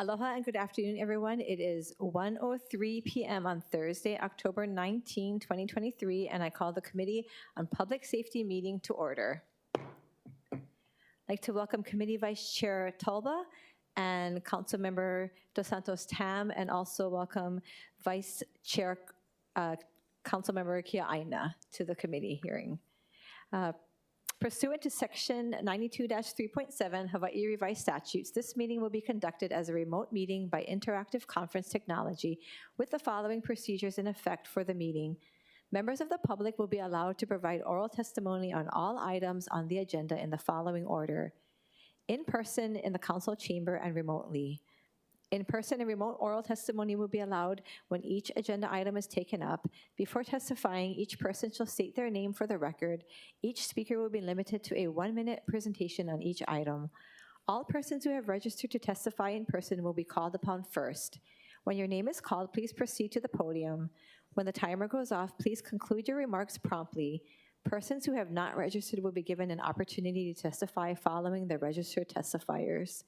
Aloha and good afternoon, everyone. It is 1:03 p.m. on Thursday, October 19, 2023, and I call the Committee on Public Safety meeting to order. I'd like to welcome Committee Vice Chair Talba and Councilmember Dos Santos Tam, and also welcome Vice Chair Councilmember Kia Aina to the committee hearing. Pursuant to Section 92-3.7 Hawaii Revised Statutes, this meeting will be conducted as a remote meeting by interactive conference technology with the following procedures in effect for the meeting. Members of the public will be allowed to provide oral testimony on all items on the agenda in the following order: in person in the council chamber and remotely. In person and remote oral testimony will be allowed when each agenda item is taken up. Before testifying, each person shall state their name for the record. Each speaker will be limited to a 1-minute presentation on each item. All persons who have registered to testify in person will be called upon first. When your name is called, please proceed to the podium. When the timer goes off, please conclude your remarks promptly. Persons who have not registered will be given an opportunity to testify following the registered testifiers.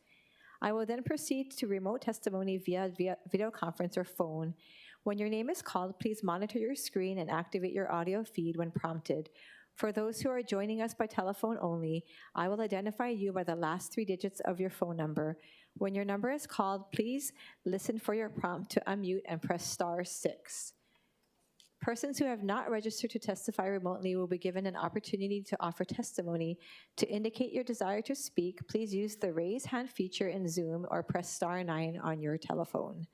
I will then proceed to remote testimony via video conference or phone. When your name is called, please monitor your screen and activate your audio feed when prompted. For those who are joining us by telephone only, I will identify you by the last 3 digits of your phone number. When your number is called, please listen for your prompt to unmute and press *6. Persons who have not registered to testify remotely will be given an opportunity to offer testimony. To indicate your desire to speak, please use the raise hand feature in Zoom or press *9 on your telephone.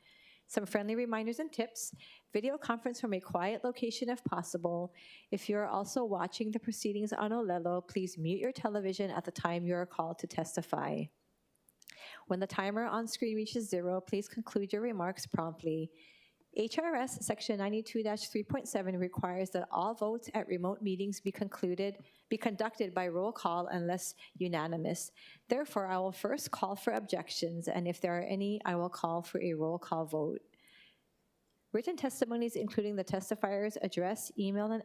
Some friendly reminders and tips: video conference from a quiet location if possible. If you are also watching the proceedings on Olelo, please mute your television at the time you are called to testify. When the timer on screen reaches 0, please conclude your remarks promptly. HRS Section 92-3.7 requires that all votes at remote meetings be conducted by roll call unless unanimous. Therefore, I will first call for objections, and if there are any, I will call for a roll call vote. Written testimonies, including the testifier's address, email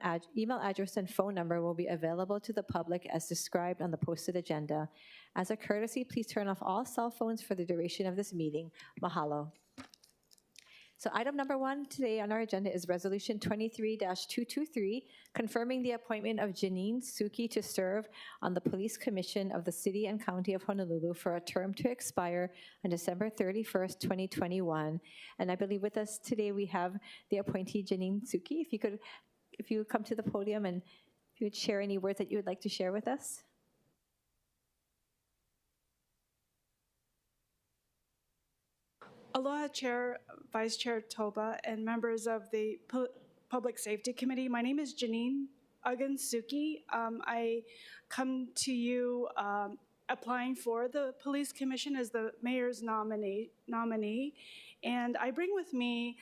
address, and phone number, will be available to the public as described on the posted agenda. As a courtesy, please turn off all cell phones for the duration of this meeting. Mahalo. So item number 1 today on our agenda is Resolution 23-223, confirming the appointment of Janine Suki to serve on the Police Commission of the City and County of Honolulu for a term to expire on December 31st, 2021. And I believe with us today we have the appointee Janine Suki. If you would come to the podium and if you would share any words that you would like to share with us. Aloha, Chair, Vice Chair Toba, and members of the Public Safety Committee. My name is Janine Suki. I come to you applying for the Police Commission as the mayor's nominee, and I bring with me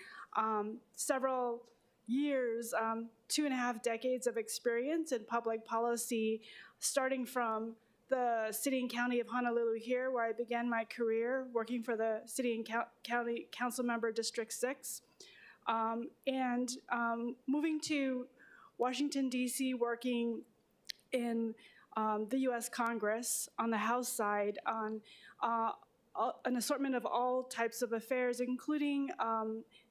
several years, 2.5 decades of experience in public policy, starting from the City and County of Honolulu here, where I began my career working for the City and County Council Member District 6, and moving to Washington, D.C., working in the U.S. Congress on the House side on an assortment of all types of affairs, including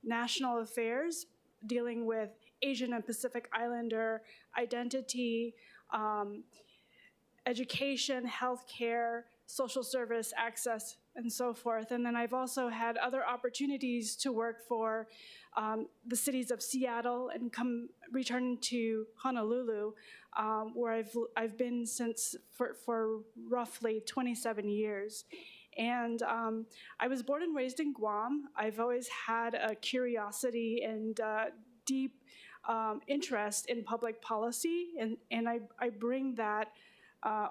national affairs, dealing with Asian and Pacific Islander identity, education, healthcare, social service access, and so forth. And then I've also had other opportunities to work for the cities of Seattle and return to Honolulu, where I've been since for roughly 27 years. And I was born and raised in Guam. I've always had a curiosity and deep interest in public policy, and I bring that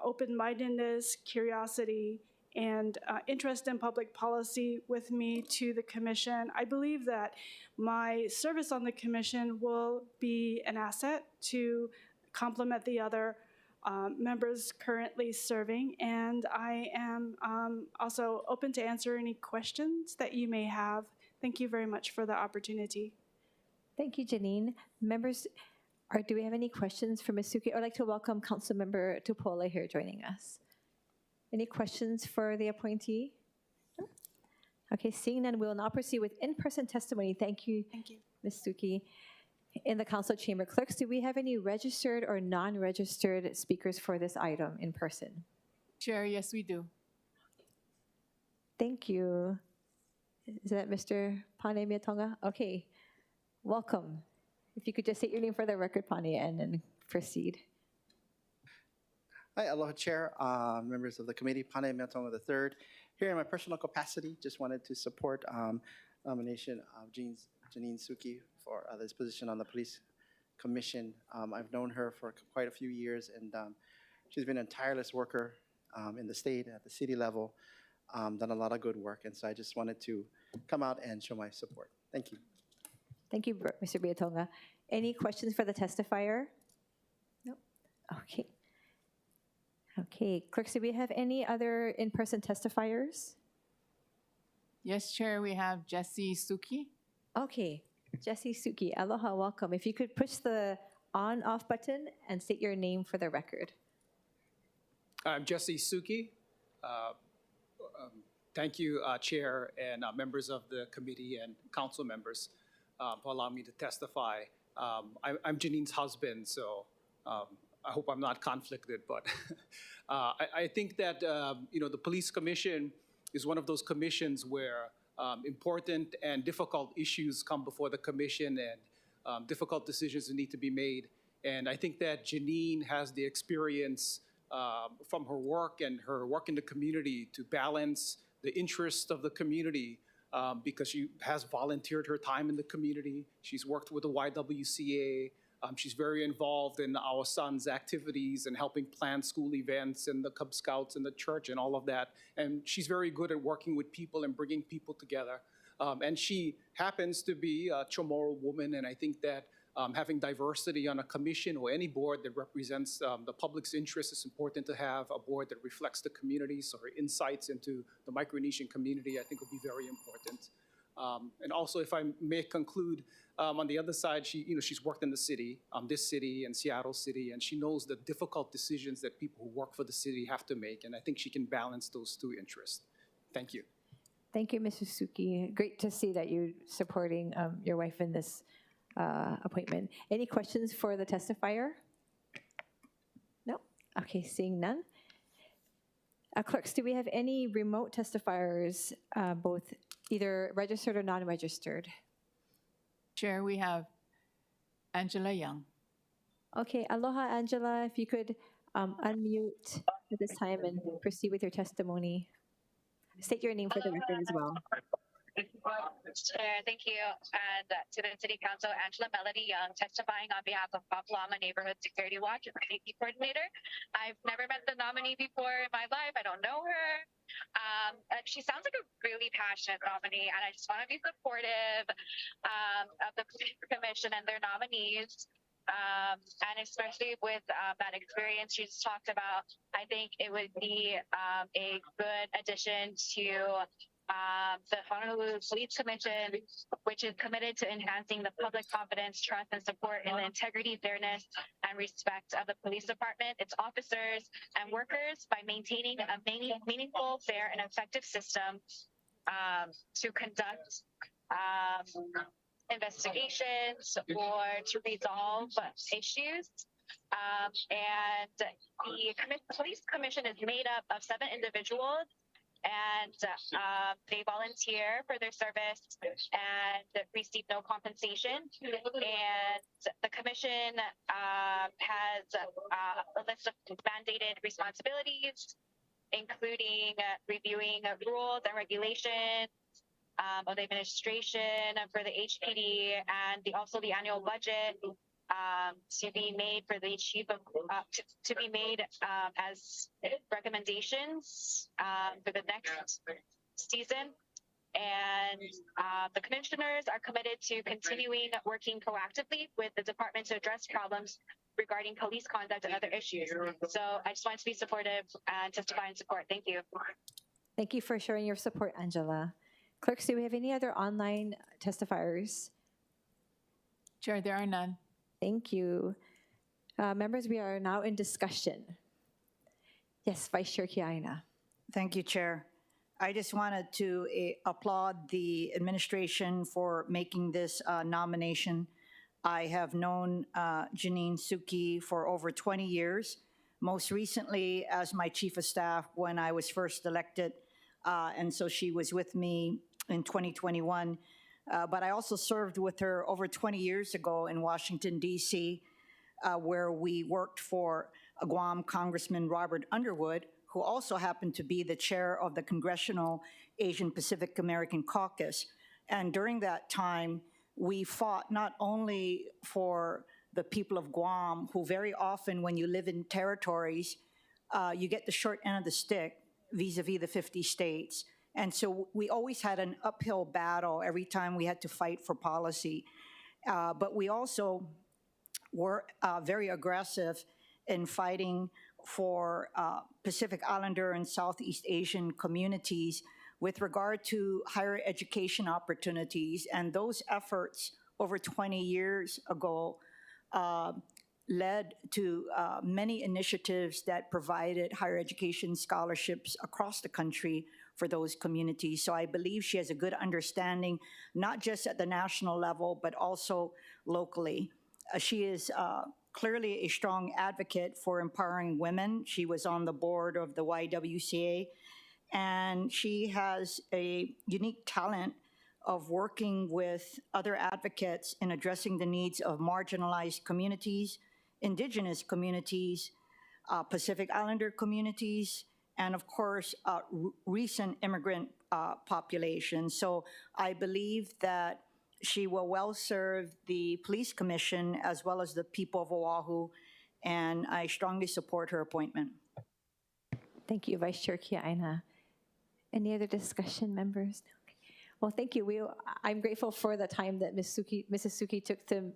open-mindedness, curiosity, and interest in public policy with me to the commission. I believe that my service on the commission will be an asset to complement the other members currently serving, and I am also open to answer any questions that you may have. Thank you very much for the opportunity. Thank you, Janine. Members, do we have any questions for Ms. Suki? I'd like to welcome Councilmember Tupola here joining us. Any questions for the appointee? Okay, seeing none, we'll now proceed with in-person testimony. Thank you, Ms. Suki. In the council chamber, clerks, do we have any registered or non-registered speakers for this item in person? Chair, yes, we do. Thank you. Is that Mr. Pane Miatonga? Okay, welcome. If you could just state your name for the record, Pane, and then proceed. Hi, aloha chair, members of the committee, Pane Miatonga III. Here in my personal capacity, just wanted to support nomination of Janine Suki for this position on the police commission. I've known her for quite a few years, and she's been a tireless worker in the state, at the city level, done a lot of good work, and so I just wanted to come out and show my support. Thank you. Thank you, Mr. Biatonga. Any questions for the testifier? No. Okay. Okay, clerks, do we have any other in-person testifiers? Yes, Chair, we have Jessie Suki. Okay, Jessie Suki, aloha, welcome. If you could push the on-off button and state your name for the record. I'm Jesse Suki. Thank you, Chair and members of the committee and council members for allowing me to testify. I'm Janine's husband, so I hope I'm not conflicted, but I think that the police commission is one of those commissions where important and difficult issues come before the commission, and difficult decisions need to be made. And I think that Janine has the experience from her work and her work in the community to balance the interests of the community because she has volunteered her time in the community. She's worked with the YWCA. She's very involved in our son's activities and helping plan school events and the Cub Scouts and the church and all of that. And she's very good at working with people and bringing people together. And she happens to be a Chamorro woman, and I think that having diversity on a commission or any board that represents the public's interest is important to have a board that reflects the community. So her insights into the Micronesian community, I think, will be very important. And also, if I may conclude, on the other side, she's worked in the city, this city and Seattle City, and she knows the difficult decisions that people who work for the city have to make, and I think she can balance those two interests. Thank you. Thank you, Mrs. Suki. Great to see that you're supporting your wife in this appointment. Any questions for the testifier? No? Okay, seeing none. Clerks, do we have any remote testifiers, both either registered or non-registered? Chair, we have Angela Young. Okay, aloha, Angela. If you could unmute at this time and proceed with your testimony. State your name for the record as well. Thank you. And to the City Council, Angela Melody Young, testifying on behalf of Papalama Neighborhood Security Watch and Safety Coordinator. I've never met the nominee before in my life. I don't know her. She sounds like a really passionate nominee, and I just want to be supportive of the Police Commission and their nominees. And especially with that experience she's talked about, I think it would be a good addition to the Honolulu Police Commission, which is committed to enhancing the public confidence, trust, and support in the integrity, fairness, and respect of the police department, its officers, and workers by maintaining a meaningful, fair, and effective system to conduct investigations or to resolve issues. And the Police Commission is made up of 7 individuals, and they volunteer for their service and receive no compensation. And the commission has a list of mandated responsibilities, including reviewing rules and regulations of the administration for the HPD, and also the annual budget to be made for the chief of to be made as recommendations for the next season. And the commissioners are committed to continuing working proactively with the department to address problems regarding police conduct and other issues. So I just wanted to be supportive and testify in support. Thank you. Thank you for sharing your support, Angela. Clerks, do we have any other online testifiers? Chair, there are none. Thank you. Members, we are now in discussion. Yes, Vice Chair Kiaina. Thank you, Chair. I just wanted to applaud the administration for making this nomination. I have known Janine Suki for over 20 years, most recently as my chief of staff when I was first elected, and so she was with me in 2021. But I also served with her over 20 years ago in Washington, D.C., where we worked for Guam Congressman Robert Underwood, who also happened to be the chair of the Congressional Asian Pacific American Caucus. And during that time, we fought not only for the people of Guam, who very often, when you live in territories, you get the short end of the stick vis-a-vis the 50 states. And so we always had an uphill battle every time we had to fight for policy. But we also were very aggressive in fighting for Pacific Islander and Southeast Asian communities with regard to higher education opportunities. And those efforts over 20 years ago led to many initiatives that provided higher education scholarships across the country for those communities. So I believe she has a good understanding, not just at the national level, but also locally. She is clearly a strong advocate for empowering women. She was on the board of the YWCA, and she has a unique talent of working with other advocates in addressing the needs of marginalized communities, indigenous communities, Pacific Islander communities, and of course, recent immigrant populations. So I believe that she will well serve the Police Commission as well as the people of Oahu, and I strongly support her appointment. Thank you, Vice Chair Kiaina. Any other discussion, members? Okay. Well, thank you. I'm grateful for the time that Mrs. Suki took to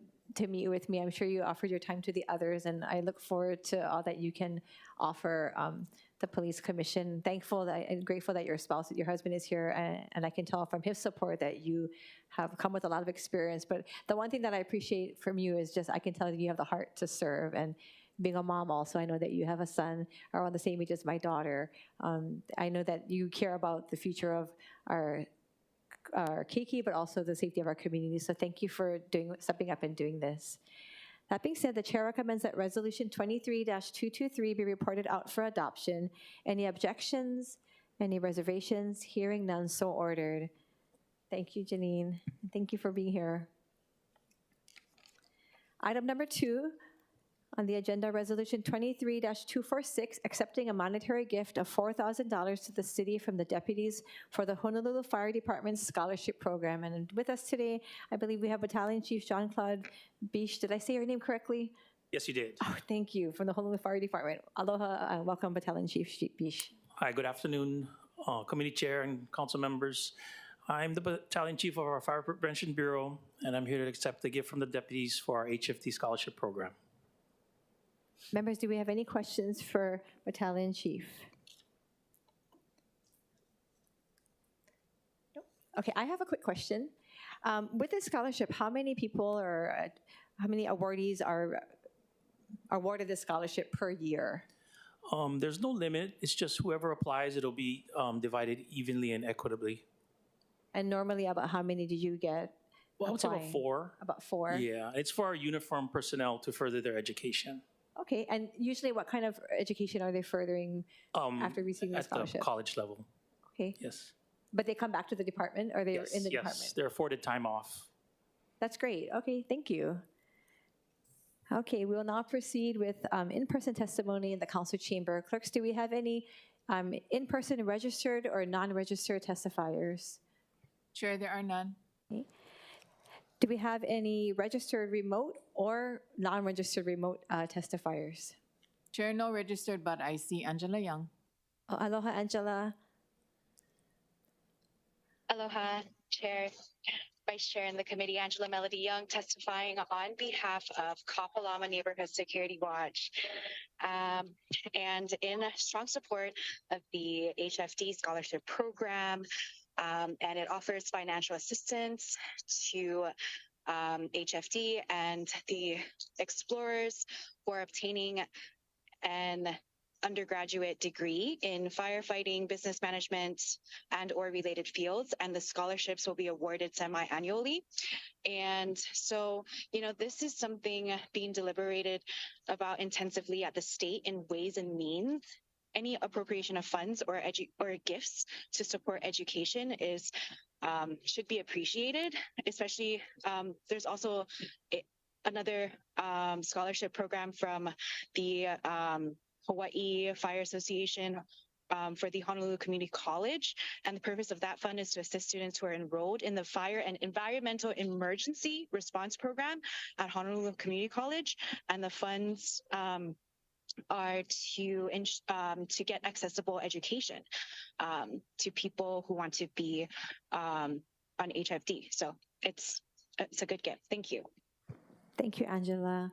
meet with me. I'm sure you offered your time to the others, and I look forward to all that you can offer the Police Commission. Thankful and grateful that your husband is here, and I can tell from his support that you have come with a lot of experience. But the one thing that I appreciate from you is just I can tell you have the heart to serve, and being a mom also, I know that you have a son around the same age as my daughter. I know that you care about the future of our Keiki, but also the safety of our community. So thank you for stepping up and doing this. That being said, the chair recommends that Resolution 23-223 be reported out for adoption. Any objections? Any reservations? Hearing none, so ordered. Thank you, Janine. Thank you for being here. Item number 2 on the agenda, Resolution 23-246, accepting a monetary gift of $4,000 to the city from the deputies for the Honolulu Fire Department's scholarship program. And with us today, I believe we have Battalion Chief Jean-Claude Biche. Did I say your name correctly? Yes, you did. Oh, thank you, from the Honolulu Fire Department. Aloha and welcome, Battalion Chief Biche. Hi, good afternoon, committee chair and council members. I'm the Battalion Chief of our Fire Prevention Bureau, and I'm here to accept the gift from the deputies for our HFT scholarship program. Members, do we have any questions for Battalion Chief? Nope. Okay, I have a quick question. With this scholarship, how many people or how many awardees are awarded this scholarship per year? There's no limit. It's just whoever applies, it'll be divided evenly and equitably. And normally, about how many did you get? Well, I would say about 4. About 4? Yeah, it's for our uniformed personnel to further their education. Okay, and usually what kind of education are they furthering after receiving the scholarship? At the college level. Okay. Yes. But they come back to the department, or they're in the department? Yes, they're afforded time off. That's great. Okay, thank you. Okay, we will now proceed with in-person testimony in the council chamber. Clerks, do we have any in-person registered or non-registered testifiers? Chair, there are none. Okay. Do we have any registered remote or non-registered remote testifiers? Chair, no registered, but I see Angela Young. Oh, aloha, Angela. Aloha, Chair, Vice Chair and the committee, Angela Melody Young, testifying on behalf of Kapalama Neighborhood Security Watch, and in strong support of the HFD scholarship program. And it offers financial assistance to HFD and the explorers for obtaining an undergraduate degree in firefighting, business management, and or related fields, and the scholarships will be awarded semi-annually. And so, this is something being deliberated about intensively at the state in Ways and Means. Any appropriation of funds or gifts to support education is should be appreciated, especially there's also another scholarship program from the Hawaii Fire Association for the Honolulu Community College. And the purpose of that fund is to assist students who are enrolled in the Fire and Environmental Emergency Response Program at Honolulu Community College. And the funds are to get accessible education to people who want to be on HFD. So it's a good gift. Thank you. Thank you, Angela.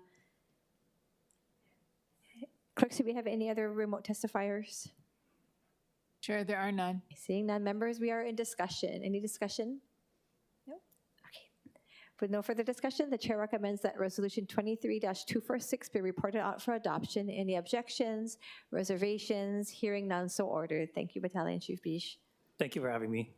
Clerks, do we have any other remote testifiers? Chair, there are none. Seeing none, members, we are in discussion. Any discussion? No? Okay. With no further discussion, the chair recommends that Resolution 23-246 be reported out for adoption. Any objections, reservations? Hearing none, so ordered. Thank you, Battalion Chief Bish. Thank you for having me.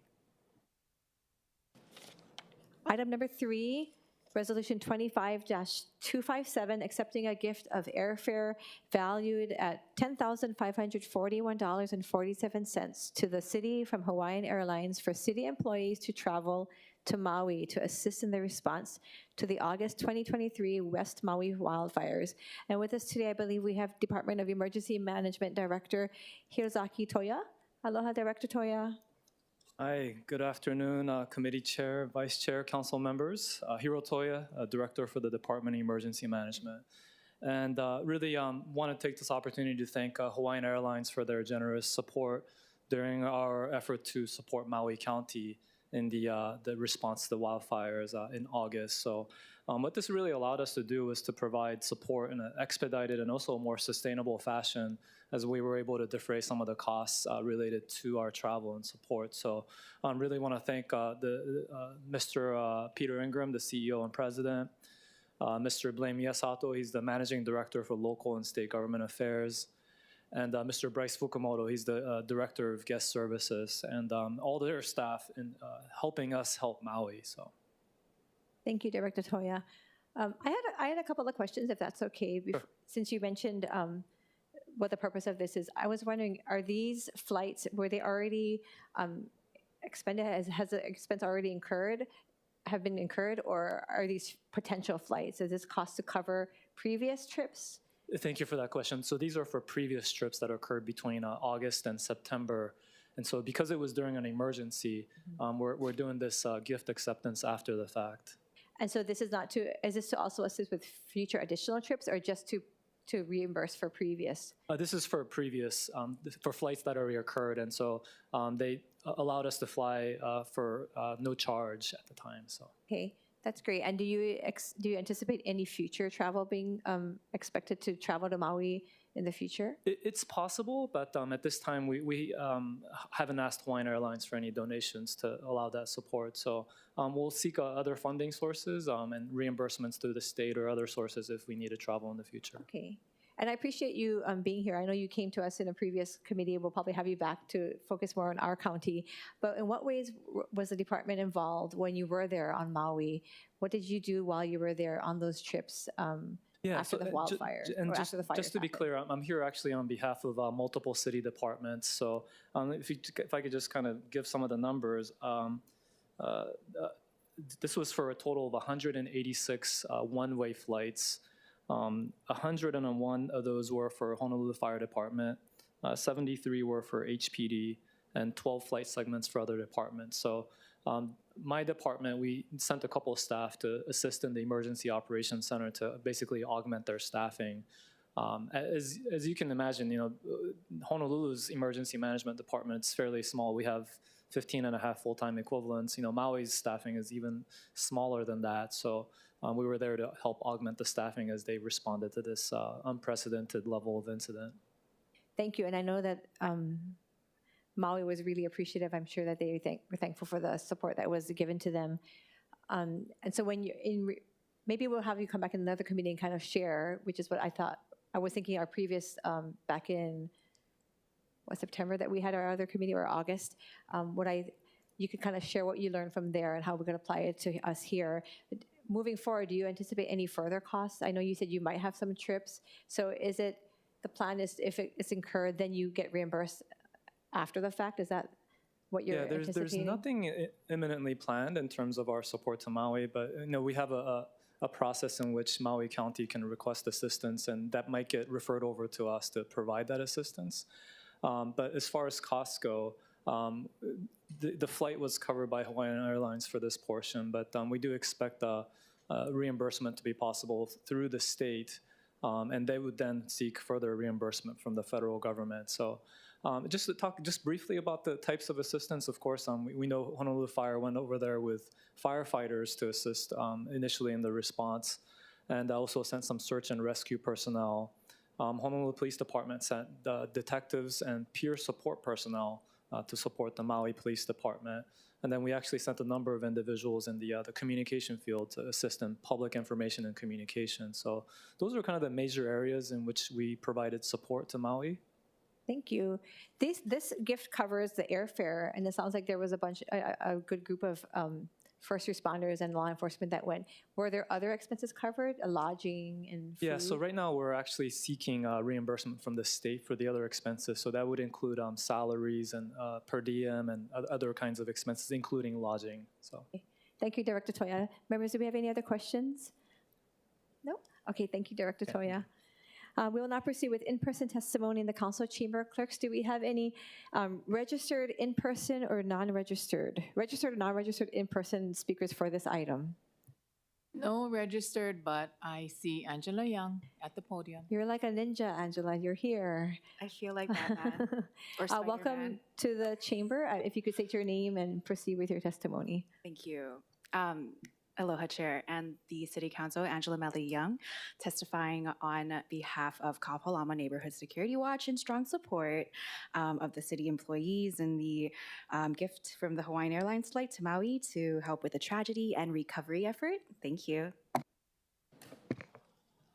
Item number 3, Resolution 25-257, accepting a gift of airfare valued at $10,541.47 to the city from Hawaiian Airlines for city employees to travel to Maui to assist in the response to the August 2023 West Maui wildfires. And with us today, I believe we have Department of Emergency Management Director Hirozaki Toya. Aloha, Director Toya. Hi, good afternoon, Committee Chair, Vice Chair, Council members. Hiro Toya, Director for the Department of Emergency Management. And really want to take this opportunity to thank Hawaiian Airlines for their generous support during our effort to support Maui County in the response to the wildfires in August. So what this really allowed us to do was to provide support in an expedited and also a more sustainable fashion as we were able to defray some of the costs related to our travel and support. So I really want to thank Mr. Peter Ingram, the CEO and President, Mr. Blaine Miyasato, he's the Managing Director for Local and State Government Affairs, and Mr. Bryce Fukumoto, he's the Director of Guest Services, and all their staff in helping us help Maui. So, thank you, Director Toya. I had a couple of questions, if that's okay. Sure. Since you mentioned what the purpose of this is, I was wondering: are these flights, were they already expended? Has the expense already been incurred, or are these potential flights? Is this cost to cover previous trips? thank you for that question. So these are for previous trips that occurred between August and September. And so because it was during an emergency, we're doing this gift acceptance after the fact. And so this is is this to also assist with future additional trips, or just to reimburse for previous? This is for previous, for flights that already occurred. And so they allowed us to fly for no charge at the time. So. Okay, that's great. And do you anticipate any future travel being expected to travel to Maui in the future? It's possible, but at this time we haven't asked Hawaiian Airlines for any donations to allow that support. So we'll seek other funding sources and reimbursements through the state or other sources if we need to travel in the future. Okay. And I appreciate you being here. I know you came to us in a previous committee. We'll probably have you back to focus more on our county. But in what ways was the department involved when you were there on Maui? What did you do while you were there on those trips after the wildfire? After the fires just to be happened? clear, I'm here actually on behalf of multiple city departments. So if I could just kind of give some of the numbers. This was for a total of 186 one-way flights. 101 of those were for Honolulu Fire Department, 73 were for HPD, and 12 flight segments for other departments. So my department, we sent a couple of staff to assist in the Emergency Operations Center to basically augment their staffing. As you can imagine, Honolulu's Emergency Management Department is fairly small. We have 15 and a half full-time equivalents. Maui's staffing is even smaller than that. So we were there to help augment the staffing as they responded to this unprecedented level of incident. Thank you. And I know that Maui was really appreciative. I'm sure that they were thankful for the support that was given to them. And so when you're maybe we'll have you come back in another committee and kind of share, which is what I was thinking our previous, back in September that we had our other committee, or August. You could kind of share what you learned from there and how we're going to apply it to us here. Moving forward, do you anticipate any further costs? I know you said you might have some trips. So is it, the plan is if it's incurred, then you get reimbursed after the fact? Is that what you're anticipating? There's nothing imminently planned in terms of our support to Maui, but we have a process in which Maui County can request assistance, and that might get referred over to us to provide that assistance. But as far as costs go, the flight was covered by Hawaiian Airlines for this portion, but we do expect reimbursement to be possible through the state, and they would then seek further reimbursement from the federal government. So just to talk just briefly about the types of assistance, of course, we know Honolulu Fire went over there with firefighters to assist initially in the response, and also sent some search and rescue personnel. Honolulu Police Department sent detectives and peer support personnel to support the Maui Police Department. And then we actually sent a number of individuals in the communication field to assist in public information and communication. So those are kind of the major areas in which we provided support to Maui. Thank you. This gift covers the airfare, and it sounds like there was a good group of first responders and law enforcement that went. Were there other expenses covered, lodging and food? Yeah, so right now we're actually seeking reimbursement from the state for the other expenses. So that would include salaries and per diem and other kinds of expenses, including lodging. So. Thank you, Director Toya. Members, do we have any other questions? No? Okay, thank you, Director Toya. We will now proceed with in-person testimony in the council chamber. Clerks, do we have any registered in-person or non-registered, registered or non-registered in-person speakers for this item? No registered, but I see Angela Young at the podium. You're like a ninja, Angela. You're here. I feel like Batman or Spider-Man. Welcome to the chamber. If you could state your name and proceed with your testimony. Thank you. Aloha Chair and the City Council, Angela Melly Young, testifying on behalf of Kapalama Neighborhood Security Watch in strong support of the city employees and the gift from the Hawaiian Airlines flight to Maui to help with the tragedy and recovery effort. Thank you.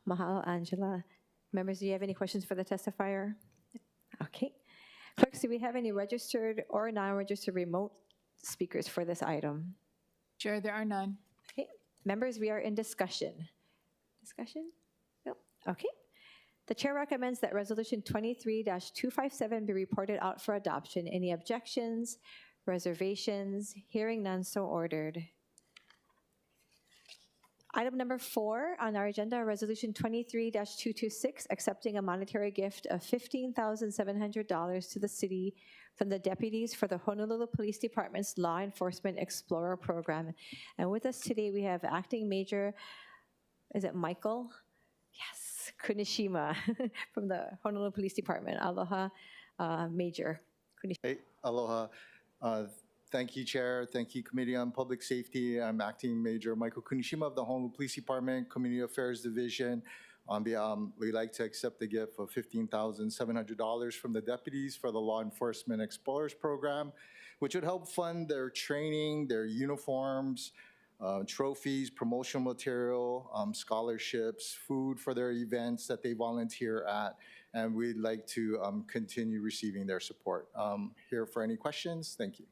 Mahalo, Angela. Members, do you have any questions for the testifier? Okay. Clerks, do we have any registered or non-registered remote speakers for this item? Chair, there are none. Okay, members, we are in discussion. Discussion? No? Okay. The chair recommends that Resolution 23-257 be reported out for adoption. Any objections, reservations? Hearing none, so ordered. Item number 4 on our agenda, Resolution 23-226, accepting a monetary gift of $15,700 to the city from the deputies for the Honolulu Police Department's Law Enforcement Explorer Program. And with us today, we have Acting Major, is it Michael? Yes, Kunishima from the Honolulu Police Department. Aloha, Major Kunishima. Hey, aloha. Thank you, Chair. Thank you, Committee on Public Safety. I'm Acting Major Michael Kunishima of the Honolulu Police Department, Community Affairs Division. We'd like to accept the gift of $15,700 from the deputies for the Law Enforcement Explorers Program, which would help fund their training, their uniforms, trophies, promotional material, scholarships, food for their events that they volunteer at. And we'd like to continue receiving their support. Here for any questions. Thank you.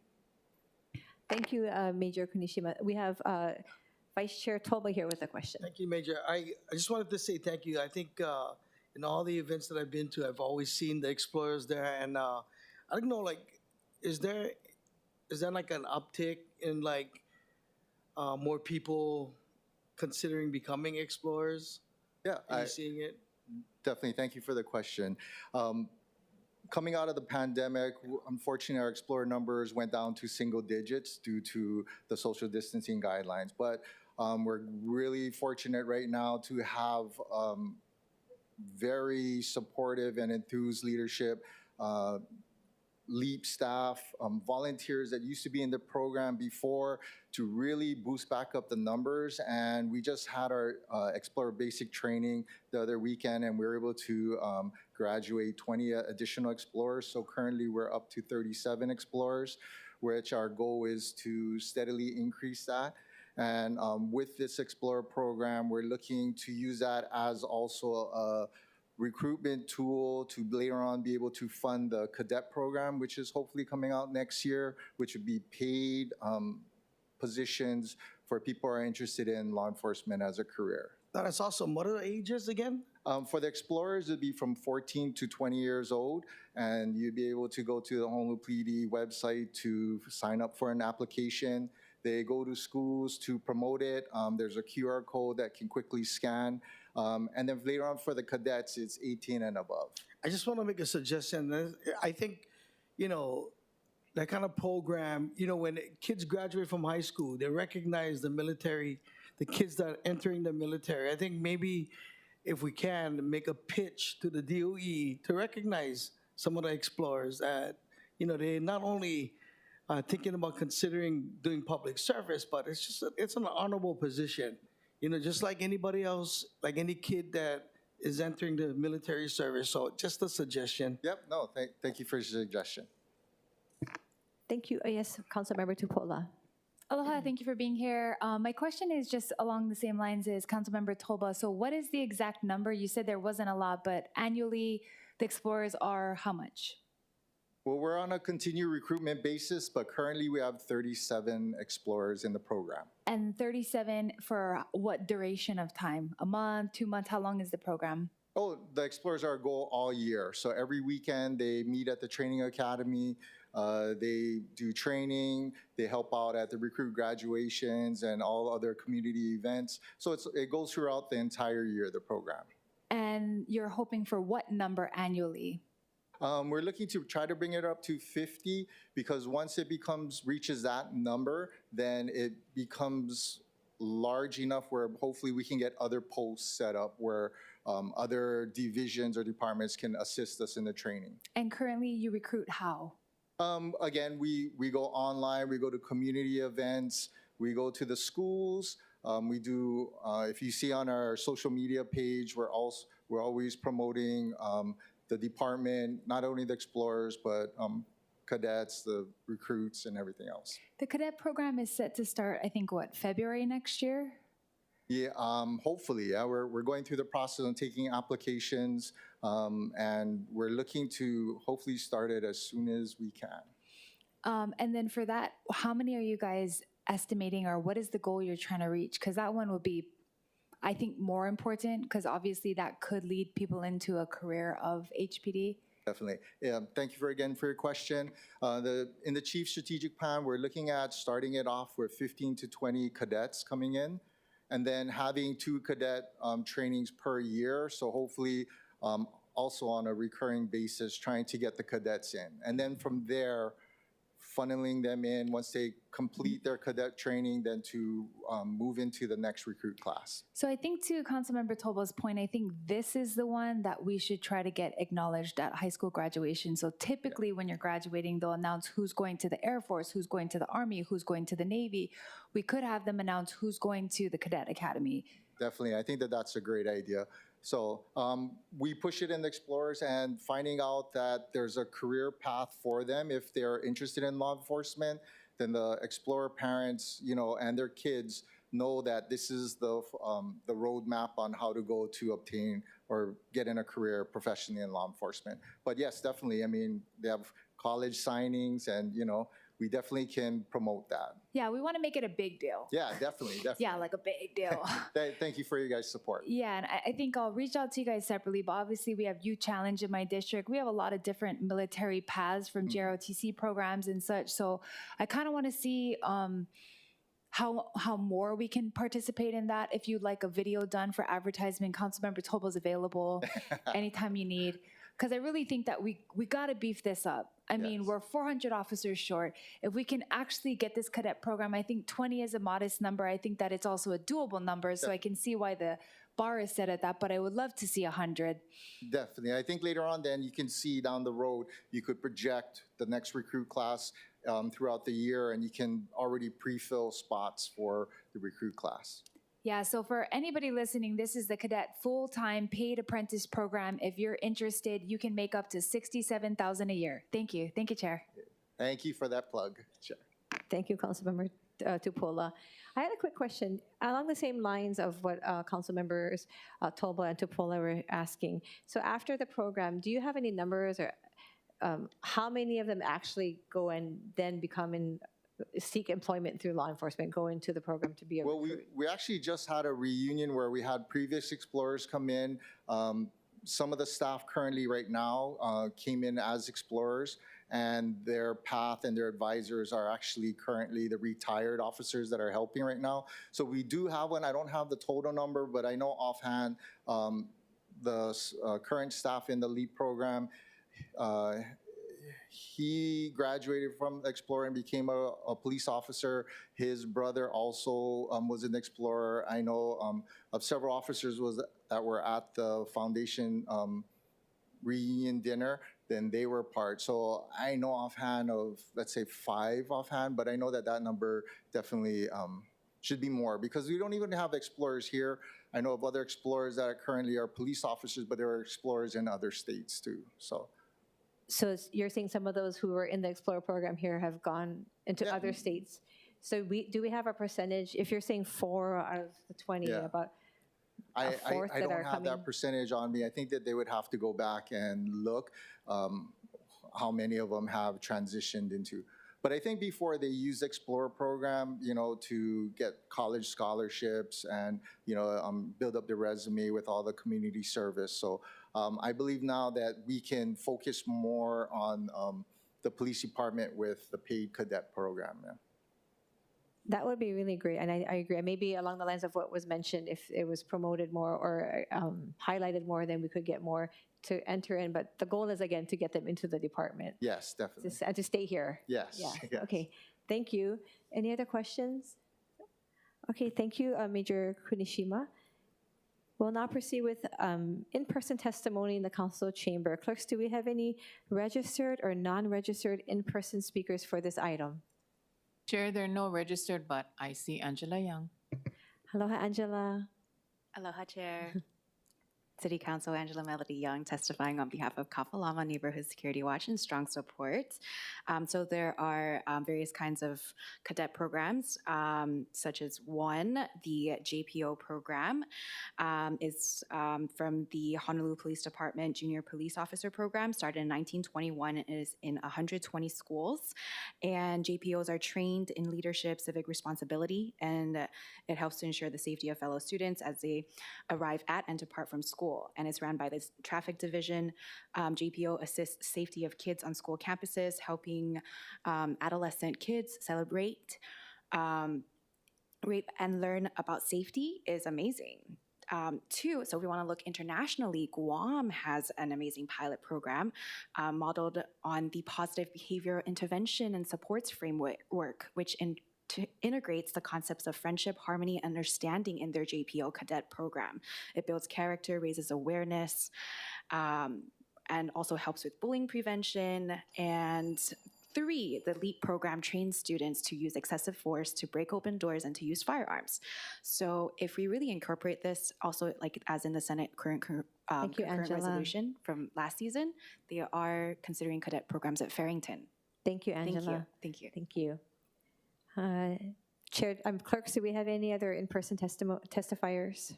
Thank you, Major Kunishima. We have Vice Chair Toba here with a question. Thank you, Major. I just wanted to say thank you. I think in all the events that I've been to, I've always seen the explorers there, and I don't know, like, is there like an uptick in like more people considering becoming explorers? Yeah, are you seeing it? Definitely. Thank you for the question. Coming out of the pandemic, unfortunately, our Explorer numbers went down to single digits due to the social distancing guidelines. But we're really fortunate right now to have very supportive and enthused leadership, LEAP staff, volunteers that used to be in the program before to really boost back up the numbers. And we just had our Explorer Basic training the other weekend, and we were able to graduate 20 additional explorers. So currently we're up to 37 explorers, which our goal is to steadily increase that. And with this Explorer program, we're looking to use that as also a recruitment tool to later on be able to fund the cadet program, which is hopefully coming out next year, which would be paid positions for people who are interested in law enforcement as a career. That's awesome. What are the ages again? For the explorers, it'd be from 14 to 20 years old, and you'd be able to go to the Honolulu PD website to sign up for an application. They go to schools to promote it. There's a QR code that can quickly scan. And then later on for the cadets, it's 18 and above. I just want to make a suggestion. I think, that kind of program, when kids graduate from high school, they recognize the military, the kids that are entering the military. I think maybe if we can make a pitch to the DOE to recognize some of the explorers that, they're not only thinking about considering doing public service, but it's an honorable position. Just like anybody else, like any kid that is entering the military service. So just a suggestion. Yep, no, thank you for your suggestion. Thank you. Yes, Councilmember Tupola. Aloha, thank you for being here. My question is just along the same lines as Councilmember Toba. So what is the exact number? You said there wasn't a lot, but annually the explorers are how much? Well, we're on a continued recruitment basis, but currently we have 37 explorers in the program. And 37 for what duration of time? A month, 2 months? How long is the program? Oh, the explorers are a goal all year. So every weekend they meet at the training academy. They do training, they help out at the recruit graduations and all other community events. So it goes throughout the entire year, the program. And you're hoping for what number annually? We're looking to try to bring it up to 50 because once it reaches that number, then it becomes large enough where hopefully we can get other posts set up where other divisions or departments can assist us in the training. And currently you recruit how? Again, we go online, we go to community events, we go to the schools. We do, if you see on our social media page, we're always promoting the department, not only the explorers, but cadets, the recruits, and everything else. The cadet program is set to start, I think, what, February next year? Yeah, hopefully, yeah. We're going through the process of taking applications, and we're looking to hopefully start it as soon as we can. And then for that, how many are you guys estimating, or what is the goal you're trying to reach? Because that one would be, I think, more important, because obviously that could lead people into a career of HPD. Definitely. Yeah, thank you again for your question. In the Chief Strategic Plan, we're looking at starting it off with 15 to 20 cadets coming in, and then having 2 cadet trainings per year. So hopefully also on a recurring basis, trying to get the cadets in. And then from there, funneling them in once they complete their cadet training, then to move into the next recruit class. So I think to Councilmember Tobo's point, I think this is the one that we should try to get acknowledged at high school graduation. So typically when you're graduating, they'll announce who's going to the Air Force, who's going to the Army, who's going to the Navy. We could have them announce who's going to the Cadet Academy. Definitely, I think that's a great idea. So we push it in the explorers and finding out that there's a career path for them if they're interested in law enforcement, then the explorer parents, and their kids know that this is the roadmap on how to go to obtain or get in a career professionally in law enforcement. But yes, definitely, I mean, they have college signings and, we definitely can promote that. Yeah, we want to make it a big deal. Yeah, definitely. Yeah, like a big deal. Thank you for your guys' support. Yeah, and I think I'll reach out to you guys separately, but obviously we have Youth Challenge in my district. We have a lot of different military paths from JROTC programs and such. So I kind of want to see how more we can participate in that. If you'd like a video done for advertisement, Councilmember Tobo's available anytime you need. Because I really think that we got to beef this up. I mean, we're 400 officers short. If we can actually get this cadet program, I think 20 is a modest number. I think that it's also a doable number, so I can see why the bar is set at that, but I would love to see 100. Definitely. I think later on then you can see down the road, you could project the next recruit class throughout the year, and you can already pre-fill spots for the recruit class. Yeah, so for anybody listening, this is the cadet full-time paid apprentice program. If you're interested, you can make up to $67,000 a year. Thank you. Thank you, Chair. Thank you for that plug, Chair. Thank you, Councilmember Tupola. I had a quick question along the same lines of what council members Tolba and Tupola were asking. So after the program, do you have any numbers or how many of them actually go and then seek employment through law enforcement, go into the program to be a Well, recruit? we actually just had a reunion where we had previous explorers come in. Some of the staff currently right now came in as explorers, and their path and their advisors are actually currently the retired officers that are helping right now. So we do have one. I don't have the total number, but I know offhand the current staff in the LEAP program, he graduated from Explorer and became a police officer. His brother also was an Explorer. I know of several officers that were at the foundation reunion dinner, then they were part. So I know offhand of, let's say 5 offhand, but I know that number definitely should be more because we don't even have explorers here. I know of other explorers that currently are police officers, but there are explorers in other states too, so. So you're saying some of those who were in the Explorer program here have gone into other states. So do we have a percentage? If you're saying 4 out of the 20, about I fourth that don't are have coming? that percentage on me. I think that they would have to go back and look how many of them have transitioned into. But I think before they used Explorer program, to get college scholarships and, build up their resume with all the community service. So I believe now that we can focus more on the police department with the paid cadet program. Yeah. That would be really great, and I agree. Maybe along the lines of what was mentioned, if it was promoted more or highlighted more, then we could get more to enter in. But the goal is, again, to get them into the department. Yes, definitely. And to stay here. Yes. Yeah, Yes. okay. Thank you. Any other questions? Okay, thank you, Major Kunishima. We'll now proceed with in-person testimony in the council chamber. Clerks, do we have any registered or non-registered in-person speakers for this item? Chair, there are no registered, but I see Angela Young. Aloha, Angela. Aloha, Chair. City Council Angela Melody Young testifying on behalf of Kapalama Neighborhood Security Watch and strong support. So there are various kinds of cadet programs, such as one, the JPO program is from the Honolulu Police Department Junior Police Officer Program, started in 1921 and is in 120 schools. And JPOs are trained in leadership, civic responsibility, and it helps to ensure the safety of fellow students as they arrive at and depart from school. And it's run by the traffic division. JPO assists safety of kids on school campuses, helping adolescent kids celebrate, rape, and learn about safety is amazing. 2, so if we want to look internationally, Guam has an amazing pilot program modeled on the positive behavior intervention and supports framework, which integrates the concepts of friendship, harmony, and understanding in their JPO cadet program. It builds character, raises awareness, and also helps with bullying prevention. And 3, the LEAP program trains students to use excessive force, to break open doors, and to use firearms. So if we really incorporate this, also like as in the Senate current resolution from last season, they are considering cadet programs at Farrington. Thank you, Angela. Thank you. Thank you. Chair, clerks, do we have any other in-person testifiers?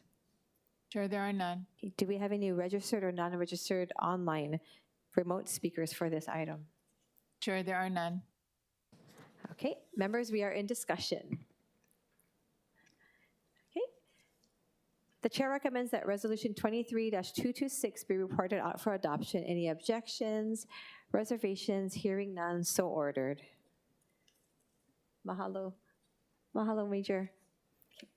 Chair, there are none. Do we have any registered or non-registered online remote speakers for this item? Chair, there are none. Okay, members, we are in discussion. Okay. The chair recommends that Resolution 23-226 be reported out for adoption. Any objections, reservations? Hearing none, so ordered. Mahalo. Mahalo, Major. Okay.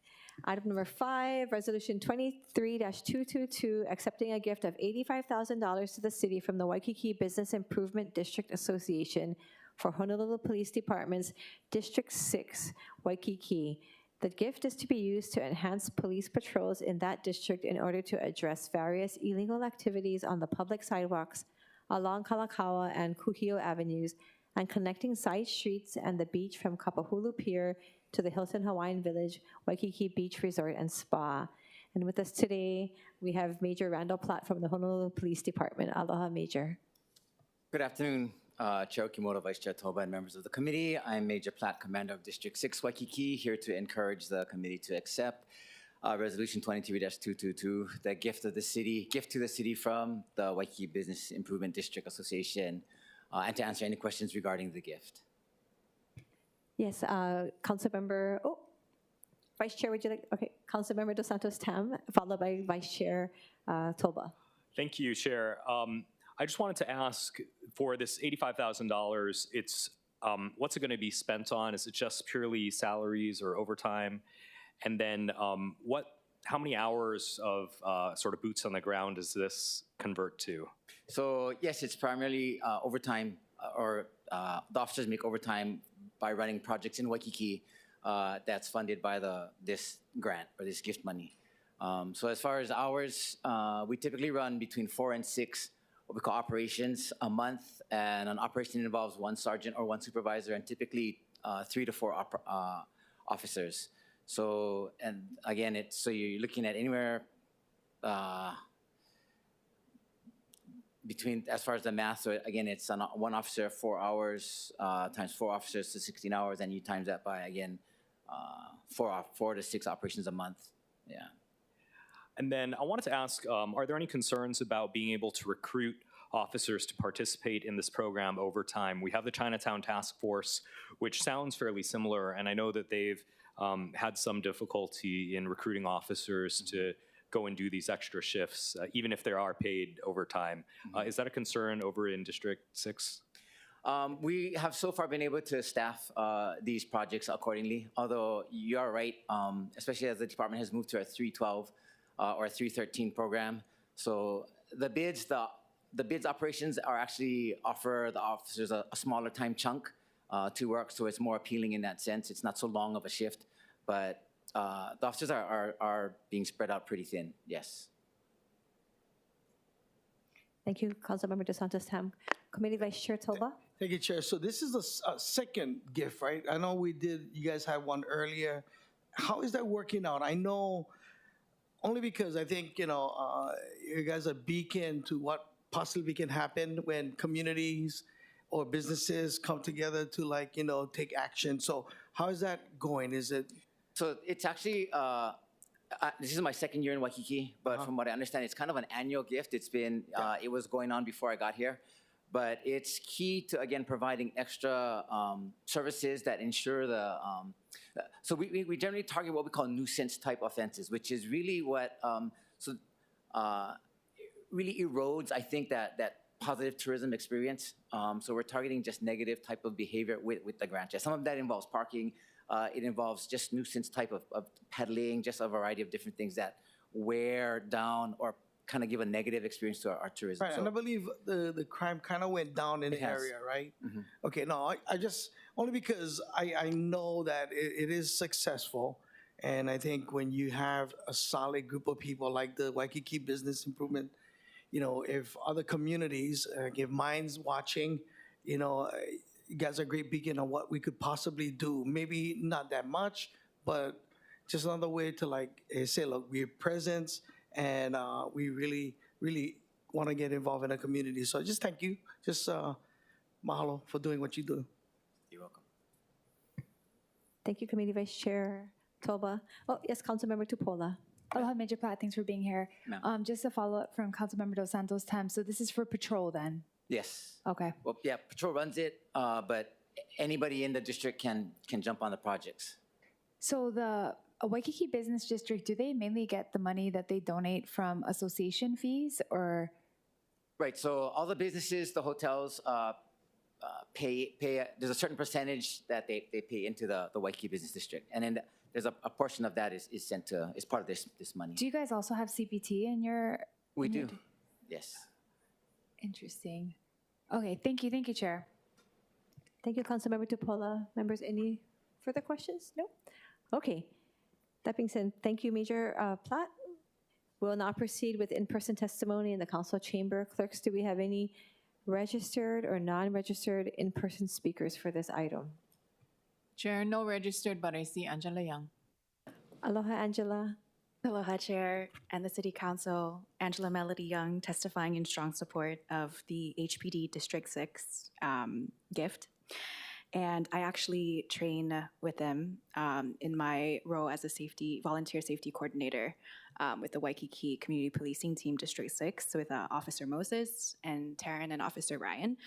Item number 5, Resolution 23-222, accepting a gift of $85,000 to the city from the Waikiki Business Improvement District Association for Honolulu Police Department's District 6, Waikiki. The gift is to be used to enhance police patrols in that district in order to address various illegal activities on the public sidewalks along Kalakaua and Kuhio Avenues and connecting side streets and the beach from Kapahulu Pier to the Hilton Hawaiian Village, Waikiki Beach Resort and Spa. And with us today, we have Major Randall Platt from the Honolulu Police Department. Aloha, Major. Good afternoon, Chair Okimoto, Vice Chair Toba, and members of the committee. I'm Major Platt, Commander of District 6 Waikiki, here to encourage the committee to accept Resolution 23-222, the gift to the city from the Waikiki Business Improvement District Association, and to answer any questions regarding the gift. Yes, Councilmember, Vice Chair, would you like, okay, Councilmember Dos Santos Tam, followed by Vice Chair Toba. Thank you, Chair. I just wanted to ask for this $85,000, it's what's it going to be spent on? Is it just purely salaries or overtime? And then how many hours of sort of boots on the ground does this convert to? So yes, it's primarily overtime, or the officers make overtime by running projects in Waikiki that's funded by this grant or this gift money. So as far as hours, we typically run between 4 and 6 what we call operations a month, and an operation involves 1 sergeant or 1 supervisor, and typically 3 to 4 officers. So, and again, so you're looking at anywhere between, as far as the math, so again, it's on 1 officer, 4 hours, times 4 officers to 16 hours, and you times that by, again, 4 to 6 operations a month, yeah. And then I wanted to ask, are there any concerns about being able to recruit officers to participate in this program over time? We have the Chinatown Task Force, which sounds fairly similar, and I know that they've had some difficulty in recruiting officers to go and do these extra shifts, even if they are paid overtime. Is that a concern over in District 6? We have so far been able to staff these projects accordingly, although you are right, especially as the department has moved to a 312 or a 313 program. So the bids operations are actually offer the officers a smaller time chunk to work, so it's more appealing in that sense. It's not so long of a shift, but the officers are being spread out pretty thin, yes. Thank you, Councilmember Dos Santos Tam. Committee Vice Chair Toba. Thank you, Chair. So this is the second gift, right? I know you guys had one earlier. How is that working out? I know only because I think, you guys are a beacon to what possibly can happen when communities or businesses come together to take action. So how is that going? Is it? So it's actually, this is my second year in Waikiki, but from what I understand, it's kind of an annual gift. It's been, it was going on before I got here, but it's key to, again, providing extra services that ensure so we generally target what we call nuisance type offenses, which is really what, really erodes, I think, that positive tourism experience. So we're targeting just negative type of behavior with the grant. Some of that involves parking. It involves just nuisance type of peddling, just a variety of different things that wear down or kind of give a negative experience to our tourism. Right, and I believe the crime kind of went down in the area, right? Mm-hmm. Okay, no, I just, only because I know that it is successful, and I think when you have a solid group of people like the Waikiki Business Improvement, if other communities, if mine's watching, you guys are a great beacon on what we could possibly do. Maybe not that much, but just another way to say, look, we're presence, and we really, really want to get involved in the community. So just thank you. Just mahalo for doing what you do. You're welcome. Thank you, Committee Vice Chair Toba. Oh, yes, Councilmember Tupola. Aloha, Major Platt. Thanks for being here. Just a follow-up from Councilmember Dos Santos Tam. So this is for patrol then? Yes. Okay. Well, yeah, patrol runs it, but anybody in the district can jump on the projects. So the Waikiki Business District, do they mainly get the money that they donate from association fees, or? Right. So all the businesses, the hotels, pay. There's a certain percentage that they pay into the Waikiki Business District, and then there's a portion of that is sent to, is part of this money. Do you guys also have CPT in your? We do. Yes. Interesting. Okay. Thank you, Chair. Thank you, Councilmember Tupola. Members, any further questions? No. Okay. That being said, thank you, Major Platt. We'll now proceed with in-person testimony in the council chamber. Clerks, do we have any registered or non-registered in-person speakers for this item? Chair, no registered, but I see Angela Young. Aloha, Angela. Aloha Chair and the City Council, Angela Melody Young, testifying in strong support of the HPD District 6 gift. And I actually train with them in my role as a volunteer safety coordinator with the Waikiki Community Policing Team District 6 with Officer Moses and Taryn and Officer Ryan.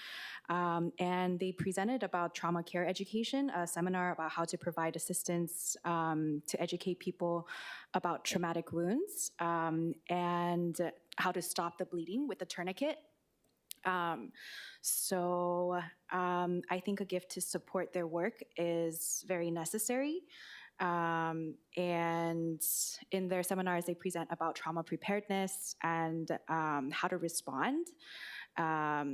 And they presented about trauma care education, a seminar about how to provide assistance to educate people about traumatic wounds and how to stop the bleeding with a tourniquet. I think a gift to support their work is very necessary. And in their seminars, they present about trauma preparedness and how to respond. Yeah.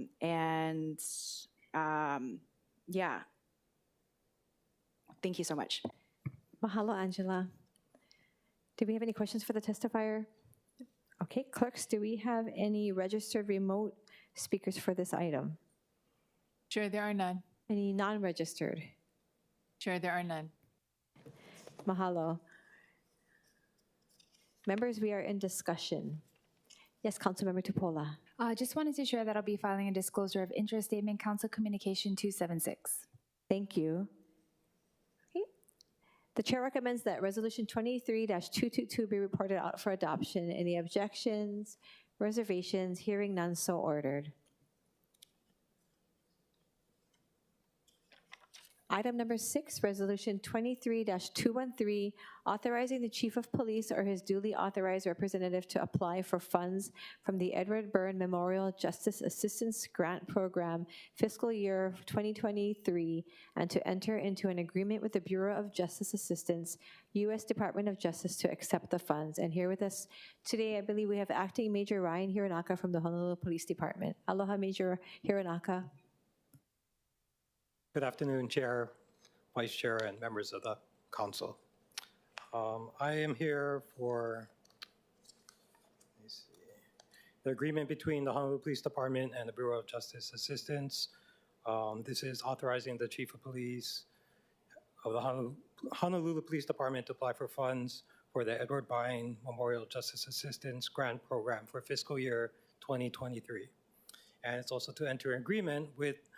Thank you so much. Mahalo, Angela. Do we have any questions for the testifier? Okay, clerks, do we have any registered remote speakers for this item? Chair, there are none. Any non-registered? Chair, there are none. Mahalo. Members, we are in discussion. Yes, Councilmember Tupola. Just wanted to share that I'll be filing a disclosure of interest statement, Council Communication 276. Thank you. Okay. The chair recommends that Resolution 23-222 be reported out for adoption. Any objections, reservations? Hearing none, so ordered. Item number 6, Resolution 23-213, authorizing the Chief of Police or his duly authorized representative to apply for funds from the Edward Byrne Memorial Justice Assistance Grant Program fiscal year 2023 and to enter into an agreement with the Bureau of Justice Assistance, U.S. Department of Justice to accept the funds. And here with us today, I believe we have Acting Major Ryan Hironaka from the Honolulu Police Department. Aloha, Major Hironaka. Good afternoon, Chair, Vice Chair, and members of the Council. I am here for the agreement between the Honolulu Police Department and the Bureau of Justice Assistance. This is authorizing the Chief of Police of the Honolulu Police Department to apply for funds for the Edward Byrne Memorial Justice Assistance Grant Program for fiscal year 2023. And it's also to enter an agreement with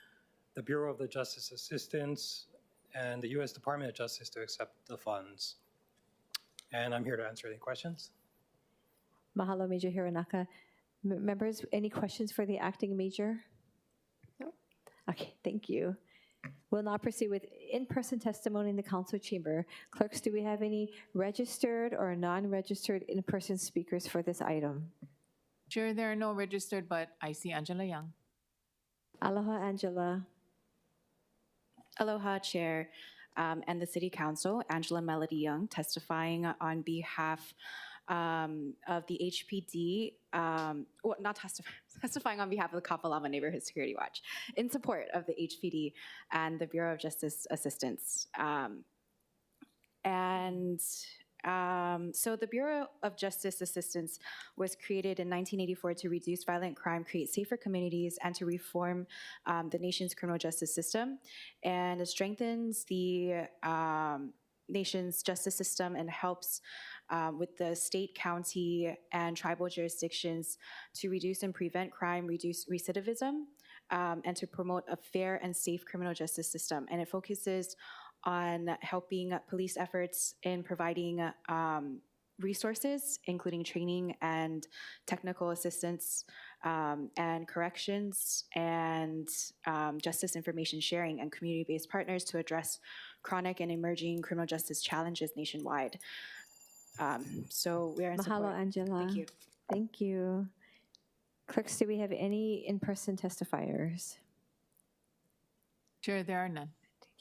the Bureau of the Justice Assistance and the U.S. Department of Justice to accept the funds. And I'm here to answer any questions. Mahalo, Major Hironaka. Members, any questions for the Acting Major? No? Okay, thank you. We'll now proceed with in-person testimony in the council chamber. Clerks, do we have any registered or non-registered in-person speakers for this item? Chair, there are no registered, but I see Angela Young. Aloha, Angela. Aloha, Chair, and the City Council, Angela Melody Young, testifying on behalf of the HPD, testifying on behalf of the Kapalama Neighborhood Security Watch, in support of the HPD and the Bureau of Justice Assistance. So the Bureau of Justice Assistance was created in 1984 to reduce violent crime, create safer communities, and to reform the nation's criminal justice system. And it strengthens the nation's justice system and helps with the state, county, and tribal jurisdictions to reduce and prevent crime, reduce recidivism, and to promote a fair and safe criminal justice system. And it focuses on helping police efforts in providing resources, including training and technical assistance and corrections and justice information sharing and community-based partners to address chronic and emerging criminal justice challenges nationwide. So we are in support. Mahalo, Angela. Thank you. Thank you. Clerks, do we have any in-person testifiers? Chair, there are none.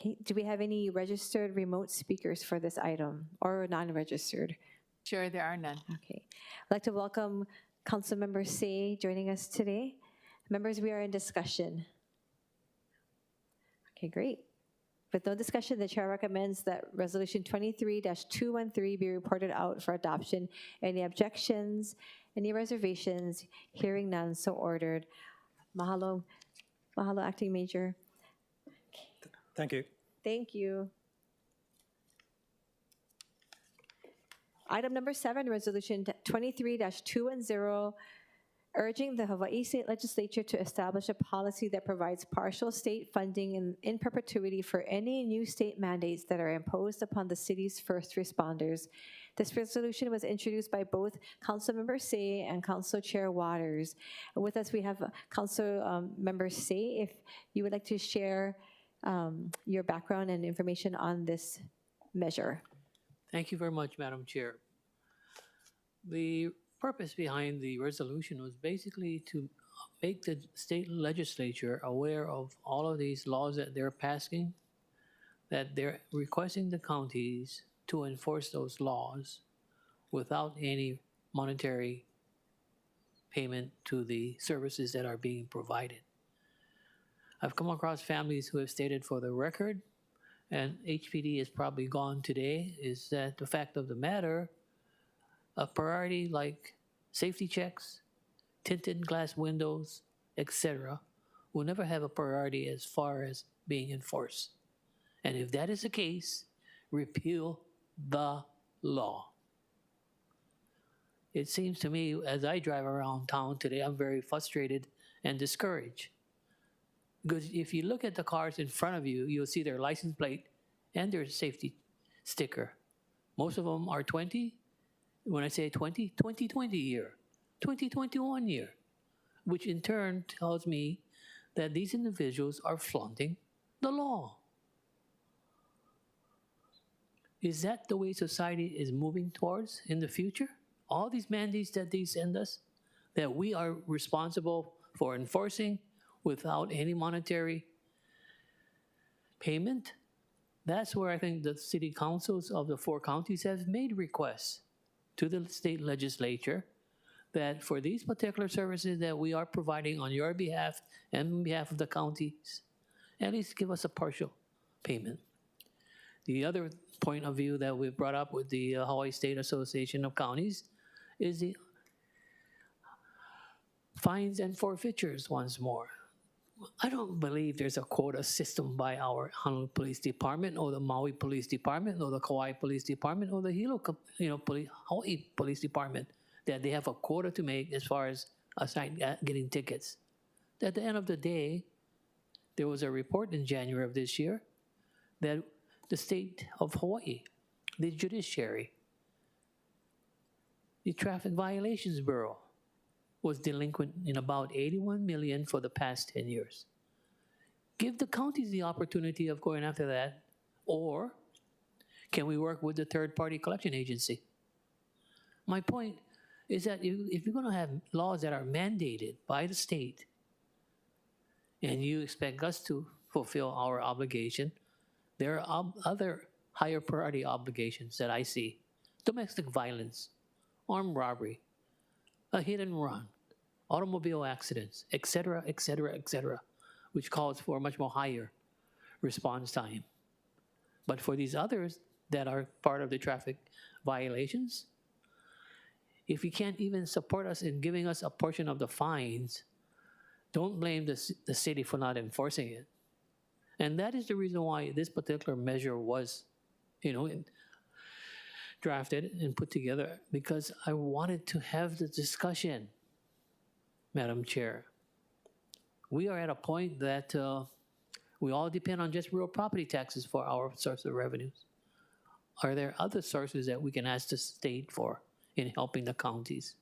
Okay. Do we have any registered remote speakers for this item or non-registered? Chair, there are none. Okay. I'd like to welcome Councilmember Say joining us today. Members, we are in discussion. Okay, great. With no discussion, the chair recommends that Resolution 23-213 be reported out for adoption. Any objections? Any reservations? Hearing none, so ordered. Mahalo. Mahalo, Acting Major. Thank you. Thank you. Item number 7, Resolution 23-210, urging the Hawaii State Legislature to establish a policy that provides partial state funding in perpetuity for any new state mandates that are imposed upon the city's first responders. This resolution was introduced by both Councilmember Say and Council Chair Waters. And with us, we have Council Member Say. If you would like to share your background and information on this measure. Thank you very much, Madam Chair. The purpose behind the resolution was basically to make the state legislature aware of all of these laws that they're passing, that they're requesting the counties to enforce those laws without any monetary payment to the services that are being provided. I've come across families who have stated for the record, and HPD is probably gone today, is that the fact of the matter, a priority like safety checks, tinted glass windows, etc., will never have a priority as far as being enforced. And if that is the case, repeal the law. It seems to me, as I drive around town today, I'm very frustrated and discouraged. Because if you look at the cars in front of you, you'll see their license plate and their safety sticker. Most of them are 20. When I say 2020 year, 2021 year, which in turn tells me that these individuals are flaunting the law. Is that the way society is moving towards in the future? All these mandates that they send us, that we are responsible for enforcing without any monetary payment? That's where I think the city councils of the 4 counties have made requests to the state legislature that for these particular services that we are providing on your behalf and on behalf of the counties, at least give us a partial payment. The other point of view that we've brought up with the Hawaii State Association of Counties is the fines and forfeitures once more. I don't believe there's a quota system by our Honolulu Police Department or the Maui Police Department or the Kauai Police Department or the Hilo, Hawaii Police Department that they have a quota to make as far as getting tickets. At the end of the day, there was a report in January of this year that the state of Hawaii, the judiciary, the Traffic Violations Bureau, was delinquent in about $81 million for the past 10 years. Give the counties the opportunity of going after that, or can we work with the third-party collection agency? My point is that if you're going to have laws that are mandated by the state, and you expect us to fulfill our obligation, there are other higher priority obligations that I see. Domestic violence, armed robbery, a hit and run, automobile accidents, et cetera, which calls for a much more higher response time. But for these others that are part of the traffic violations, if you can't even support us in giving us a portion of the fines, don't blame the city for not enforcing it. And that is the reason why this particular measure was, drafted and put together, because I wanted to have the discussion, Madam Chair. We are at a point that we all depend on just real property taxes for our source of revenues. Are there other sources that we can ask the state for in helping the counties?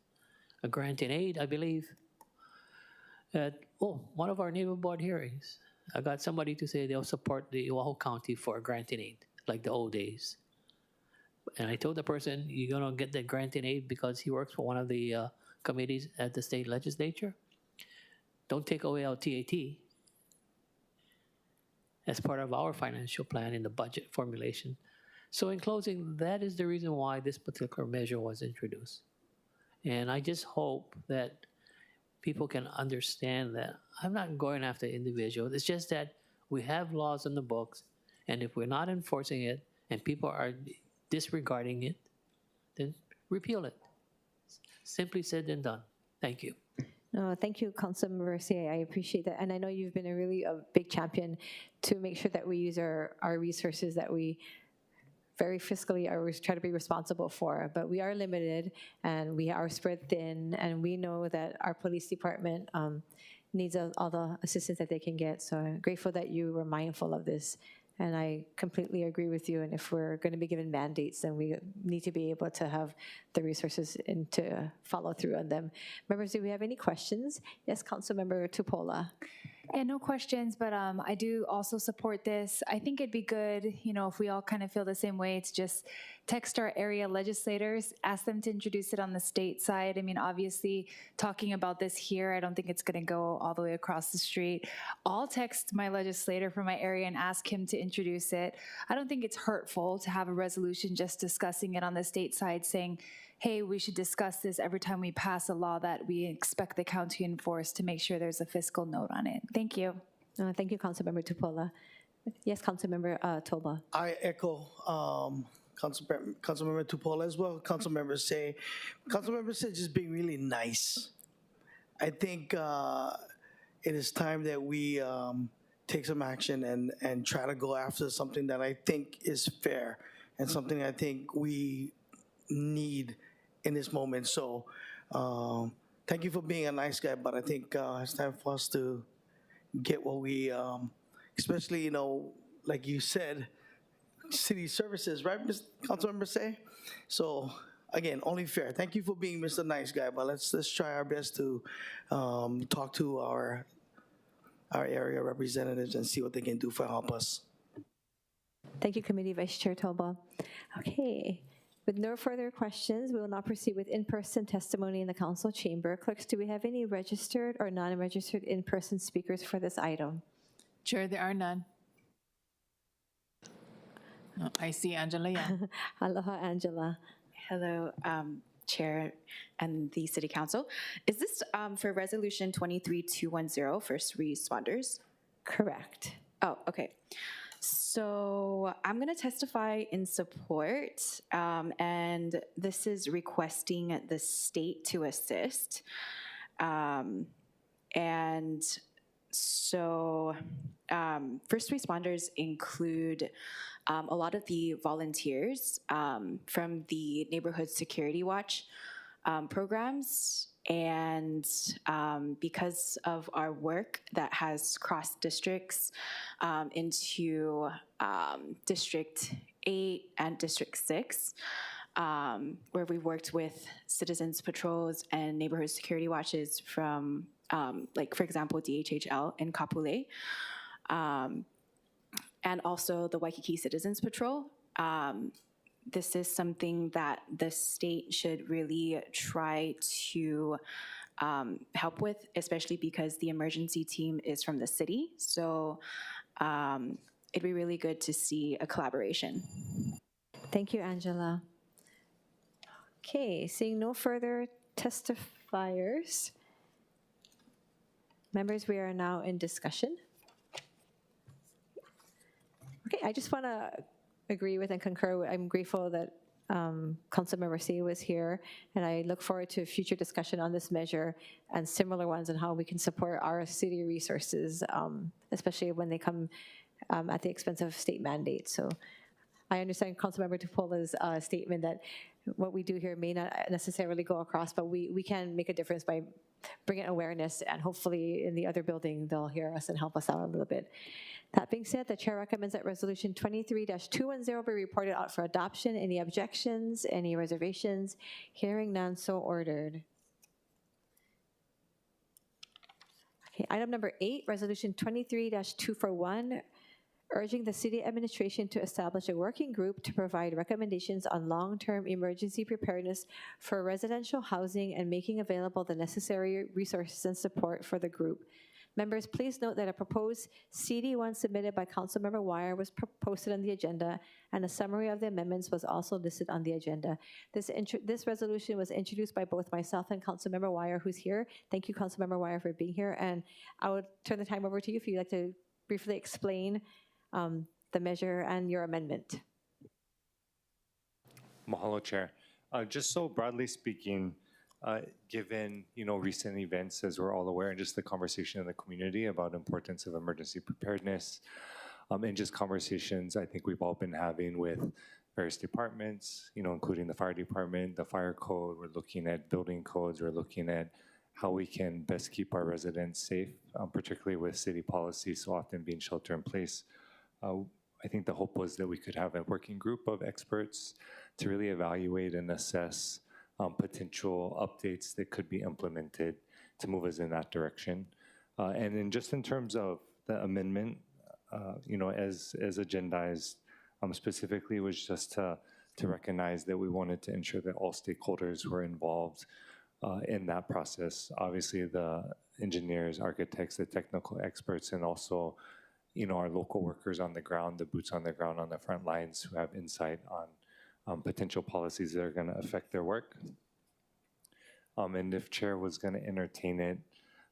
A grant in aid, I believe. At one of our neighbor board hearings, I got somebody to say they'll support the Oahu County for a grant in aid, like the old days. And I told the person, you're going to get the grant in aid because he works for one of the committees at the state legislature. Don't take away our TAT as part of our financial plan in the budget formulation. So in closing, that is the reason why this particular measure was introduced. And I just hope that people can understand that I'm not going after individuals. It's just that we have laws on the books, and if we're not enforcing it and people are disregarding it, then repeal it. Simply said and done. Thank you. No, thank you, Councilmember Say. I appreciate that. And I know you've been a big champion to make sure that we use our resources that we very fiscally or try to be responsible for, but we are limited and we are spread thin, and we know that our police department needs all the assistance that they can get. So I'm grateful that you were mindful of this. And I completely agree with you. And if we're going to be given mandates, then we need to be able to have the resources and to follow through on them. Members, do we have any questions? Yes, Councilmember Tupola. Yeah, no questions, but I do also support this. I think it'd be good, if we all kind of feel the same way, to just text our area legislators, ask them to introduce it on the state side. I mean, obviously, talking about this here, I don't think it's going to go all the way across the street. I'll text my legislator from my area and ask him to introduce it. I don't think it's hurtful to have a resolution just discussing it on the state side, saying, hey, we should discuss this every time we pass a law that we expect the county to enforce, to make sure there's a fiscal note on it. Thank you. Thank you, Councilmember Tupola. Yes, Councilmember Toba. I echo Councilmember Tupola as well. Councilmember Say just being really nice. I think it is time that we take some action and try to go after something that I think is fair and something I think we need in this moment. So thank you for being a nice guy, but I think it's time for us to get what we, especially, like you said, city services, right, Councilmember Say? So again, only fair. Thank you for being Mr. Nice Guy, but let's try our best to talk to our area representatives and see what they can do for help us. Thank you, Committee Vice Chair Toba. Okay. With no further questions, we will now proceed with in-person testimony in the council chamber. Clerks, do we have any registered or non-registered in-person speakers for this item? Chair, there are none. No, I see Angela Young. Aloha, Angela. Hello, Chair and the City Council. Is this for Resolution 23210, first responders? Correct. Oh, okay. So I'm going to testify in support, and this is requesting the state to assist. And so first responders include a lot of the volunteers from the Neighborhood Security Watch programs. And because of our work that has crossed districts into District 8 and District 6, where we worked with citizens patrols and neighborhood security watches from, like, for example, DHHL in Kapolei, and also the Waikiki Citizens Patrol. This is something that the state should really try to help with, especially because the emergency team is from the city. So it'd be really good to see a collaboration. Thank you, Angela. Okay, seeing no further testifiers, members, we are now in discussion. Okay, I just want to agree with and concur. I'm grateful that Councilmember Say was here, and I look forward to future discussion on this measure and similar ones and how we can support our city resources, especially when they come at the expense of state mandates. So I understand Councilmember Tupola's statement that what we do here may not necessarily go across, but we can make a difference by bringing awareness, and hopefully in the other building they'll hear us and help us out a little bit. That being said, the chair recommends that Resolution 23-210 be reported out for adoption. Any objections, any reservations? Hearing none, so ordered. Okay, item number 8, Resolution 23-241, urging the city administration to establish a working group to provide recommendations on long-term emergency preparedness for residential housing and making available the necessary resources and support for the group. Members, please note that a proposed CD1 submitted by Councilmember Wire was posted on the agenda, and a summary of the amendments was also listed on the agenda. This resolution was introduced by both myself and Councilmember Wire, who's here. Thank you, Councilmember Wire, for being here. And I would turn the time over to you if you'd like to briefly explain the measure and your amendment. Mahalo, Chair. Just so broadly speaking, given recent events, as we're all aware, and just the conversation in the community about importance of emergency preparedness, and just conversations I think we've all been having with various departments, including the fire department, the fire code. We're looking at building codes. We're looking at how we can best keep our residents safe, particularly with city policies so often being shelter in place. I think the hope was that we could have a working group of experts to really evaluate and assess potential updates that could be implemented to move us in that direction. And then just in terms of the amendment, as agendized, specifically was just to recognize that we wanted to ensure that all stakeholders were involved in that process. Obviously, the engineers, architects, the technical experts, and also, our local workers on the ground, the boots on the ground on the front lines who have insight on potential policies that are going to affect their work. And if Chair was going to entertain it,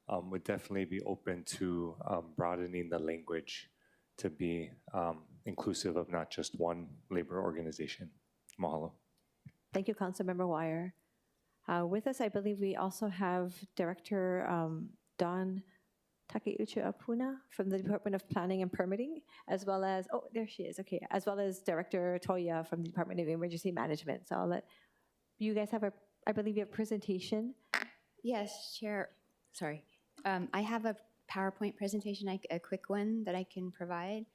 would definitely be open to broadening the language to be inclusive of not just one labor organization. Mahalo. Thank you, Councilmember Wire. With us, I believe we also have Director Dawn Takeuchi Apuna from the Department of Planning and Permitting, as well as, oh, there she is, okay, as well as Director Toya from the Department of Emergency Management. So I'll let you guys have I believe you have a presentation. Yes, Chair, sorry. I have a PowerPoint presentation, a quick one that I can provide.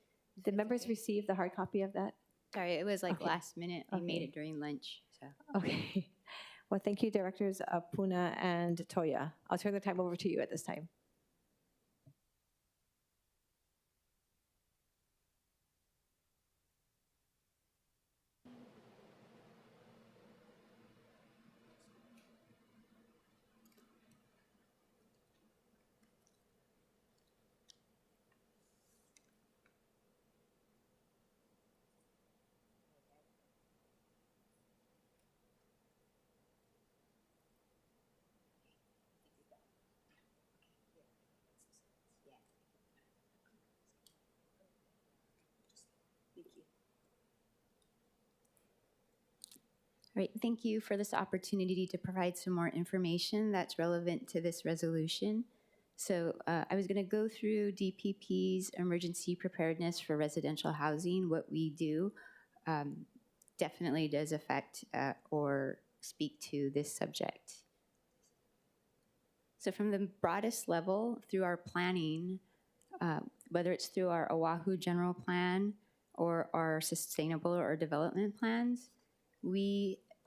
Did members receive the hard copy of that? Sorry, it was like Okay. last minute. I made Okay. it during lunch, so. Okay. Well, thank you, Directors Apuna and Toya. I'll turn the time over to you at this time. All right, thank you for this opportunity to provide some more information that's relevant to this resolution. So I was going to go through DPP's emergency preparedness for residential housing. What we do definitely does affect or speak to this subject. So from the broadest level through our planning, whether it's through our Oahu General Plan or our sustainable or development plans,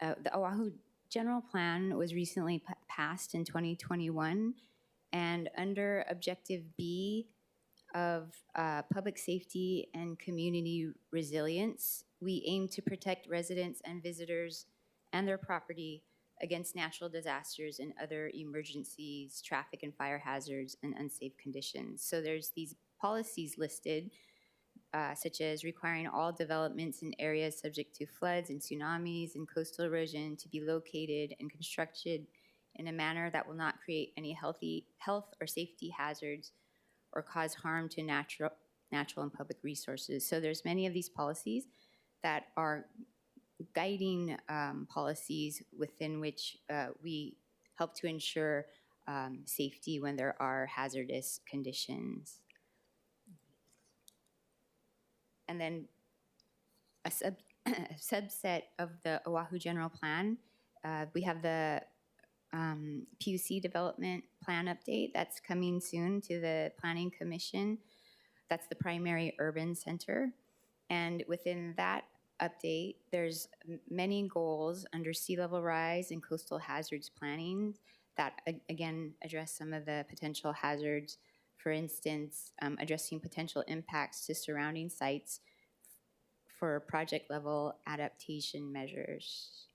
the Oahu General Plan was recently passed in 2021, and under Objective B of public safety and community resilience, we aim to protect residents and visitors and their property against natural disasters and other emergencies, traffic and fire hazards, and unsafe conditions. So there's these policies listed, such as requiring all developments in areas subject to floods and tsunamis and coastal erosion to be located and constructed in a manner that will not create any health or safety hazards or cause harm to natural and public resources. So there's many of these policies that are guiding policies within which we help to ensure safety when there are hazardous conditions. And then a subset of the Oahu General Plan, we have the PUC Development Plan Update that's coming soon to the Planning Commission. That's the primary urban center. And within that update, there's many goals under sea level rise and coastal hazards planning that, again, address some of the potential hazards. For instance, addressing potential impacts to surrounding sites for project level adaptation measures.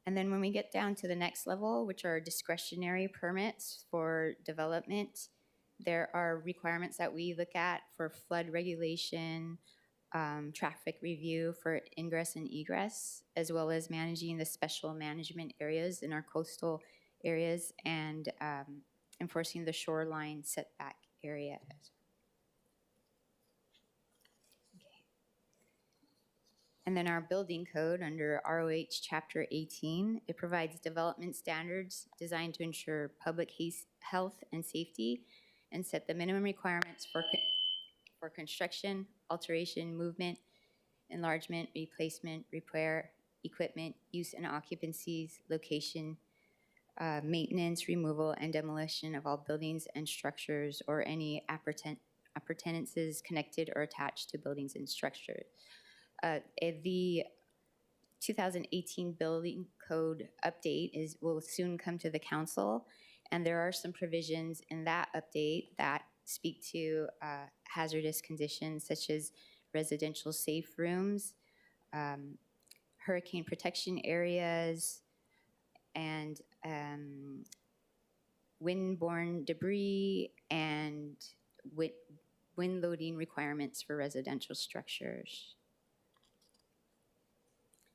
And then when we get down to the next level, which are discretionary permits for development, there are requirements that we look at for flood regulation, traffic review for ingress and egress, as well as managing the special management areas in our coastal areas and enforcing the shoreline setback areas. And then our building code under ROH Chapter 18, it provides development standards designed to ensure public health and safety and set the minimum requirements for construction, alteration, movement, enlargement, replacement, repair, equipment, use and occupancies, location, maintenance, removal, and demolition of all buildings and structures or any appurtenances connected or attached to buildings and structures. The 2018 building code update will soon come to the council, and there are some provisions in that update that speak to hazardous conditions such as residential safe rooms, hurricane protection areas, and wind-borne debris and wind loading requirements for residential structures.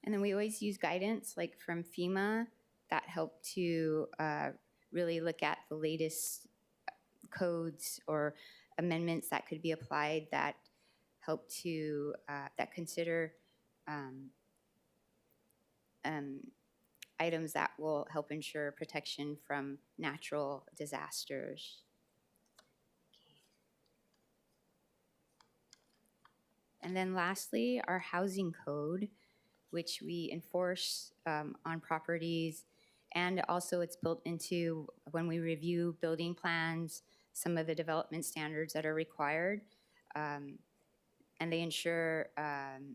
And then we always use guidance like from FEMA that help to really look at the latest codes or amendments that could be applied that help to, that consider items that will help ensure protection from natural disasters. And then lastly, our housing code, which we enforce on properties, and also it's built into when we review building plans, some of the development standards that are required, and they ensure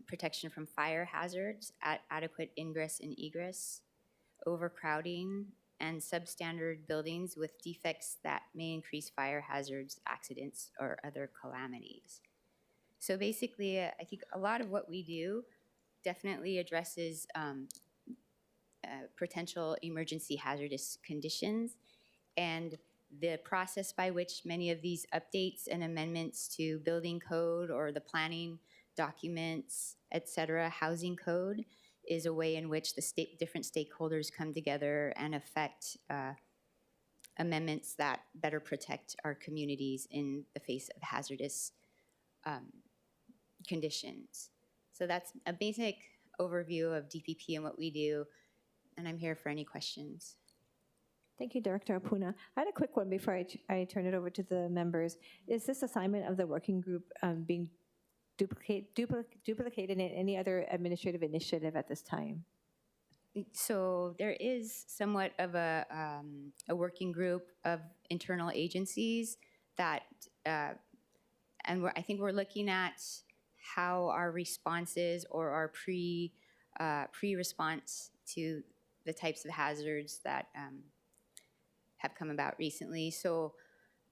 protection from fire hazards, adequate ingress and egress, overcrowding, and substandard buildings with defects that may increase fire hazards, accidents, or other calamities. So basically, I think a lot of what we do definitely addresses potential emergency hazardous conditions, and the process by which many of these updates and amendments to building code or the planning documents, et cetera, housing code, is a way in which the different stakeholders come together and affect amendments that better protect our communities in the face of hazardous conditions. So that's a basic overview of DPP and what we do, and I'm here for any questions. Thank you, Director Apuna. I had a quick one before I turn it over to the members. Is this assignment of the working group being duplicated in any other administrative initiative at this time? So there is somewhat of a working group of internal agencies that, and I think we're looking at how our responses or our pre-response to the types of hazards that have come about recently. So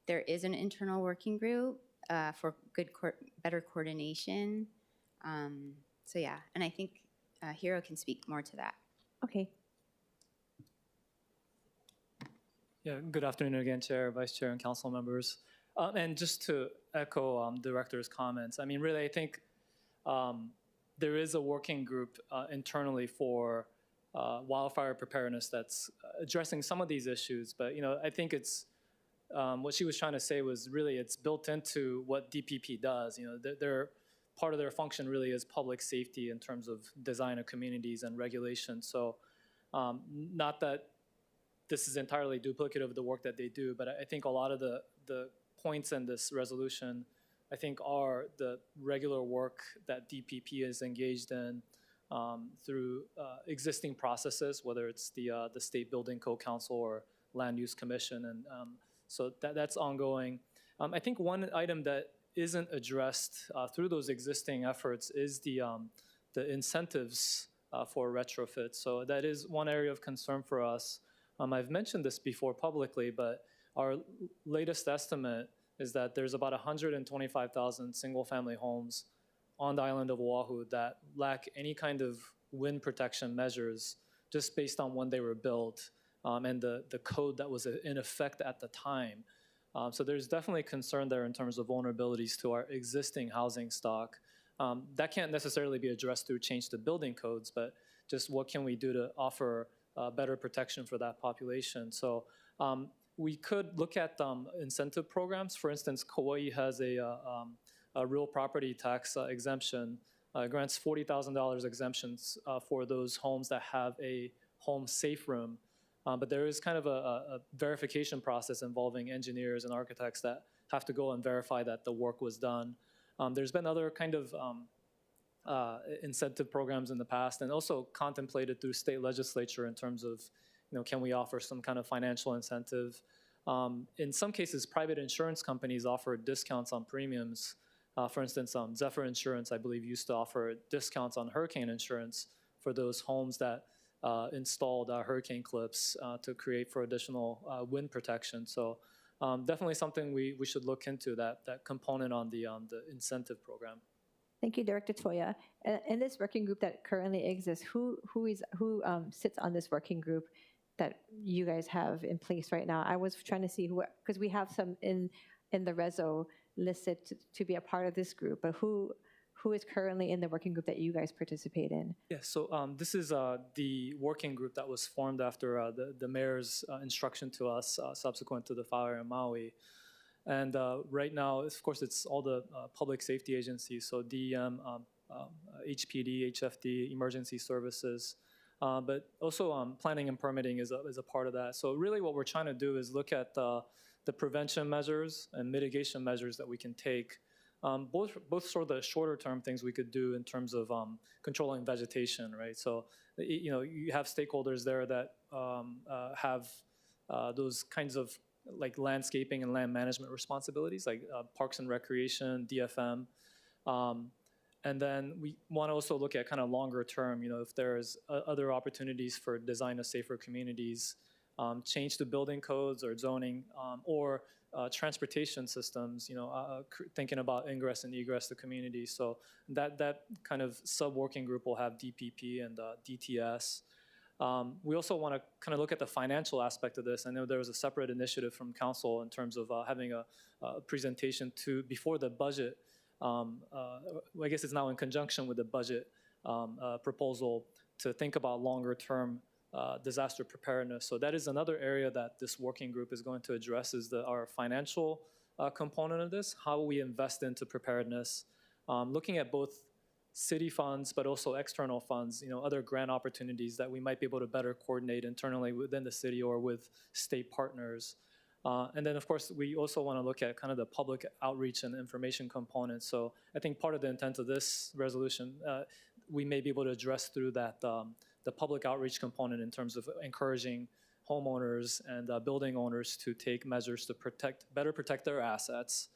there is an internal working group for better coordination. So yeah, and I think Hiro can speak more to that. Okay. Yeah, good afternoon again, Chair, Vice Chair, and council members. And just to echo Director's comments, I mean, really, I think there is a working group internally for wildfire preparedness that's addressing some of these issues. But, I think it's, what she was trying to say was really it's built into what DPP does. Part of their function really is public safety in terms of design of communities and regulation. So not that this is entirely duplicative of the work that they do, but I think a lot of the points in this resolution, I think, are the regular work that DPP is engaged in through existing processes, whether it's the State Building Code Council or Land Use Commission, and so that's ongoing. I think one item that isn't addressed through those existing efforts is the incentives for retrofit. So that is one area of concern for us. I've mentioned this before publicly, but our latest estimate is that there's about 125,000 single-family homes on the island of Oahu that lack any kind of wind protection measures just based on when they were built and the code that was in effect at the time. So there's definitely concern there in terms of vulnerabilities to our existing housing stock. That can't necessarily be addressed through change to building codes, but just what can we do to offer better protection for that population? So we could look at incentive programs. For instance, Kauai has a real property tax exemption, grants $40,000 exemptions for those homes that have a home safe room. But there is kind of a verification process involving engineers and architects that have to go and verify that the work was done. There's been other kind of incentive programs in the past, and also contemplated through state legislature in terms of, can we offer some kind of financial incentive? In some cases, private insurance companies offer discounts on premiums. For instance, Zephyr Insurance, I believe, used to offer discounts on hurricane insurance for those homes that installed hurricane clips to create for additional wind protection. So definitely something we should look into, that component on the incentive program. Thank you, Director Toya. In this working group that currently exists, who sits on this working group that you guys have in place right now? I was trying to see who, because we have some in the reso listed to be a part of this group, but who is currently in the working group that you guys participate in? Yeah, so this is the working group that was formed after the mayor's instruction to us subsequent to the fire in Maui. And right now, of course, it's all the public safety agencies, so DEM, HPD, HFD, emergency services, but also planning and permitting is a part of that. So really what we're trying to do is look at the prevention measures and mitigation measures that we can take, both sort of the shorter term things we could do in terms of controlling vegetation, right? So, you have stakeholders there that have those kinds of like landscaping and land management responsibilities, like Parks and Recreation, DFM. And then we want to also look at kind of longer term, if there's other opportunities for design of safer communities, change to building codes or zoning, or transportation systems, thinking about ingress and egress to communities. So that kind of sub-working group will have DPP and DTS. We also want to kind of look at the financial aspect of this. I know there was a separate initiative from council in terms of having a presentation before the budget. I guess it's now in conjunction with the budget proposal to think about longer term disaster preparedness. So that is another area that this working group is going to address, is our financial component of this, how we invest into preparedness, looking at both city funds, but also external funds, other grant opportunities that we might be able to better coordinate internally within the city or with state partners. And then, of course, we also want to look at kind of the public outreach and information components. So I think part of the intent of this resolution, we may be able to address through that the public outreach component in terms of encouraging homeowners and building owners to take measures to better protect their assets.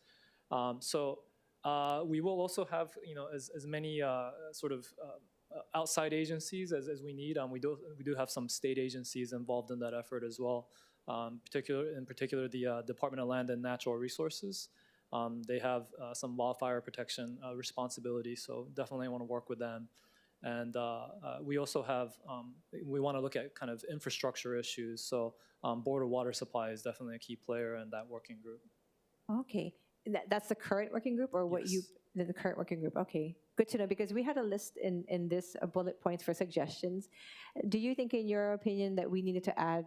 We will also have, as many sort of outside agencies as we need. We do have some state agencies involved in that effort as well. In particular, the Department of Land and Natural Resources. They have some wildfire protection responsibilities, so definitely want to work with them. And we also have, we want to look at kind of infrastructure issues. So Board of Water Supply is definitely a key player in that working group. Okay, that's the current working group, or what Yes. the current working group? Okay, good to know, because we had a list in this bullet points for suggestions. Do you think, in your opinion, that we needed to add,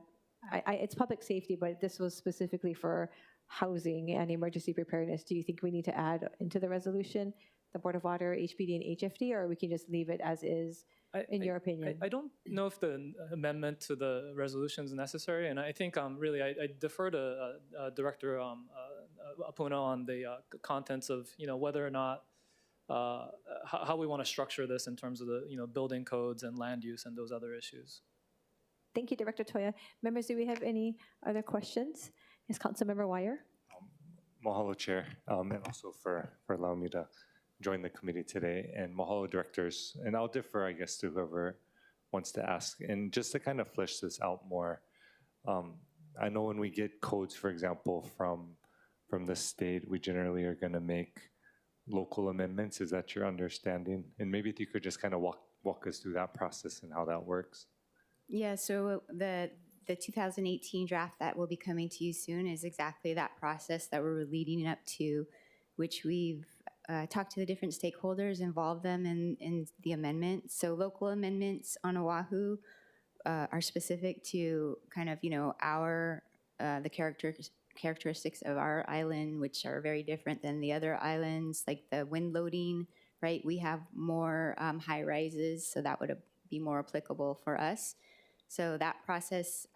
it's public safety, but this was specifically for housing and emergency preparedness. Do you think we need to add into the resolution the Board of Water, HPD, and HFD, or we can just leave it as is, in your opinion? I don't know if the amendment to the resolution is necessary, and I think really I defer to Director Apuna on the contents of whether or not how we want to structure this in terms of the building codes and land use and those other issues. Thank you, Director Toya. Members, do we have any other questions? Yes, Councilmember Wire. Mahalo, Chair, and also for allowing me to join the committee today, and mahalo, directors. And I'll defer, I guess, to whoever wants to ask. And just to kind of flesh this out more, I know when we get codes, for example, from the state, we generally are going to make local amendments. Is that your understanding? And maybe if you could just kind of walk us through that process and how that works. Yeah, so the 2018 draft that will be coming to you soon is exactly that process that we're leading up to, which we've talked to the different stakeholders, involved them in the amendment. So local amendments on Oahu are specific to kind of, the characteristics of our island, which are very different than the other islands, like the wind loading, right? We have more high rises, so that would be more applicable for us. So that process,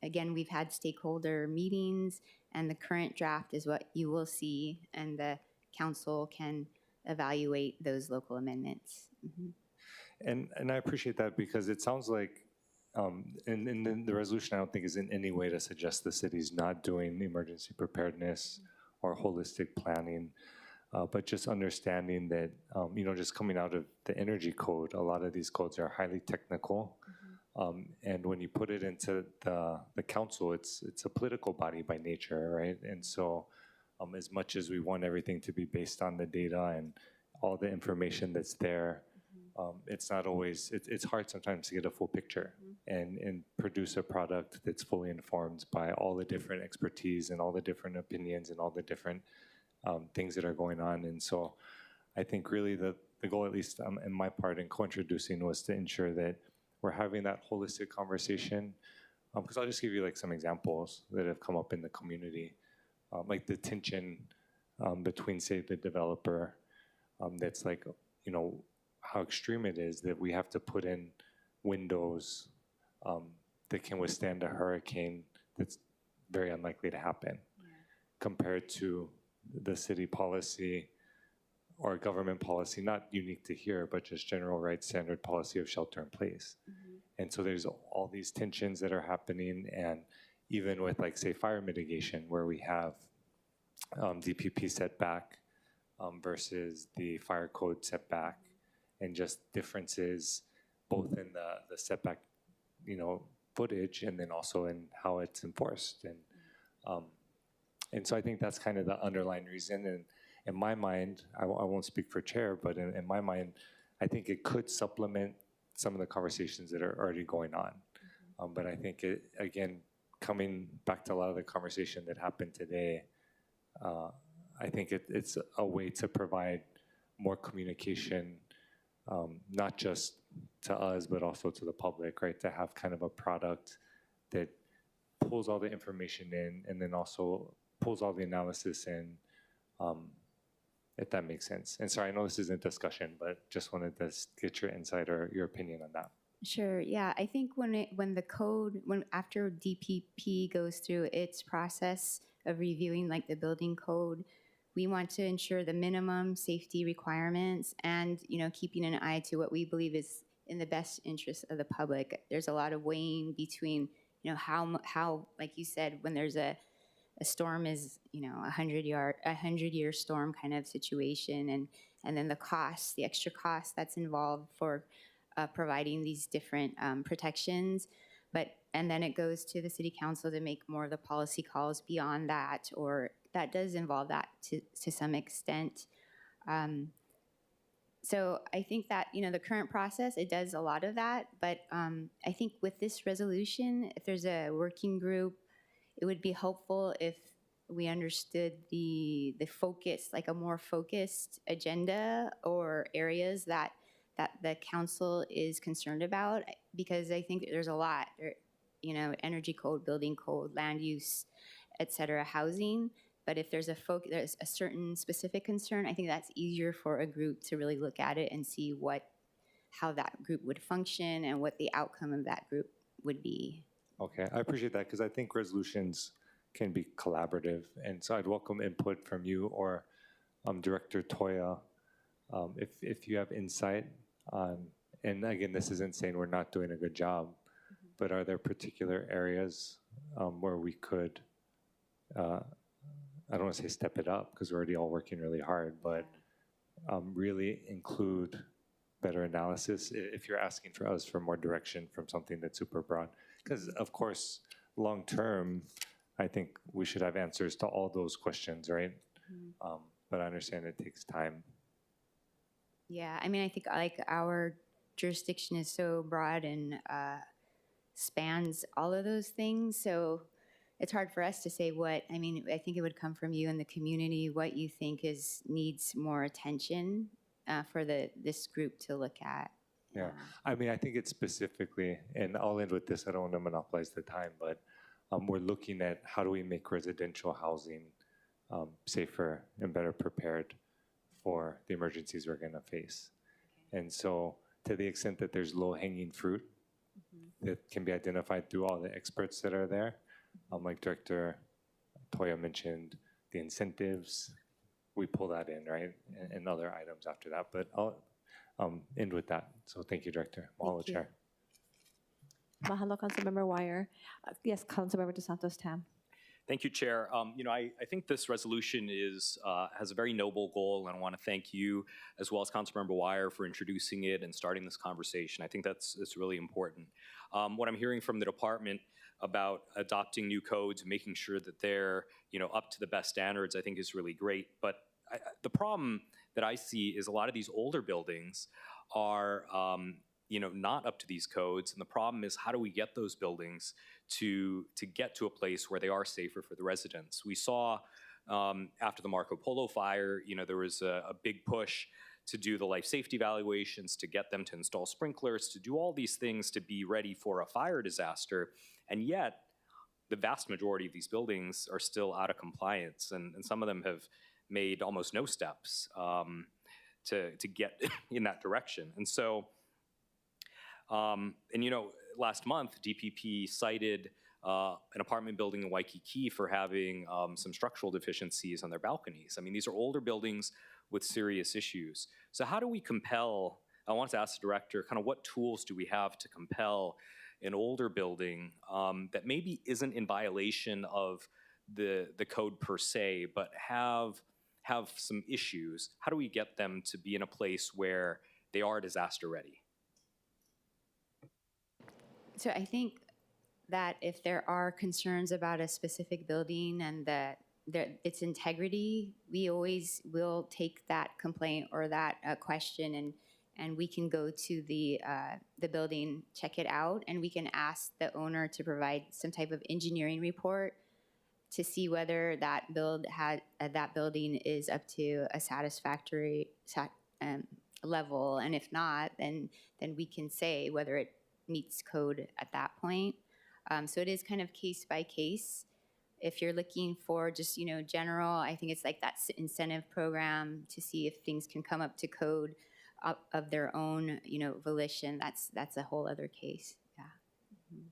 again, we've had stakeholder meetings, and the current draft is what you will see, and the council can evaluate those local amendments And I appreciate that because it sounds like, in the resolution, I don't think is in any way to suggest the city's not doing emergency preparedness or holistic planning, but just understanding that, just coming out of the energy code, a lot of these codes are highly technical. And when you put it into the council, it's a political body by nature, right? And so as much as we want everything to be based on the data and all the information that's there, it's not always, it's hard sometimes to get a full picture and produce a product that's fully informed by all the different expertise and all the different opinions and all the different things that are going on. And so I think really the goal, at least in my part in co-introducing, was to ensure that we're having that holistic conversation. Because I'll just give you like some examples that have come up in the community, like the tension between, say, the developer that's like, how extreme it is that we have to put in windows that can withstand a hurricane that's very unlikely to happen, compared to the city policy or government policy, not unique to here, but just general right standard policy of shelter in place. And so there's all these tensions that are happening, and even with like, say, fire mitigation, where we have DPP setback versus the fire code setback, and just differences both in the setback, footage, and then also in how it's enforced. And so I think that's kind of the underlying reason. And in my mind, I won't speak for chair, but in my mind, I think it could supplement some of the conversations that are already going on. But I think again, coming back to a lot of the conversation that happened today, I think it's a way to provide more communication, not just to us, but also to the public, right? To have kind of a product that pulls all the information in and then also pulls all the analysis in, if that makes sense. And sorry, I know this isn't discussion, but just wanted to get your insight or your opinion on that. Sure. Yeah, I think after DPP goes through its process of reviewing like the building code, we want to ensure the minimum safety requirements and keeping an eye to what we believe is in the best interest of the public. There's a lot of weighing between how like you said, when there's a storm is 100-year storm kind of situation, and then the extra cost that's involved for providing these different protections. And then it goes to the city council to make more of the policy calls beyond that, or that does involve that to some extent. So I think that, the current process, it does a lot of that, but I think with this resolution, if there's a working group, it would be helpful if we understood the focus, like a more focused agenda or areas that the council is concerned about, because I think there's a lot, energy code, building code, land use, et cetera, housing. But if there's there's a certain specific concern, I think that's easier for a group to really look at it and see how that group would function and what the outcome of that group would be. Okay, I appreciate that, because I think resolutions can be collaborative. And so I'd welcome input from you or Director Toya if you have insight on, and again, this isn't saying we're not doing a good job, but are there particular areas where we could, I don't want to say step it up because we're already all working really hard, but really include better analysis if you're asking for us for more direction from something that's super broad. Because of course, long term, I think we should have answers to all those questions, right? But I understand it takes time. Yeah, I mean, I think like our jurisdiction is so broad and spans all of those things. So it's hard for us to say I think it would come from you and the community, what you think needs more attention for this group to look at. Yeah, I mean, I think it's specifically, and I'll end with this, I don't want to monopolize the time, but we're looking at how do we make residential housing safer and better prepared for the emergencies we're going to face. And so to the extent that there's low-hanging fruit that can be identified through all the experts that are there, like Director Toya mentioned, the incentives, we pull that in, right? And other items after that. But end with that. So thank you, Director. Mahalo, Thank you. Chair. Mahalo, Councilmember Wire. Yes, Councilmember DeSantos Tam. Thank you, Chair. I think this resolution has a very noble goal, and I want to thank you as well as Councilmember Wire for introducing it and starting this conversation. I think that's really important. What I'm hearing from the department about adopting new codes, making sure that they're up to the best standards, I think is really great. But the problem that I see is a lot of these older buildings are not up to these codes, and the problem is how do we get those buildings to get to a place where they are safer for the residents? We saw after the Marco Polo fire, there was a big push to do the life safety evaluations, to get them to install sprinklers, to do all these things to be ready for a fire disaster, and yet the vast majority of these buildings are still out of compliance, and some of them have made almost no steps to get in that direction. And so, last month, DPP cited an apartment building in Waikiki for having some structural deficiencies on their balconies. I mean, these are older buildings with serious issues. So how do we compel, I want to ask the director, kind of what tools do we have to compel an older building that maybe isn't in violation of the code per se, but have some issues? How do we get them to be in a place where they are disaster ready? So I think that if there are concerns about a specific building and that its integrity, we always will take that complaint or that question and we can go to the building, check it out, and we can ask the owner to provide some type of engineering report to see whether that building is up to a satisfactory level, and if not, then we can say whether it meets code at that point. So it is kind of case by case. If you're looking for just general, I think it's like that incentive program to see if things can come up to code of their own volition. That's a whole other case. Yeah. Mm-hmm.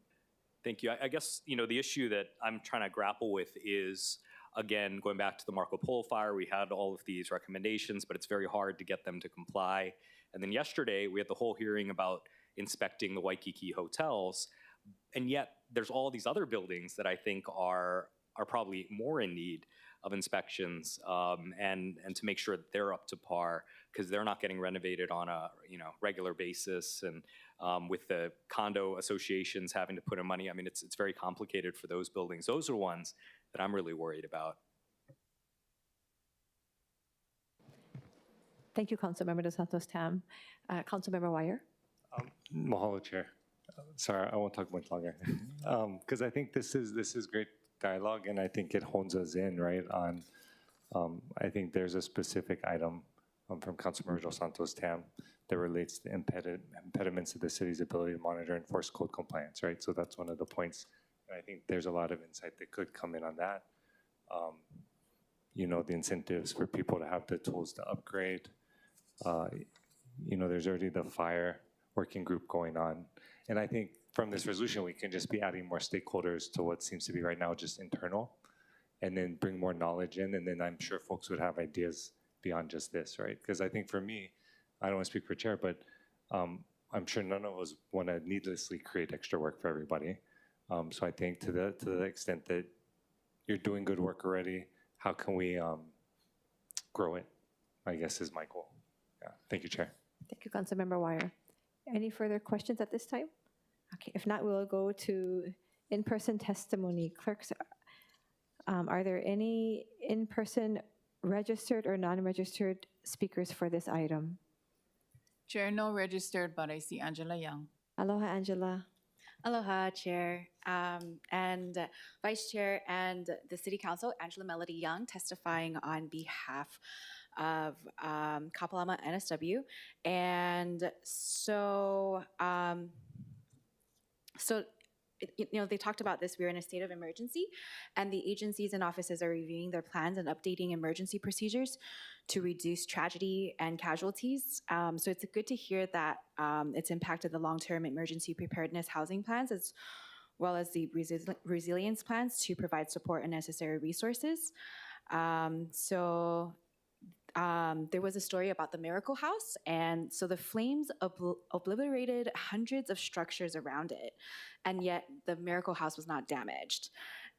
Thank you. I guess, the issue that I'm trying to grapple with is, again, going back to the Marco Polo fire, we had all of these recommendations, but it's very hard to get them to comply. And then yesterday, we had the whole hearing about inspecting the Waikiki hotels, and yet there's all these other buildings that I think are probably more in need of inspections and to make sure that they're up to par, because they're not getting renovated on a regular basis, and with the condo associations having to put in money, I mean it's very complicated for those buildings. Those are ones that I'm really worried about. Thank you, Councilmember DeSantos Tam. Councilmember Wire. Mahalo, Chair. Sorry, I won't talk much longer because I think this is great dialogue, and I think it hones us in right on. I think there's a specific item from Councilmember DeSantos Tam that relates to impediments to the city's ability to monitor and enforce code compliance. Right, so that's one of the points, and I think there's a lot of insight that could come in on that. The incentives for people to have the tools to upgrade. There's already the fire working group going on. And I think from this resolution, we can just be adding more stakeholders to what seems to be right now just internal, and then bring more knowledge in. And then I'm sure folks would have ideas beyond just this, right? Because I think for me, I don't want to speak for Chair, but I'm sure none of us want to needlessly create extra work for everybody. So I think to the extent that you're doing good work already, how can we grow it, I guess is my goal. Yeah. Thank you, Chair. Thank you, Councilmember Wire. Any further questions at this time? Okay, if not, we'll go to in-person testimony. Clerks, are there any in-person registered or non-registered speakers for this item? Chair, no registered, but I see Angela Young. Aloha, Angela. Aloha, Chair, and Vice Chair and the City Council, Angela Melody Young, testifying on behalf of Kapalama NSW. And so, they talked about this. We're in a state of emergency, and the agencies and offices are reviewing their plans and updating emergency procedures to reduce tragedy and casualties. So it's good to hear that it's impacted the long-term emergency preparedness housing plans as well as the resilience plans to provide support and necessary resources. So there was a story about the Miracle House, and so the flames obliterated hundreds of structures around it, and yet the Miracle House was not damaged.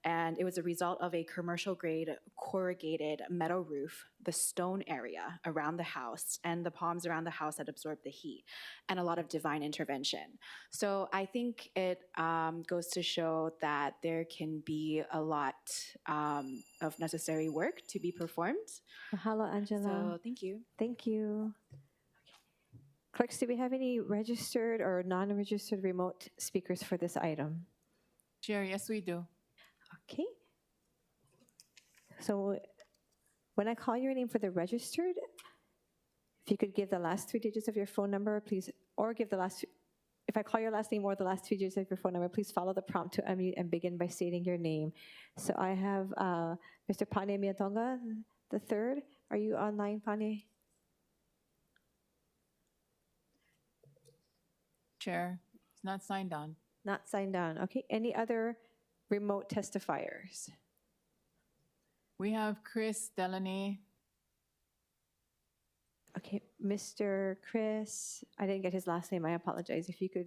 And it was a result of a commercial grade corrugated metal roof, the stone area around the house, and the palms around the house that absorbed the heat, and a lot of divine intervention. So I think it goes to show that there can be a lot of necessary work to be performed. Mahalo, Angela. So thank you. Thank you. Clerks, do we have any registered or non-registered remote speakers for this item? Chair, yes, we do. Okay. So when I call your name for the registered, if you could give the last 3 digits of your phone number, please, or give the last, if I call your last name or the last 3 digits of your phone number, please follow the prompt to unmute and begin by stating your name. So I have Mr. Pane Miatonga the third. Are you online, Pane? Chair, it's not signed on. Not signed on. Okay. Any other remote testifiers? We have Chris Delaney. Okay, Mr. Chris, I didn't get his last name. I apologize. If you could,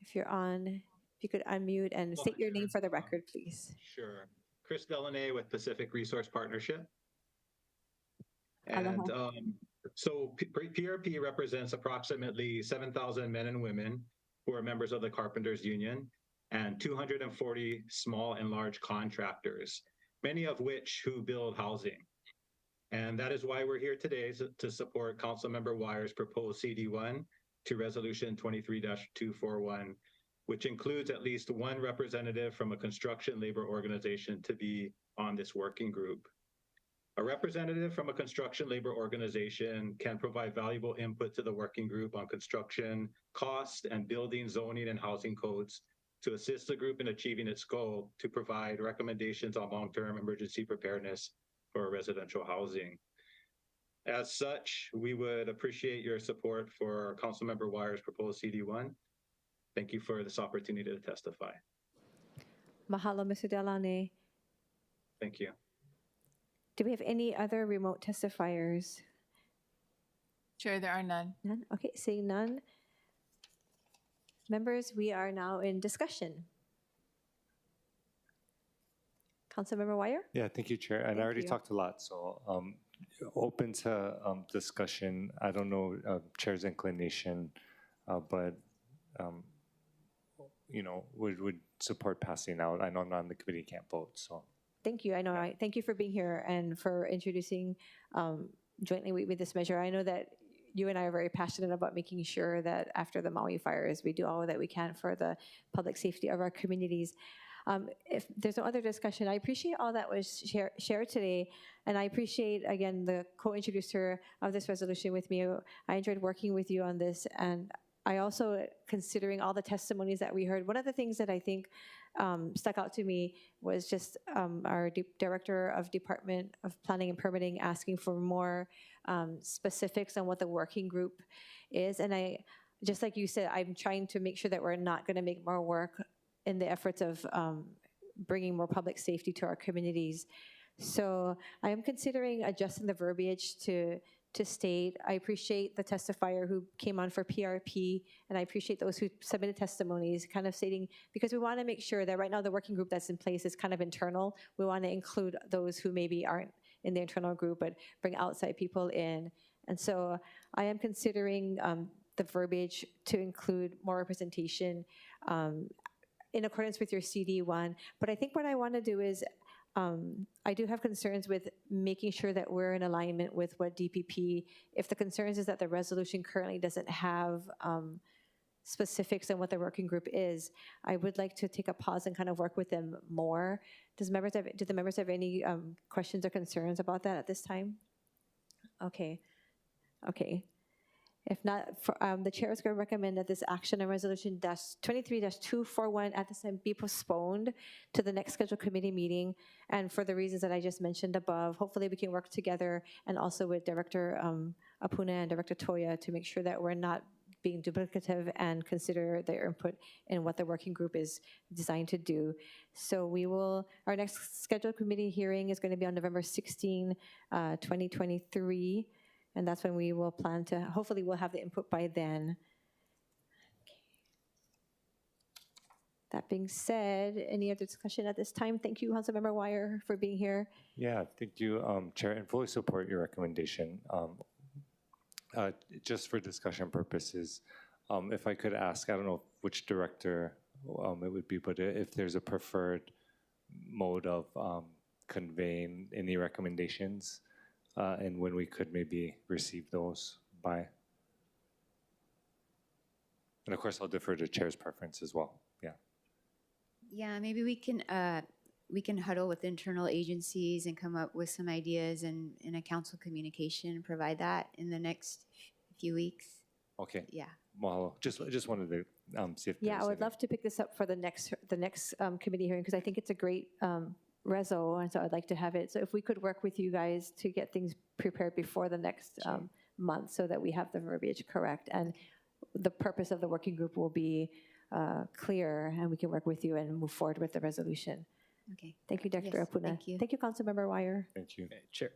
if you're on, if you could unmute and state your name for the record, please. Sure. Chris Delaney with Pacific Resource Partnership. Aloha. And so PRP represents approximately 7,000 men and women who are members of the Carpenters Union and 240 small and large contractors, many of which who build housing. And that is why we're here today, to support Councilmember Wyer's proposed CD1 to Resolution 23-241, which includes at least one representative from a construction labor organization to be on this working group. A representative from a construction labor organization can provide valuable input to the working group on construction cost and building, zoning, and housing codes to assist the group in achieving its goal to provide recommendations on long-term emergency preparedness for residential housing. As such, we would appreciate your support for Councilmember Wyer's proposed CD1. Thank you for this opportunity to testify. Mahalo, Mr. Delaney. Thank you. Do we have any other remote testifiers? Chair, there are none. None? Okay, seeing none. Members, we are now in discussion. Councilmember Wyer? Yeah, thank you, Chair. And I already talked a lot, so open to discussion. I don't know Chair's inclination, but you know, would support passing out. I know I'm not on the committee, can't vote, so. Thank you. I know. Thank you for being here and for introducing jointly with this measure. I know that you and I are very passionate about making sure that after the Maui fires, we do all that we can for the public safety of our communities. If there's no other discussion, I appreciate all that was shared today, and I appreciate, again, the co-introducer of this resolution with me. I enjoyed working with you on this, and I also, considering all the testimonies that we heard, one of the things that I think stuck out to me was just our Director of Department of Planning and Permitting asking for more specifics on what the working group is. And I, just like you said, I'm trying to make sure that we're not going to make more work in the efforts of bringing more public safety to our communities. So I am considering adjusting the verbiage to state, I appreciate the testifier who came on for PRP, and I appreciate those who submitted testimonies, kind of stating, because we want to make sure that right now the working group that's in place is kind of internal. We want to include those who maybe aren't in the internal group, but bring outside people in. And so I am considering the verbiage to include more representation in accordance with your CD1. But I think what I want to do is, I do have concerns with making sure that we're in alignment with what DPP, if the concerns is that the resolution currently doesn't have specifics on what the working group is, I would like to take a pause and kind of work with them more. Do the members have any questions or concerns about that at this time? Okay. If not, the chair is going to recommend that this action on resolution 23-241 at this time be postponed to the next scheduled committee meeting. And for the reasons that I just mentioned above, hopefully we can work together and also with Director Apuna and Director Toya to make sure that we're not being duplicative and consider their input in what the working group is designed to do. So our next scheduled committee hearing is going to be on November 16, 2023, and that's when we will plan to, hopefully we'll have the input by then. That being said, any other discussion at this time? Thank you, Councilmember Wire, for being here. Yeah, thank you, Chair, and fully support your recommendation. Just for discussion purposes, if I could ask, I don't know which director it would be, but if there's a preferred mode of conveying any recommendations and when we could maybe receive those by. And of course, I'll defer to Chair's preference as well. Yeah. Yeah, maybe we can huddle with internal agencies and come up with some ideas and in a council communication and provide that in the next few weeks. Okay. Yeah. Well, just wanted to see if Yeah, I there's would any- love to pick this up for the next committee hearing because I think it's a great reso, and so I'd like to have it. So if we could work with you guys to get things prepared before the next month so that we have the verbiage correct. And the purpose of the working group will be clear, and we can work with you and move forward with the resolution. Okay. Thank you, Dr. Yes, Apuna. thank you. Thank you, Councilmember Wire. Thank you. Okay, Chair,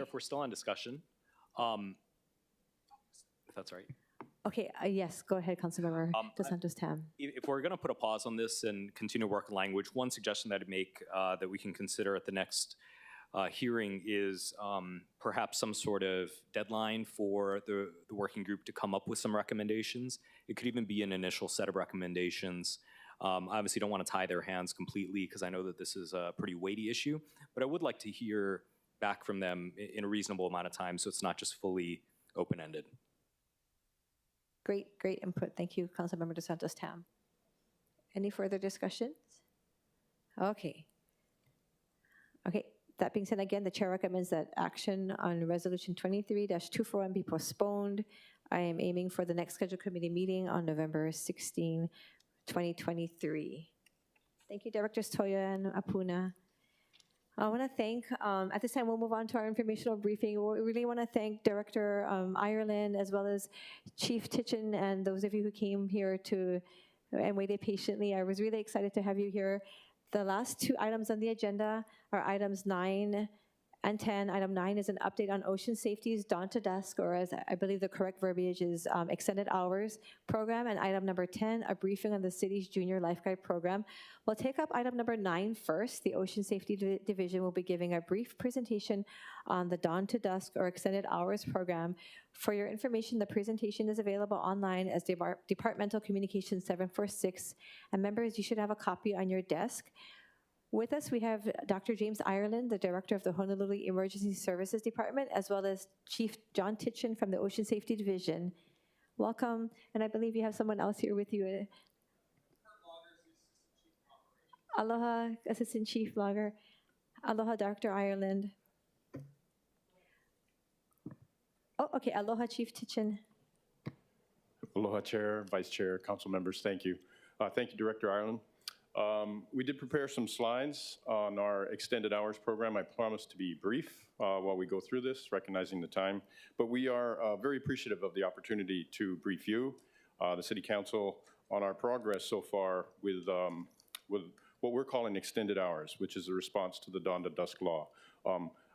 if we're still on discussion, if that's right. Okay, yes, go ahead, Councilmember Dos Santos Tam. If we're going to put a pause on this and continue to work on language, one suggestion that I'd make that we can consider at the next hearing is perhaps some sort of deadline for the working group to come up with some recommendations. It could even be an initial set of recommendations. I obviously don't want to tie their hands completely because I know that this is a pretty weighty issue, but I would like to hear back from them in a reasonable amount of time so it's not just fully open-ended. Great input. Thank you, Councilmember Dos Santos Tam. Any further discussions? Okay, that being said, again, the chair recommends that action on Resolution 23-241 be postponed. I am aiming for the next scheduled committee meeting on November 16, 2023. Thank you, Directors Toya and Apuna. I want to thank, at this time, we'll move on to our informational briefing. We really want to thank Director Ireland, as well as Chief Titchen, and those of you who came here and waited patiently. I was really excited to have you here. The last two items on the agenda are items 9 and 10. Item 9 is an update on ocean safety's dawn to dusk, or as I believe the correct verbiage is extended hours program. And item number 10, a briefing on the city's junior lifeguard program. We'll take up item number 9 first. The Ocean Safety Division will be giving a brief presentation on the dawn to dusk or extended hours program. For your information, the presentation is available online as Departmental Communication 746. And members, you should have a copy on your desk. With us, we have Dr. James Ireland, the Director of the Honolulu Emergency Services Department, as well as Chief John Titchen from the Ocean Safety Division. Welcome, and I believe you have someone else here with you. Aloha, Assistant Chief Logger. Aloha, Dr. Ireland. Oh, okay, aloha, Chief Titchen. Aloha, Chair, Vice Chair, Council members, thank you. Thank you, Director Ireland. We did prepare some slides on our extended hours program. I promise to be brief while we go through this, recognizing the time. But we are very appreciative of the opportunity to brief you, the City Council, on our progress so far with what we're calling extended hours, which is a response to the dawn to dusk law.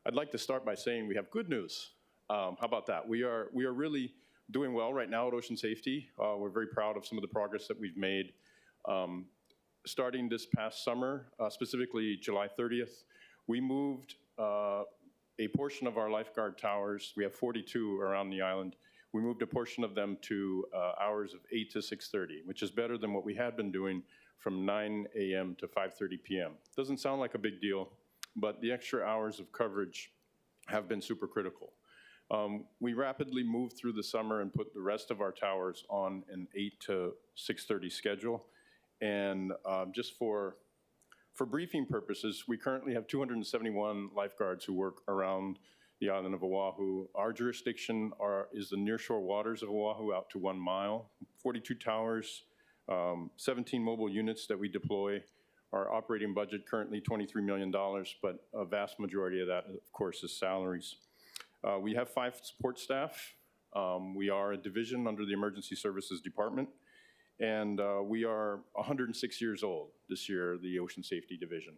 I'd like to start by saying we have good news. How about that? We are really doing well right now at Ocean Safety. We're very proud of some of the progress that we've made. Starting this past summer, specifically July 30th, we moved a portion of our lifeguard towers. We have 42 around the island. We moved a portion of them to hours of 8 to 6:30, which is better than what we had been doing from 9 a.m. to 5:30 p.m. Doesn't sound like a big deal, but the extra hours of coverage have been super critical. We rapidly moved through the summer and put the rest of our towers on an 8 to 6:30 schedule. And just for briefing purposes, we currently have 271 lifeguards who work around the island of Oahu. Our jurisdiction is the nearshore waters of Oahu out to 1 mile, 42 towers, 17 mobile units that we deploy. Our operating budget currently $23 million, but a vast majority of that, of course, is salaries. We have 5 support staff We are a division under the Emergency Services Department, and we are 106 years old this year, the Ocean Safety Division.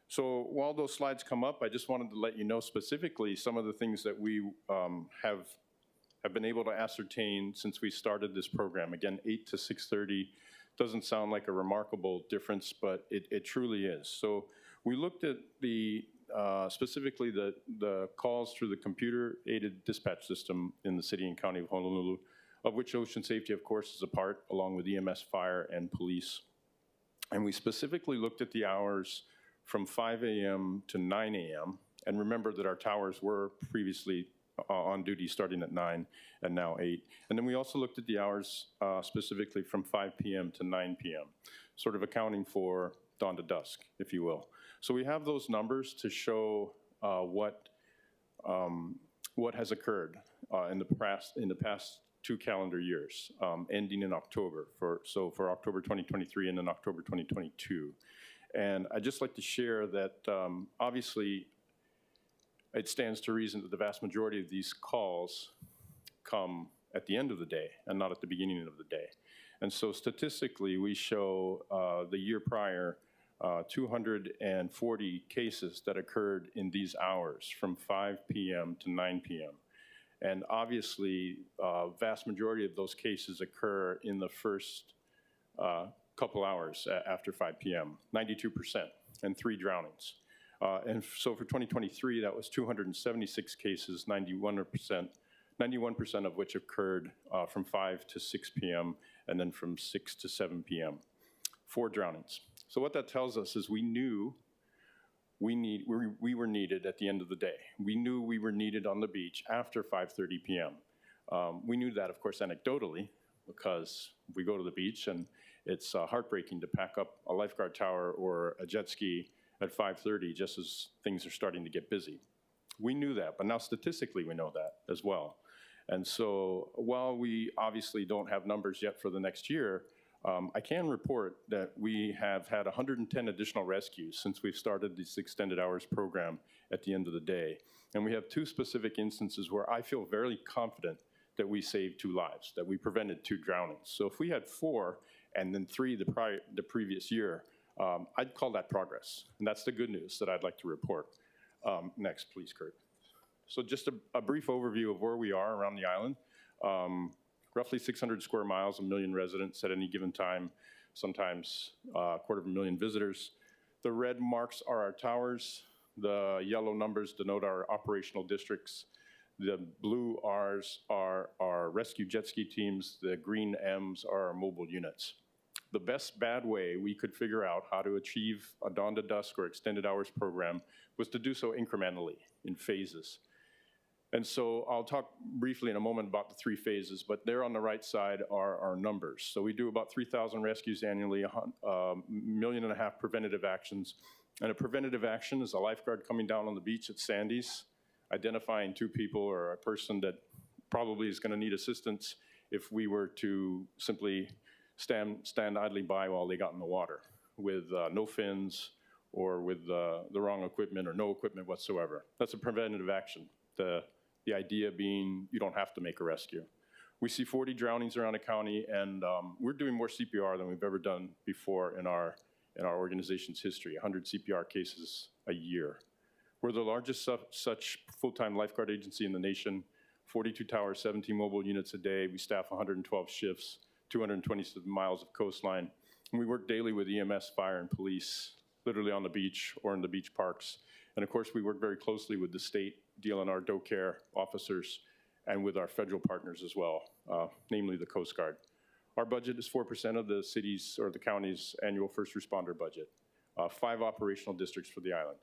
So while those slides come up, I just wanted to let you know specifically some of the things that we have been able to ascertain since we started this program. Again, 8 to 6:30 doesn't sound like a remarkable difference, but it truly is. So we looked at the specifically the calls through the computer-aided dispatch system in the city and county of Honolulu, of which Ocean Safety, of course, is a part, along with EMS, fire, and police. And we specifically looked at the hours from 5 a.m. to 9 a.m. And remember that our towers were previously on duty starting at 9 and now 8. And then we also looked at the hours specifically from 5 p.m. to 9 p.m., sort of accounting for dawn to dusk, if you will. So we have those numbers to show what has occurred in the past 2 calendar years, ending in October. So for October 2023 and then October 2022. And I'd just like to share that obviously it stands to reason that the vast majority of these calls come at the end of the day and not at the beginning of the day. And so statistically, we show the year prior 240 cases that occurred in these hours from 5 p.m. to 9 p.m. And obviously, vast majority of those cases occur in the first couple hours after 5 p.m., 92%, and 3 drownings. And so for 2023, that was 276 cases, 91% of which occurred from 5 to 6 p.m. and then from 6 to 7 p.m. 4 drownings. So what that tells us is we knew we were needed at the end of the day. We knew we were needed on the beach after 5:30 p.m. We knew that, of course, anecdotally, because we go to the beach and it's heartbreaking to pack up a lifeguard tower or a jet ski at 5:30 just as things are starting to get busy. We knew that, but now statistically we know that as well. And so while we obviously don't have numbers yet for the next year, I can report that we have had 110 additional rescues since we've started this extended hours program at the end of the day. And we have 2 specific instances where I feel very confident that we saved 2 lives, that we prevented 2 drownings. So if we had 4 and then 3 the previous year, I'd call that progress. And that's the good news that I'd like to report. Next, please, Kurt. So just a brief overview of where we are around the island. Roughly 600 square miles, 1 million residents at any given time, sometimes 250,000 visitors. The red marks are our towers. The yellow numbers denote our operational districts. The blue R's are our rescue jet ski teams. The green M's are our mobile units. The best bad way we could figure out how to achieve a dawn to dusk or extended hours program was to do so incrementally in phases. And so I'll talk briefly in a moment about the 3 phases, but there on the right side are our numbers. So we do about 3,000 rescues annually, 1.5 million preventative actions. And a preventative action is a lifeguard coming down on the beach at Sandy's, identifying 2 people or a person that probably is going to need assistance if we were to simply stand idly by while they got in the water with no fins or with the wrong equipment or no equipment whatsoever. That's a preventative action. The idea being you don't have to make a rescue. We see 40 drownings around the county, and we're doing more CPR than we've ever done before in our organization's history, 100 CPR cases a year. We're the largest such full-time lifeguard agency in the nation, 42 towers, 17 mobile units a day. We staff 112 shifts, 227 miles of coastline. And we work daily with EMS, fire, and police, literally on the beach or in the beach parks. And of course, we work very closely with the state, dealing our doe care officers, and with our federal partners as well, namely the Coast Guard. Our budget is 4% of the city's or the county's annual first responder budget, 5 operational districts for the island.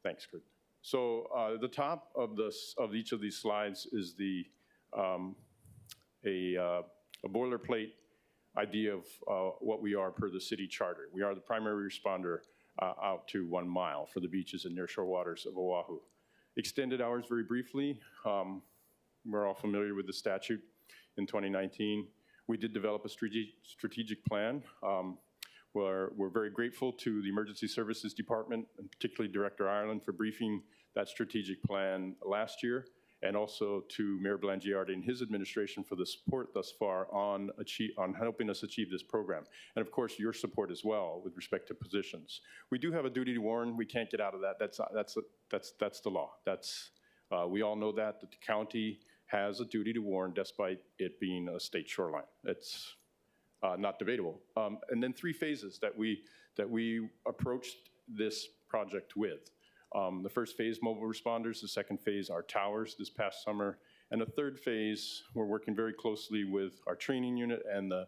Thanks, Kurt. So the top of each of these slides is a boilerplate idea of what we are per the city charter. We are the primary responder out to 1 mile for the beaches and nearshore waters of Oahu. Extended hours, very briefly. We're all familiar with the statute in 2019. We did develop a strategic plan. We're very grateful to the Emergency Services Department, and particularly Director Ireland, for briefing that strategic plan last year. and also to Mayor Blangiardi and his administration for the support thus far on helping us achieve this program. And of course, your support as well with respect to positions. We do have a duty to warn. We can't get out of that. That's the law. We all know that the county has a duty to warn despite it being a state shoreline. It's not debatable. And then 3 phases that we approached this project with. The first phase, mobile responders. The second phase, our towers this past summer. And the third phase, we're working very closely with our training unit and the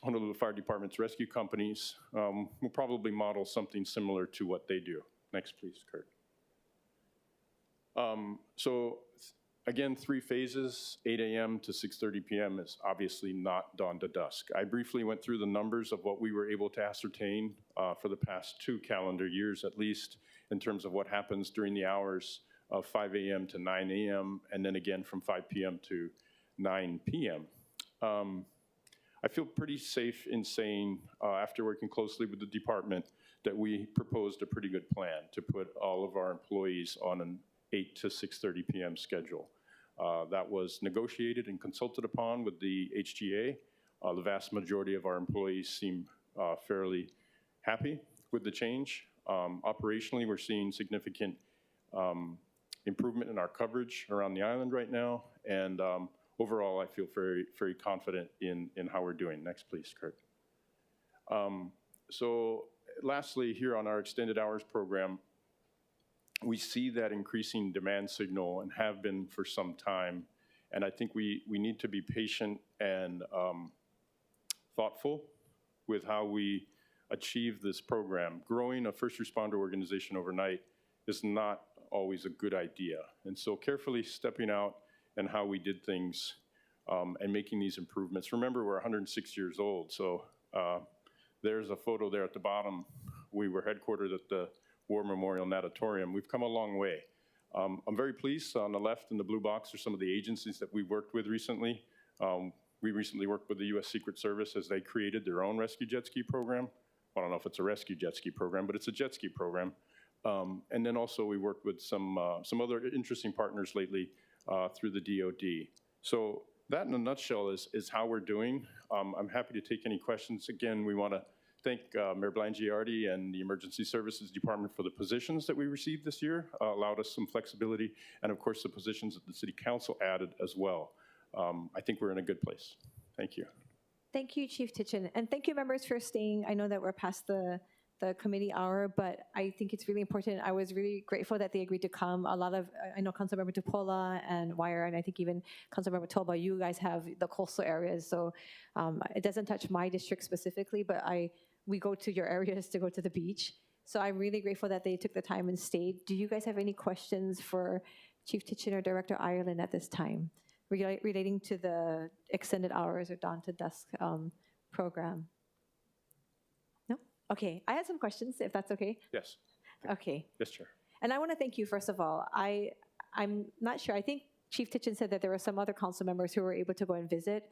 Honolulu Fire Department's rescue companies. We'll probably model something similar to what they do. Next, please, Kurt. So again, 3 phases, 8 a.m. to 6:30 p.m. is obviously not dawn to dusk. I briefly went through the numbers of what we were able to ascertain for the past 2 calendar years at least in terms of what happens during the hours of 5 a.m. to 9 a.m. and then again from 5 p.m. to 9 p.m. I feel pretty safe in saying, after working closely with the department, that we proposed a pretty good plan to put all of our employees on an 8 to 6:30 p.m. schedule. That was negotiated and consulted upon with the HGA. The vast majority of our employees seem fairly happy with the change. Operationally, we're seeing significant improvement in our coverage around the island right now, and overall, I feel very, very confident in how we're doing. Next, please, Kurt. So lastly, here on our extended hours program, we see that increasing demand signal and have been for some time. And I think we need to be patient and thoughtful with how we achieve this program. Growing a first responder organization overnight is not always a good idea. And so carefully stepping out and how we did things and making these improvements. Remember, we're 106 years old, so there's a photo there at the bottom. We were headquartered at the War Memorial Natatorium. We've come a long way. I'm very pleased. On the left in the blue box are some of the agencies that we've worked with recently. We recently worked with the U.S. Secret Service as they created their own rescue jet ski program. I don't know if it's a rescue jet ski program, but it's a jet ski program. And then also we worked with some other interesting partners lately through the DoD. So that in a nutshell is how we're doing. I'm happy to take any questions. Again, we want to thank Mayor Blangiardi and the Emergency Services Department for the positions that we received this year, allowed us some flexibility, and of course the positions that the City Council added as well. I think we're in a good place. Thank you. Thank you, Chief Tichin. And thank you, members, for staying. I know that we're past the committee hour, but I think it's really important. I was really grateful that they agreed to come. I know Councilmember Tupola and Wire, and I think even Councilmember Toba, you guys have the coastal areas, so it doesn't touch my district specifically, but we go to your areas to go to the beach. So I'm really grateful that they took the time and stayed. Do you guys have any questions for Chief Tichin or Director Ireland at this time relating to the extended hours or dawn to dusk program? No? Okay, I had some questions, if that's okay. Yes. Okay. Yes, Chair. And I want to thank you, first of all. I'm not sure. I think Chief Tichin said that there were some other council members who were able to go and visit.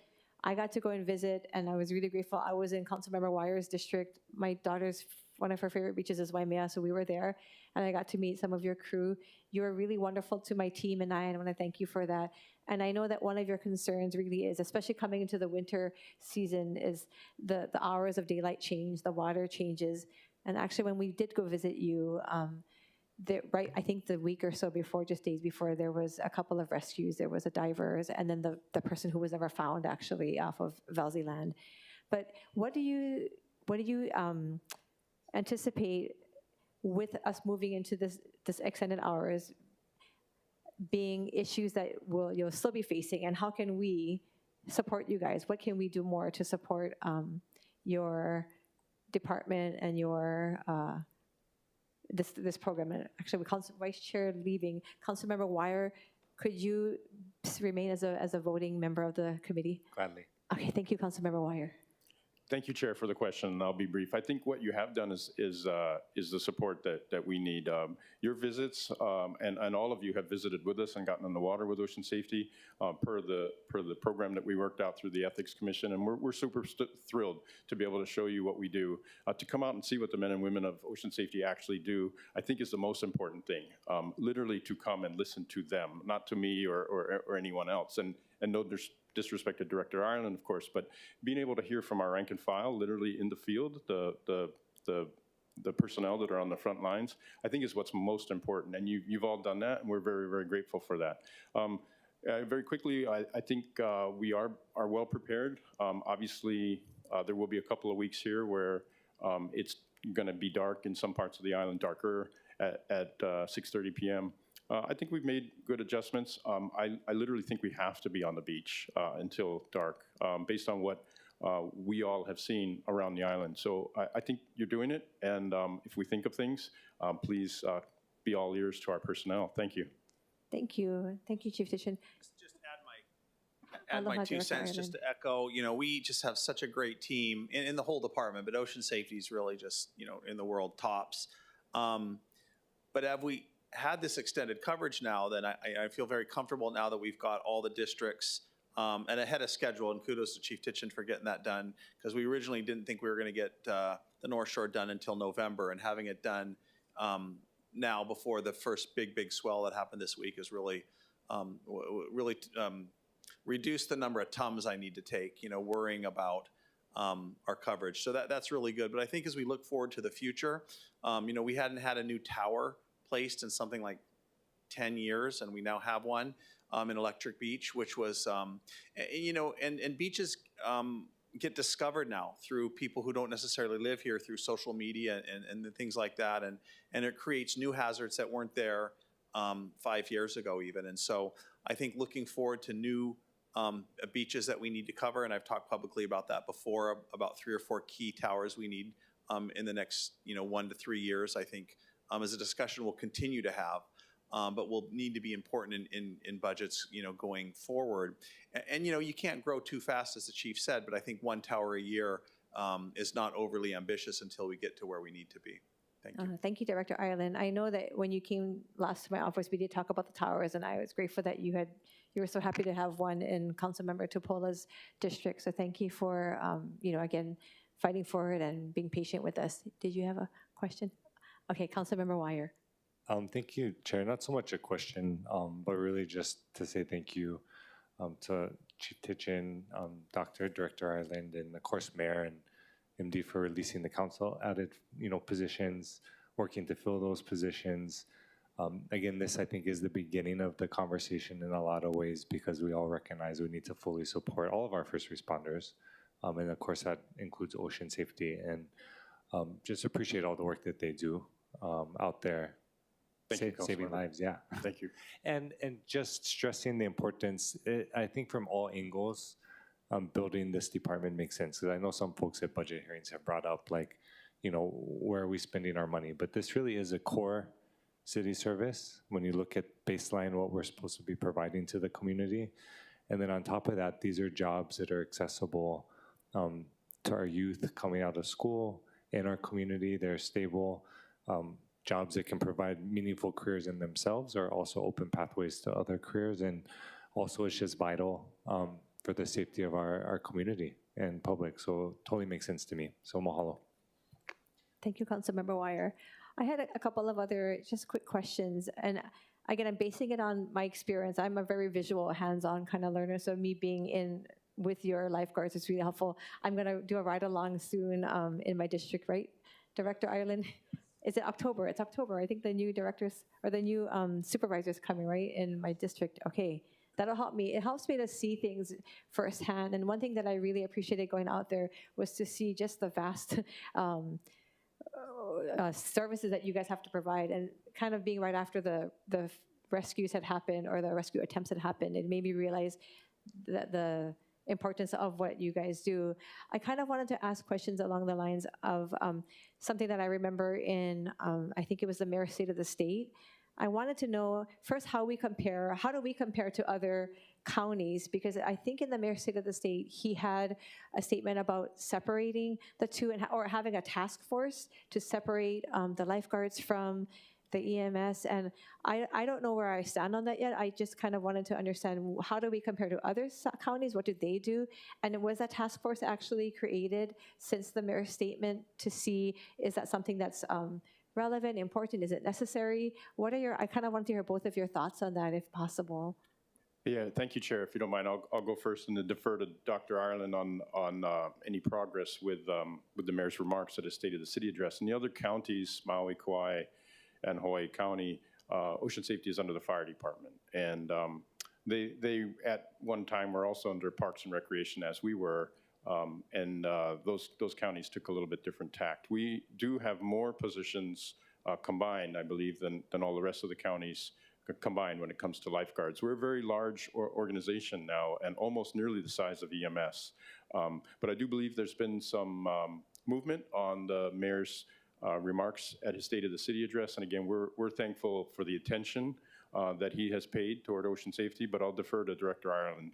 I got to go and visit, and I was really grateful. I was in Councilmember Wire's district. My daughter's, one of her favorite beaches is Waimea, so we were there, and I got to meet some of your crew. You were really wonderful to my team and I want to thank you for that. And I know that one of your concerns really is, especially coming into the winter season, is the hours of daylight change, the water changes. And actually, when we did go visit you, I think the week or so before, just days before, there was a couple of rescues. There was a divers, and then the person who was never found actually off of Valsey Land. But what do you anticipate with us moving into this extended hours being issues that you'll still be facing, and how can we support you guys? What can we do more to support your department and your this program? And actually, with Vice Chair leaving, Councilmember Wire, could you remain as a voting member of the committee? Gladly. Okay, thank you, Councilmember Wire. Thank you, Chair, for the question. I'll be brief. I think what you have done is the support that we need. Your visits, and all of you have visited with us and gotten on the water with Ocean Safety per the program that we worked out through the Ethics Commission, and we're super thrilled to be able to show you what we do. To come out and see what the men and women of Ocean Safety actually do, I think is the most important thing. Literally to come and listen to them, not to me or anyone else. And no disrespect to Director Ireland, of course, but being able to hear from our rank and file, literally in the field, the personnel that are on the front lines, I think is what's most important. And you've all done that, and we're very, very grateful for that. Very quickly, I think we are well prepared. Obviously, there will be a couple of weeks here where it's going to be dark in some parts of the island, darker at 6:30 p.m. I think we've made good adjustments. I literally think we have to be on the beach until dark, based on what we all have seen around the island. So I think you're doing it, and if we think of things, please be all ears to our personnel. Thank you. Thank you. Thank you, Chief Tichin. Just add my Aloha, 2 cents Director just to echo, we just have such a great team in the whole department, but Ocean Safety is really just, in the world tops. But have we had this extended coverage now, then I feel very comfortable now that we've got all the districts and ahead of schedule, and kudos to Chief Tichin for getting that done, because we originally didn't think we were going to get the North Shore done until November, and having it done now before the first big swell that happened this week is really, reduced the number of Tums I need to take, worrying about our coverage. So that's really good. But I think as we look forward to the future, we hadn't had a new tower placed in something like 10 years, and we now have one in Electric Beach, which was, and beaches get discovered now through people who don't necessarily live here, through social media and things like that, and it creates new hazards that weren't there 5 years ago even. And so I think looking forward to new beaches that we need to cover, and I've talked publicly about that before, about 3 or 4 key towers we need in the next 1 to 3 years, I think, as a discussion we'll continue to have, but will need to be important in budgets, going forward. And you can't grow too fast, as the chief said, but I think 1 tower a year is not overly ambitious until we get to where we need to be. Thank you. Thank you, Director Ireland. I know that when you came last to my office, we did talk about the towers, and I was grateful that you were so happy to have one in Councilmember Tupola's district. So thank you for, again, fighting for it and being patient with us. Did you have a question? Okay, Councilmember Wire. Thank you, Chair. Not so much a question, but really just to say thank you to Chief Tichin, Director Ireland, and of course Mayor and MD for releasing the council added, positions, working to fill those positions. Again, this I think is the beginning of the conversation in a lot of ways, because we all recognize we need to fully support all of our first responders, and of course that includes Ocean Safety, and just appreciate all the work that they do out there. Saving lives, yeah. Thank you. And just stressing the importance, I think from all angles, building this department makes sense. Because I know some folks at budget hearings have brought up, like, where are we spending our money? But this really is a core city service when you look at baseline what we're supposed to be providing to the community. And then on top of that, these are jobs that are accessible to our youth coming out of school in our community. They're stable. Jobs that can provide meaningful careers in themselves are also open pathways to other careers, and also it's just vital for the safety of our community and public. So totally makes sense to me. So mahalo. Thank you, Councilmember Wire. I had a couple of other just quick questions, and again, I'm basing it on my experience. I'm a very visual, hands-on kind of learner, so me being in with your lifeguards is really helpful. I'm going to do a ride-along soon in my district, right, Director Ireland? Is it October? It's October. I think the new directors or the new supervisors coming, right, in my district. Okay, that'll help me. It helps me to see things firsthand. And one thing that I really appreciated going out there was to see just the vast services that you guys have to provide, and kind of being right after the rescues had happened or the rescue attempts had happened. It made me realize that the importance of what you guys do. I kind of wanted to ask questions along the lines of something that I remember in, I think it was the Mayor's State of the State. I wanted to know first how do we compare to other counties? Because I think in the mayor's state of the state, he had a statement about separating the two or having a task force to separate the lifeguards from the EMS. And I don't know where I stand on that yet. I just kind of wanted to understand, how do we compare to other counties? What did they do? And was that task force actually created since the mayor's statement to see, is that something that's relevant, important? Is it necessary? I kind of want to hear both of your thoughts on that, if possible. Yeah, thank you, Chair. If you don't mind, I'll go first and then defer to Dr. Ireland on any progress with the mayor's remarks at his State of the City address. In the other counties, Maui, Kauai, and Hawaii County, ocean safety is under the fire department. And they at one time were also under Parks and Recreation, as we were, and those counties took a little bit different tact. We do have more positions combined, I believe, than all the rest of the counties combined when it comes to lifeguards. We're a very large organization now and almost nearly the size of EMS. But I do believe there's been some movement on the mayor's remarks at his State of the City address. And again, we're thankful for the attention that he has paid toward ocean safety, but I'll defer to Director Ireland.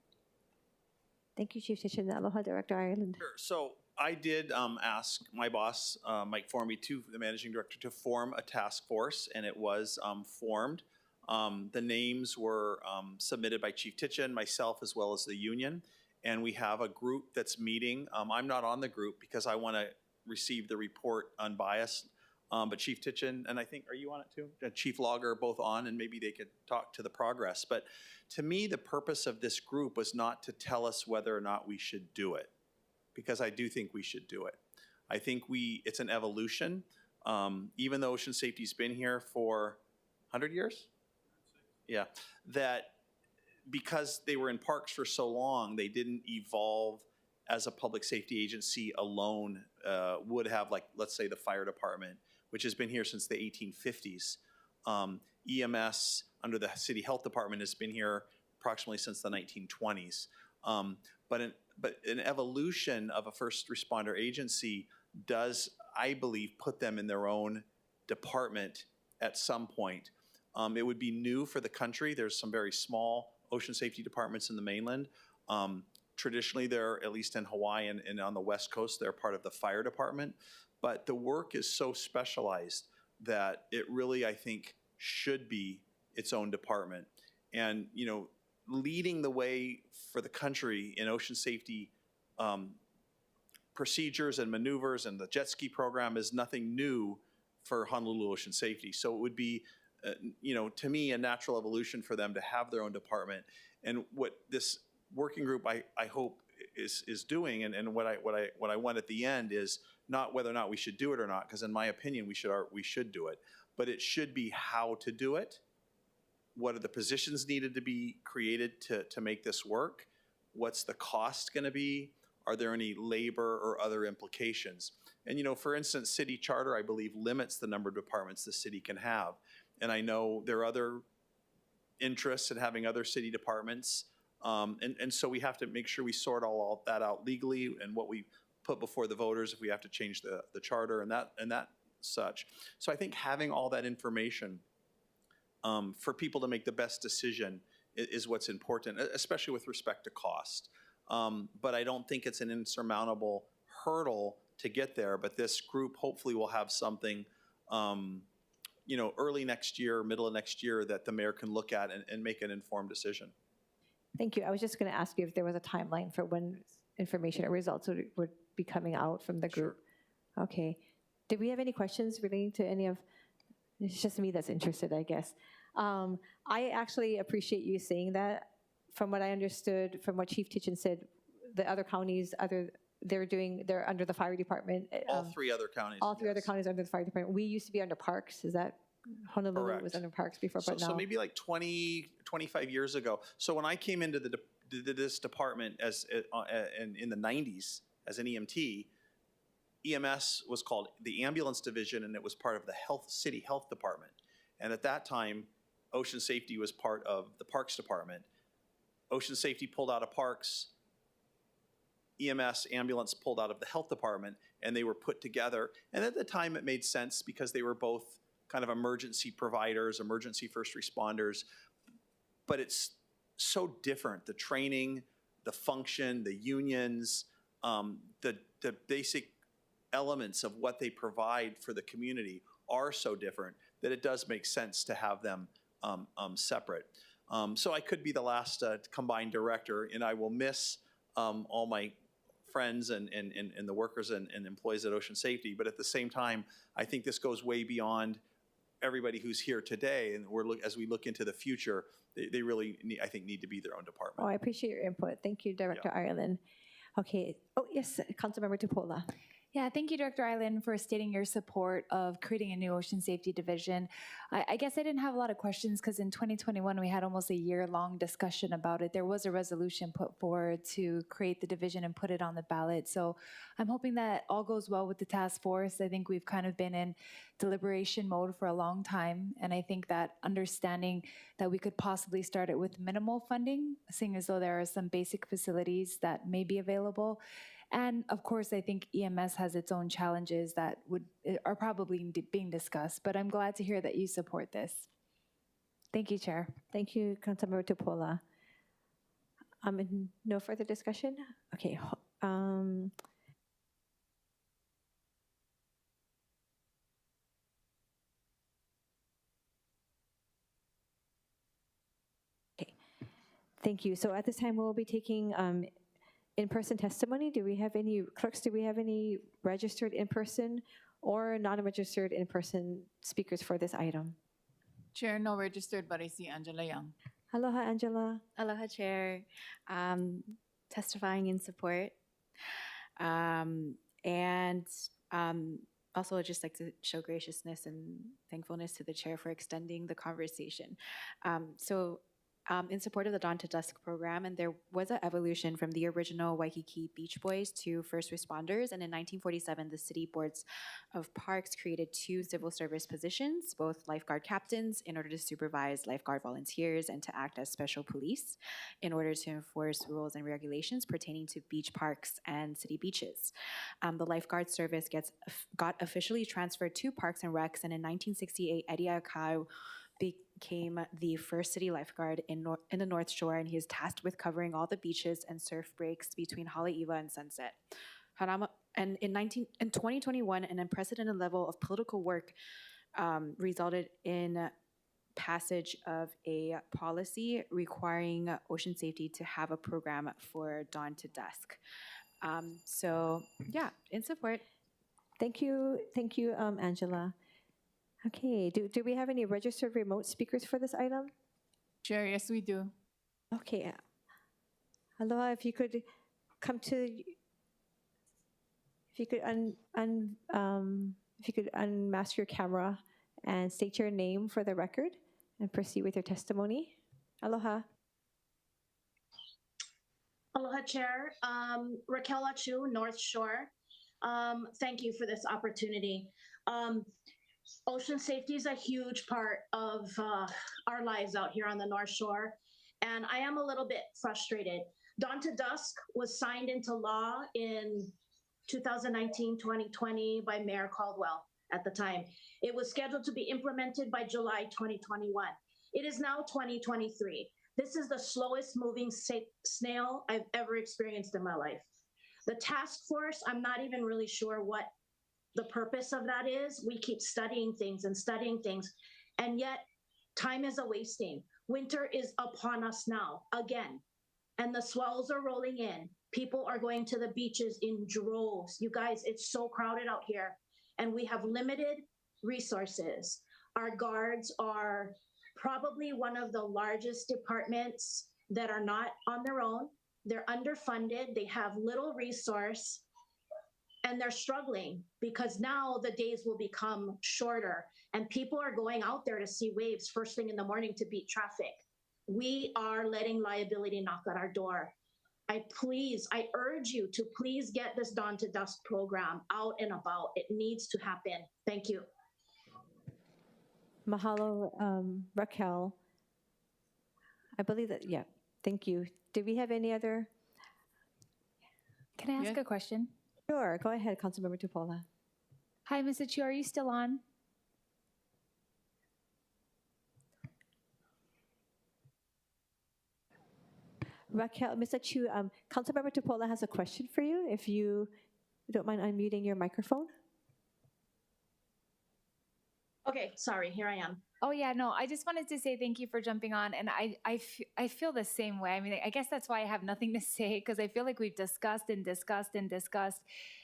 Thank you, Chief Tichin. Aloha, Director Ireland. Sure. So I did ask my boss, Mike Formby, the managing director, to form a task force, and it was formed. The names were submitted by Chief Tichin, myself, as well as the union. And we have a group that's meeting. I'm not on the group because I want to receive the report unbiased. But Chief Tichin, and I think, are you on it too? Chief Logger are both on, and maybe they could talk to the progress. But to me, the purpose of this group was not to tell us whether or not we should do it, because I do think we should do it. I think it's an evolution. Even though ocean safety's been here for 100 years? Yeah, that because they were in parks for so long, they didn't evolve as a public safety agency alone would have, like, let's say the fire department, which has been here since the 1850s. EMS under the city health department has been here approximately since the 1920s. But an evolution of a first responder agency does, I believe, put them in their own department at some point. It would be new for the country. There's some very small ocean safety departments in the mainland. Traditionally, they're, at least in Hawaii and on the West Coast, they're part of the fire department. But the work is so specialized that it really, I think, should be its own department. And, you know, leading the way for the country in ocean safety procedures and maneuvers, and the jet ski program is nothing new for Honolulu Ocean Safety. So it would be, you know, to me, a natural evolution for them to have their own department. And what this working group, I hope, is doing, and what I want at the end is not whether or not we should do it or not, because in my opinion, we should do it, but it should be how to do it. What are the positions needed to be created to make this work? What's the cost going to be? Are there any labor or other implications? And, you know, for instance, city charter, I believe, limits the number of departments the city can have. And I know there are other interests in having other city departments. And so we have to make sure we sort all that out legally, and what we put before the voters if we have to change the charter and that such. So I think having all that information for people to make the best decision is what's important, especially with respect to cost. But I don't think it's an insurmountable hurdle to get there. But this group hopefully will have something, you know, early next year, middle of next year, that the mayor can look at and make an informed decision. Thank you. I was just going to ask you if there was a timeline for when information or results would be coming out from the group. Sure. Okay. Did we have any questions relating to any of? It's just me that's interested, I guess. I actually appreciate you saying that. From what I understood, from what Chief Tichin said, the other counties, they're under the fire department. All three other counties. All three other counties are under the fire department. We used to be under parks. Is that Honolulu? Correct. Was under parks before, but now. So maybe like 20, 25 years ago. So when I came into this department as in the 90s as an EMT, EMS was called the ambulance division, and it was part of the city health department. And at that time, ocean safety was part of the parks department. Ocean safety pulled out of parks, EMS, ambulance pulled out of the health department, and they were put together. And at the time, it made sense because they were both kind of emergency providers, emergency first responders, but it's so different. The training, the function, the unions, the basic elements of what they provide for the community are so different that it does make sense to have them separate. So I could be the last combined director, and I will miss all my friends and the workers and employees at Ocean Safety. But at the same time, I think this goes way beyond everybody who's here today. And as we look into the future, they really, I think, need to be their own department. Oh, I appreciate your input. Thank you, Director Ireland. Okay. Oh, yes, Councilmember Tupola. Yeah, thank you, Director Island, for stating your support of creating a new ocean safety division. I guess I didn't have a lot of questions because in 2021, we had almost a year-long discussion about it. There was a resolution put forward to create the division and put it on the ballot. So I'm hoping that all goes well with the task force. I think we've kind of been in deliberation mode for a long time. And I think that understanding that we could possibly start it with minimal funding, seeing as though there are some basic facilities that may be available. And of course, I think EMS has its own challenges that are probably being discussed, but I'm glad to hear that you support this. Thank you, Chair. Thank you, Councilmember Tupola. No further discussion? Okay. Okay. Thank you. So at this time, we'll be taking in-person testimony. Do we have any, clerks, do we have any registered in-person or non-registered in-person speakers for this item? Chair, no registered, but I see Angela Young. Aloha, Angela. Aloha, Chair. Testifying in support. Also, I'd just like to show graciousness and thankfulness to the Chair for extending the conversation. In support of the Dawn to Dusk program, and there was an evolution from the original Waikiki Beach Boys to first responders. And in 1947, the City Boards of Parks created 2 civil service positions, both lifeguard captains in order to supervise lifeguard volunteers and to act as special police in order to enforce rules and regulations pertaining to beach parks and city beaches. The lifeguard service got officially transferred to Parks and Recs, and in 1968, Eddie Akau became the first city lifeguard in the North Shore, and he is tasked with covering all the beaches and surf breaks between Haleiwa and Sunset. And in 2021, an unprecedented level of political work resulted in passage of a policy requiring Ocean Safety to have a program for Dawn to Dusk. In support. Thank you, Angela. Okay, do we have any registered remote speakers for this item? Chair, yes, we do. Okay. Aloha, if you could come to, if you could unmask your camera and state your name for the record and proceed with your testimony. Aloha. Aloha, Chair. Raquel Achu, North Shore. Thank you for this opportunity. Ocean safety is a huge part of our lives out here on the North Shore, and I am a little bit frustrated. Dawn to Dusk was signed into law in 2019-2020 by Mayor Caldwell at the time. It was scheduled to be implemented by July 2021. It is now 2023. This is the slowest moving snail I've ever experienced in my life. The task force, I'm not even really sure what the purpose of that is. We keep studying things, and yet time is a wasting. Winter is upon us now, again, and the swells are rolling in. People are going to the beaches in droves. You guys, it's so crowded out here, and we have limited resources. Our guards are probably one of the largest departments that are not on their own. They're underfunded, they have little resource, and they're struggling because now the days will become shorter and people are going out there to see waves first thing in the morning to beat traffic. We are letting liability knock at our door. I urge you to please get this Dawn to Dusk program out and about. It needs to happen. Thank you. Mahalo, Raquel. I believe that, yeah, thank you. Do we have any other? Can I ask a question? Sure, go ahead, Councilmember Tupola. Hi, Mr. Chu, are you still on? Raquel, Mr. Chu, Councilmember Tupola has a question for you, if you don't mind unmuting your microphone. Okay, sorry, here I am. Oh yeah, no, I just wanted to say thank you for jumping on, and I feel the same way. I mean, I guess that's why I have nothing to say, because I feel like we've discussed and discussed and discussed.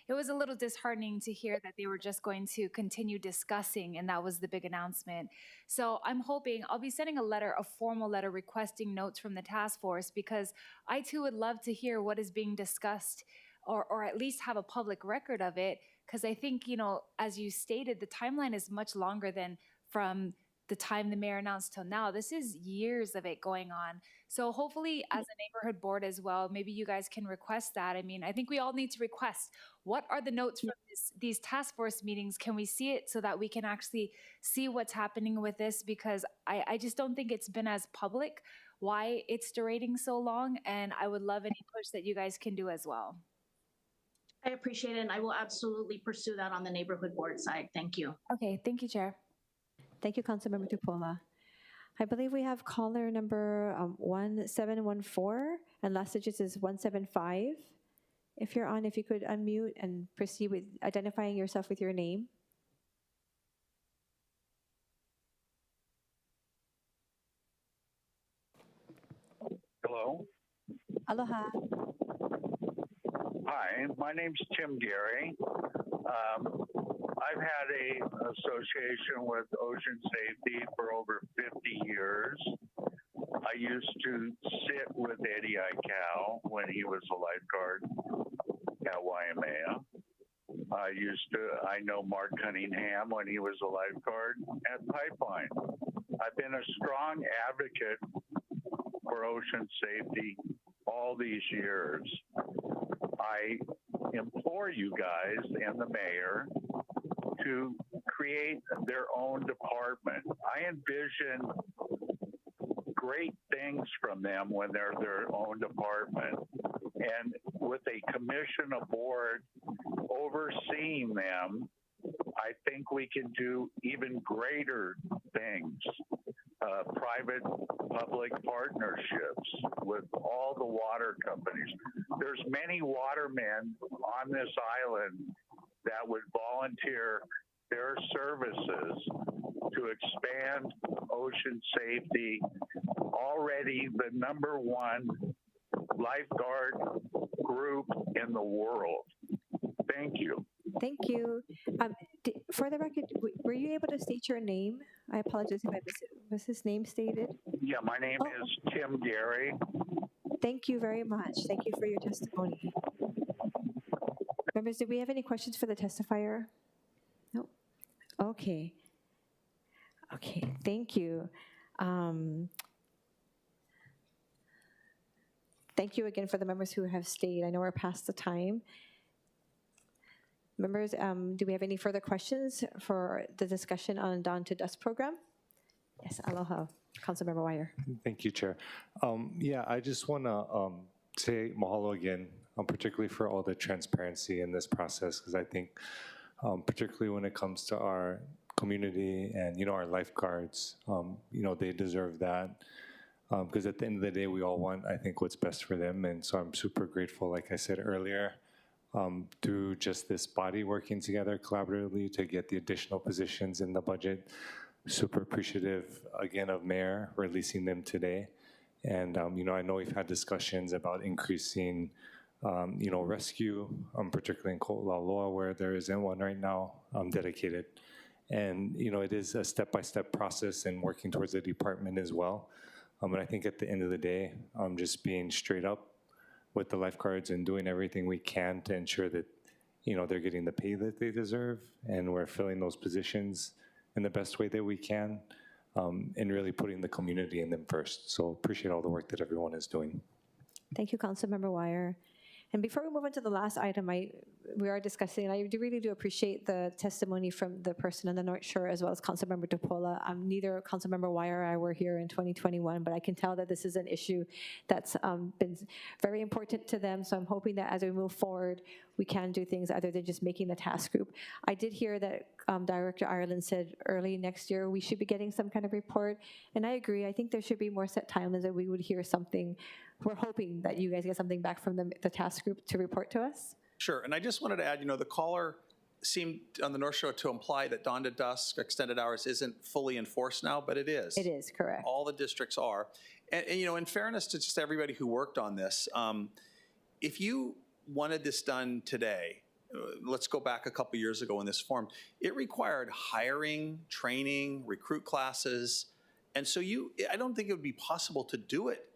It was a little disheartening to hear that they were just going to continue discussing, and that was the big announcement. So I'm hoping I'll be sending a formal letter requesting notes from the task force, because I too would love to hear what is being discussed, or at least have a public record of it, because I think, you know, as you stated, the timeline is much longer than from the time the mayor announced till now. This is years of it going on. So hopefully as a neighborhood board as well, maybe you guys can request that. I mean, I think we all need to request, what are the notes from these task force meetings? Can we see it so that we can actually see what's happening with this? Because I just don't think it's been as public why it's durating so long. And I would love any push that you guys can do as well. I appreciate it, and I will absolutely pursue that on the neighborhood board side. Thank you. Okay, thank you, Chair. Thank you, Councilmember Tupola. I believe we have caller number 1714, and last digits is 175. If you're on, if you could unmute and proceed with identifying yourself with your name. Hello. Aloha. Hi, my name's Tim Gary. I've had a association with ocean safety for over 50 years. I used to sit with Eddie Aikau when he was a lifeguard at Waimea. I know Mark Cunningham when he was a lifeguard at Pipeline. I've been a strong advocate for ocean safety all these years. I implore you guys and the mayor to create their own department. I envision great things from them when they're their own department. And with a commission, a board overseeing them, I think we can do even greater things. Private-public partnerships with all the water companies. There's many watermen on this island that would volunteer their services to expand ocean safety. Already the #1 lifeguard group in the world. Thank you. Thank you. For the record, were you able to state your name? I apologize if I missed it. Was his name stated? Yeah, my name is Tim Gary. Thank you very much. Thank you for your testimony. Members, do we have any questions for the testifier? No? Okay. Okay, thank you. Thank you again for the members who have stayed. I know we're past the time. Members, do we have any further questions for the discussion on Dawn to Dusk program? Yes, aloha. Councilmember Wire. Thank you, Chair. Yeah, I just want to say mahalo again, particularly for all the transparency in this process, because I think particularly when it comes to our community and, you know, our lifeguards, you know, they deserve that. Because at the end of the day, we all want, I think, what's best for them. And so I'm super grateful, like I said earlier, through just this body working together collaboratively to get the additional positions in the budget. Super appreciative, again, of Mayor releasing them today. And, you know, I know we've had discussions about increasing, you know, rescue, particularly in Ko'olaloa, where there isn't one right now dedicated. And, you know, it is a step-by-step process and working towards the department as well. And I think at the end of the day, just being straight up with the lifeguards and doing everything we can to ensure that, you know, they're getting the pay that they deserve and we're filling those positions in the best way that we can and really putting the community in them first. So appreciate all the work that everyone is doing. Thank you, Councilmember Wire. And before we move on to the last item, we are discussing, and I really do appreciate the testimony from the person on the North Shore as well as Councilmember Topola. Neither Councilmember Wire or I were here in 2021, but I can tell that this is an issue that's been very important to them. So I'm hoping that as we move forward, we can do things other than just making the task group. I did hear that Director Ireland said early next year we should be getting some kind of report, and I agree. I think there should be more set timelines that we would hear something. We're hoping that you guys get something back from the task group to report to us. Sure, and I just wanted to add, the caller seemed on the North Shore to imply that dawn to dusk extended hours isn't fully enforced now, but it is. It is, correct. All the districts are. And in fairness to just everybody who worked on this, if you wanted this done today, let's go back a couple years ago when this formed, it required hiring, training, recruit classes. And so I don't think it would be possible to do it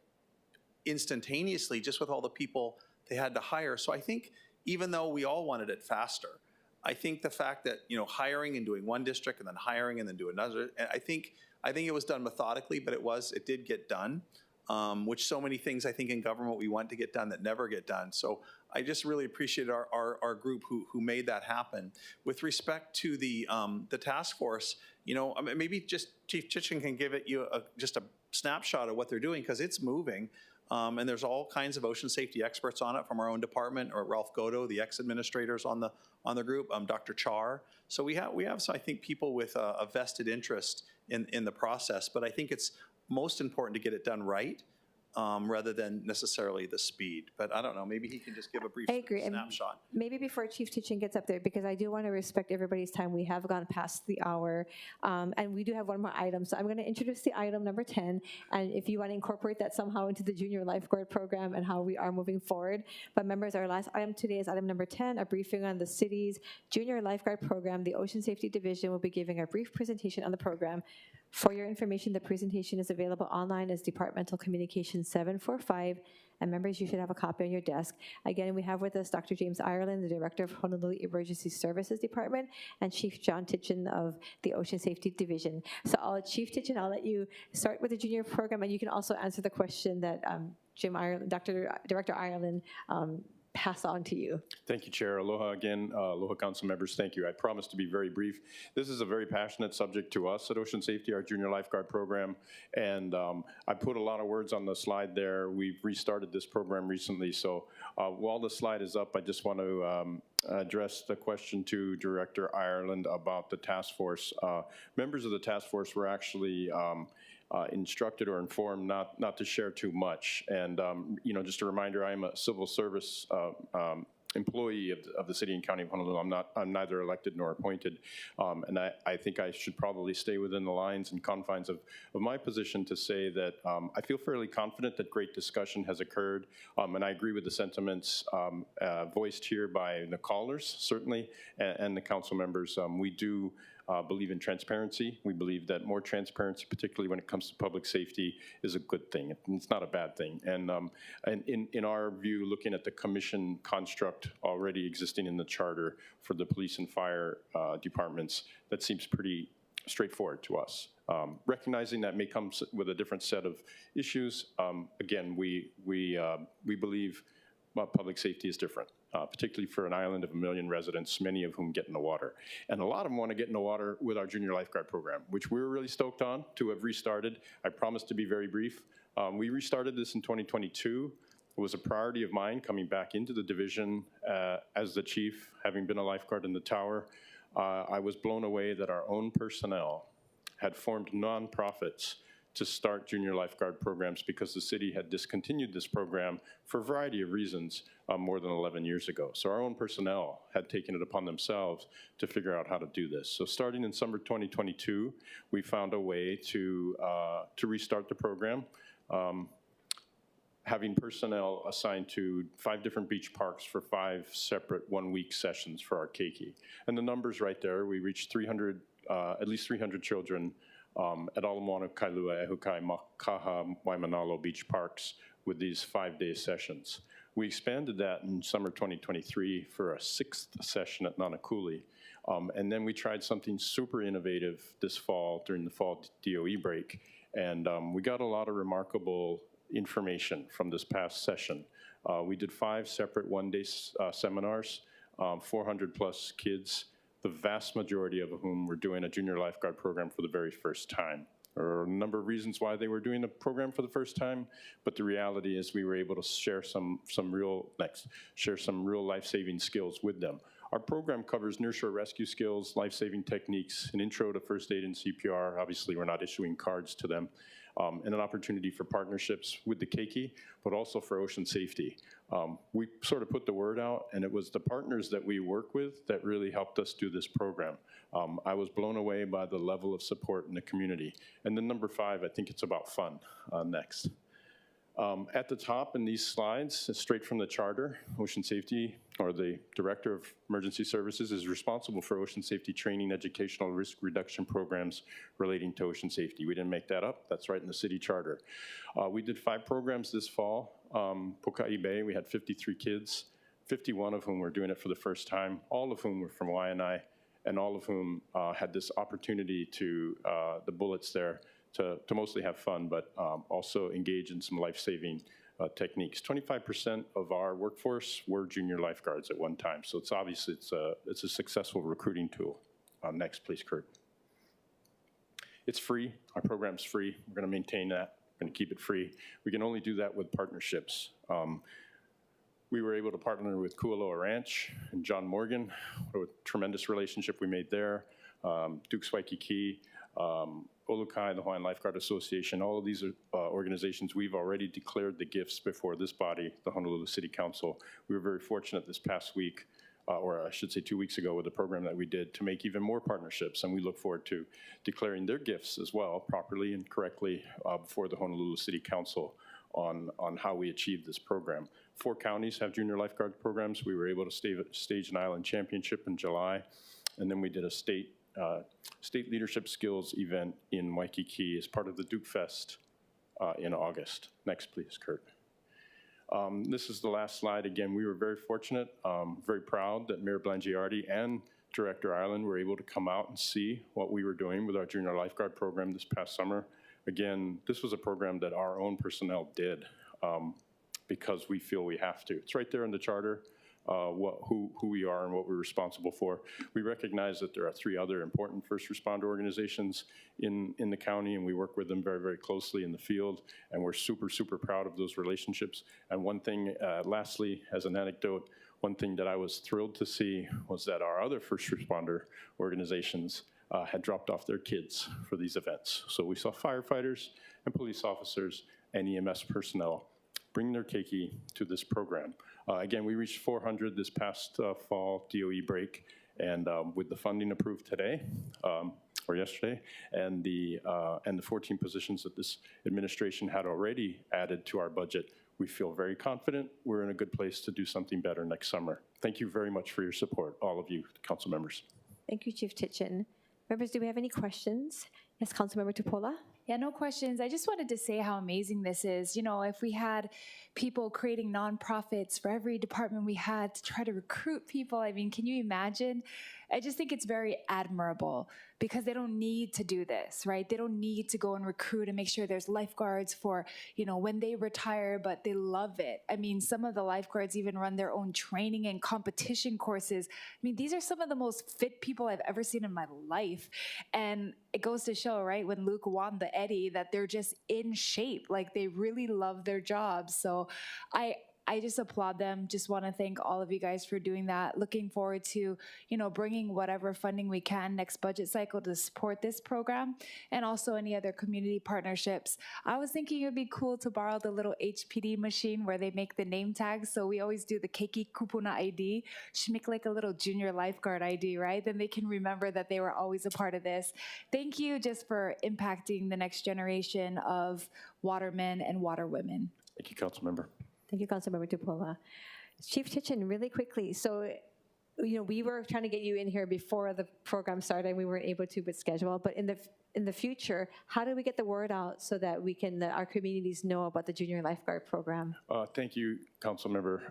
instantaneously just with all the people they had to hire. So I think even though we all wanted it faster, I think the fact that, hiring and doing one district and then hiring and then do another, I think it was done methodically, but it did get done, which so many things I think in government we want to get done that never get done. So I just really appreciate our group who made that happen. With respect to the task force, maybe just Chief Chitchin can give you just a snapshot of what they're doing, because it's moving. And there's all kinds of ocean safety experts on it from our own department, or Ralph Godo, the ex-administrators on the group, Dr. Char. So we have so I think people with a vested interest in the process, but I think it's most important to get it done right, rather than necessarily the speed. But I don't know, maybe he can just give a brief snapshot. And maybe before Chief Tichin gets up there, because I do want to respect everybody's time, we have gone past the hour, and we do have one more item. So I'm going to introduce the item number 10, and if you want to incorporate that somehow into the junior lifeguard program and how we are moving forward. But members, our last item today is item number 10, a briefing on the city's junior lifeguard program. The Ocean Safety Division will be giving a brief presentation on the program. For your information, the presentation is available online as Departmental Communication 745, and members, you should have a copy on your desk. Again, we have with us Dr. James Ireland, the Director of Honolulu Emergency Services Department, and Chief John Tichin of the Ocean Safety Division. So Chief Tichin, I'll let you start with the junior program, and you can also answer the question that Director Ireland pass on to you. Thank you, Chair. Aloha again. Aloha, council members. Thank you. I promise to be very brief. This is a very passionate subject to us at Ocean Safety, our junior lifeguard program. And I put a lot of words on the slide there. We've restarted this program recently. So while the slide is up, I just want to address the question to Director Ireland about the task force. Members of the task force were actually instructed or informed not to share too much. And just a reminder, I'm a civil service employee of the city and county of Honolulu. I'm neither elected nor appointed, and I think I should probably stay within the lines and confines of my position to say that I feel fairly confident that great discussion has occurred, and I agree with the sentiments voiced here by the callers, certainly, and the council members. We do believe in transparency. We believe that more transparency, particularly when it comes to public safety, is a good thing. It's not a bad thing. And in our view, looking at the commission construct already existing in the charter for the police and fire departments, that seems pretty straightforward to us. Recognizing that may come with a different set of issues. Again, we believe public safety is different. Particularly for an island of 1 million residents, many of whom get in the water. And a lot of them want to get in the water with our junior lifeguard program, which we're really stoked on to have restarted. I promise to be very brief. We restarted this in 2022. It was a priority of mine coming back into the division as the chief, having been a lifeguard in the tower. I was blown away that our own personnel had formed nonprofits to start junior lifeguard programs because the city had discontinued this program for a variety of reasons more than 11 years ago. So our own personnel had taken it upon themselves to figure out how to do this. So starting in summer 2022, we found a way to restart the program, having personnel assigned to 5 different beach parks for 5 separate one-week sessions for our keiki. And the numbers right there, we reached at least 300 children at Alamoana, Kailua, Ehukai, Makaha, Waimanalo beach parks with these 5-day sessions. We expanded that in summer 2023 for a 6th session at Nanakuli. And then we tried something super innovative this fall during the fall DOE break. And we got a lot of remarkable information from this past session. We did 5 separate one-day seminars 400 plus kids, the vast majority of whom were doing a junior lifeguard program for the very first time. There are a number of reasons why they were doing the program for the first time, but the reality is we were able to share some real life-saving skills with them. Our program covers nearshore rescue skills, life-saving techniques, an intro to first aid and CPR. Obviously, we're not issuing cards to them. And an opportunity for partnerships with the keiki, but also for ocean safety. We sort of put the word out, and it was the partners that we work with that really helped us do this program. I was blown away by the level of support in the community. And then number 5, I think it's about fun. Next. At the top in these slides, straight from the charter, ocean safety, or the Director of Emergency Services is responsible for ocean safety training, educational risk reduction programs relating to ocean safety. We didn't make that up. That's right in the city charter. We did 5 programs this fall. Pokai Bay, we had 53 kids, 51 of whom were doing it for the first time, all of whom were from Waianae, and all of whom had this opportunity to, the bullets there, to mostly have fun, but also engage in some life-saving techniques. 25% of our workforce were junior lifeguards at one time, so it's obviously it's a successful recruiting tool. Next, please, Kurt. It's free. Our program's free. We're going to maintain that. We're going to keep it free. We can only do that with partnerships. We were able to partner with Kualoa Ranch and John Morgan. What a tremendous relationship we made there. Duke's Waikiki, Olukai, the Hawaiian Lifeguard Association, all of these organizations, we've already declared the gifts before this body, the Honolulu City Council. We were very fortunate this past week, or I should say 2 weeks ago with the program that we did, to make even more partnerships, and we look forward to declaring their gifts as well, properly and correctly, before the Honolulu City Council on how we achieved this program. 4 counties have junior lifeguard programs. We were able to stage an island championship in July, and then we did a state leadership skills event in Waikiki as part of the Duke Fest in August. Next, please, Kurt. This is the last slide. Again, we were very fortunate, very proud that Mayor Blangiardi and Director Ireland were able to come out and see what we were doing with our junior lifeguard program this past summer. Again, this was a program that our own personnel did because we feel we have to. It's right there in the charter. Who we are and what we're responsible for. We recognize that there are 3 other important first responder organizations in the county, and we work with them very, very closely in the field, and we're super, super proud of those relationships. And one thing, lastly, as an anecdote, one thing that I was thrilled to see was that our other first responder organizations had dropped off their kids for these events. So we saw firefighters and police officers and EMS personnel bring their keiki to this program. Again, we reached 400 this past fall DOE break, and with the funding approved today, or yesterday, and the 14 positions that this administration had already added to our budget, we feel very confident we're in a good place to do something better next summer. Thank you very much for your support, all of you, council members. Thank you, Chief Titchen. Members, do we have any questions? Yes, Councilmember Tupola. Yeah, no questions. I just wanted to say how amazing this is. You know, if we had people creating nonprofits for every department we had to try to recruit people, I mean, can you imagine? I just think it's very admirable because they don't need to do this, right? They don't need to go and recruit and make sure there's lifeguards for, you know, when they retire, but they love it. I mean, some of the lifeguards even run their own training and competition courses. I mean, these are some of the most fit people I've ever seen in my life. And it goes to show, right, when Luke won the Eddie, that they're just in shape. Like, they really love their jobs. So I just applaud them. Just want to thank all of you guys for doing that. Looking forward to, you know, bringing whatever funding we can next budget cycle to support this program and also any other community partnerships. I was thinking it would be cool to borrow the little HPD machine where they make the name tags. So we always do the Keiki Kupuna ID. Should make like a little junior lifeguard ID, right? Then they can remember that they were always a part of this. Thank you just for impacting the next generation of watermen and waterwomen. Thank you, council member. Thank you, Councilmember Tupola. Chief Titchen, really quickly. So, you know, we were trying to get you in here before the program started, and we weren't able to with schedule. But in the future, how do we get the word out so that we can our communities know about the Junior Lifeguard Program? Thank you, council member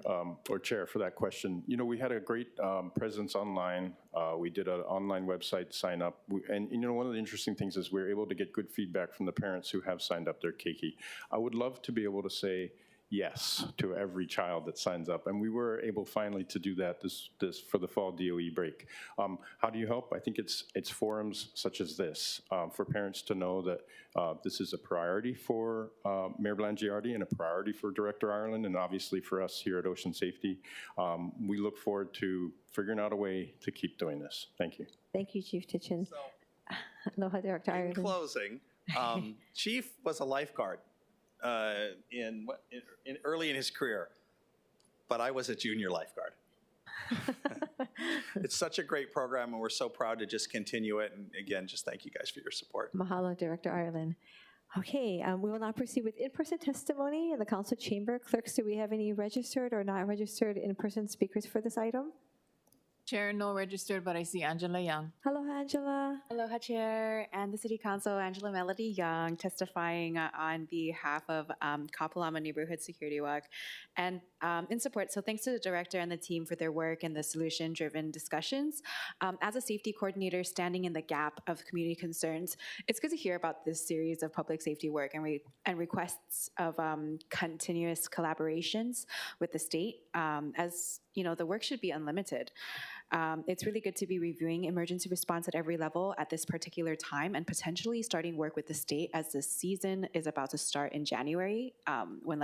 or chair, for that question. You know, we had a great presence online. We did an online website sign up, and you know, one of the interesting things is we're able to get good feedback from the parents who have signed up their keiki. I would love to be able to say, yes to every child that signs up. And we were able finally to do that this for the fall DOE break. How do you help? I think it's forums such as this for parents to know that this is a priority for Mayor Blangiardi and a priority for Director Ireland, and obviously for us here at Ocean Safety. We look forward to figuring out a way to keep doing this. Thank you. Thank you, Chief Tichin. Aloha, Director In Ireland. closing, Chief was a lifeguard early in his career, but I was a junior lifeguard. It's such a great program, and we're so proud to just continue it. And again, just thank you guys for your support. Mahalo, Director Ireland. Okay, we will now proceed with in-person testimony in the council chamber. Clerks, do we have any registered or not registered in-person speakers for this item? Chair, no registered, but I see Angela Young. Hello, Angela. Aloha, Chair, and the City Council, Angela Melody Young, testifying on behalf of Kapalama Neighborhood Security Walk and in support. So thanks to the director and the team for their work and the solution-driven discussions. As a safety coordinator standing in the gap of community concerns, it's good to hear about this series of public safety work and requests of continuous collaborations with the state. As you know, the work should be unlimited. It's really good to be reviewing emergency response at every level at this particular time and potentially starting work with the state as the season is about to start in January when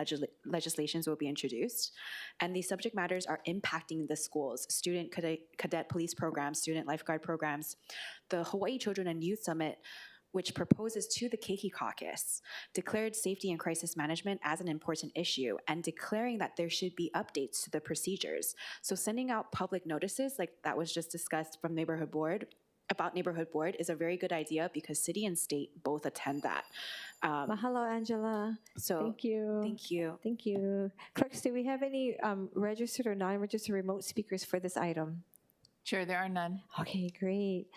legislations will be introduced. And these subject matters are impacting the schools, student cadet police programs, student lifeguard programs. The Hawaii Children and Youth Summit, which proposes to the Keiki Caucus, declared safety and crisis management as an important issue and declaring that there should be updates to the procedures. So sending out public notices like that was just discussed from Neighborhood Board is a very good idea because city and state both attend that. Mahalo, Angela. So thank you. Thank you. Thank you. Clerks, do we have any registered or non-registered remote speakers for this item? Chair, there are none. Okay, great.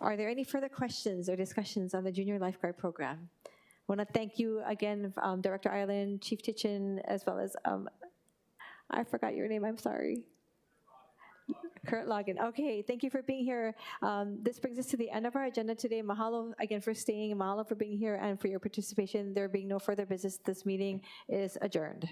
Are there any further questions or discussions on the Junior Lifeguard Program? I want to thank you again, Director Ireland, Chief Tichin, as well as, I forgot your name, I'm sorry. Kurt Logan. Okay, thank you for being here. This brings us to the end of our agenda today. Mahalo again for staying, mahalo for being here and for your participation. There being no further business, this meeting is adjourned.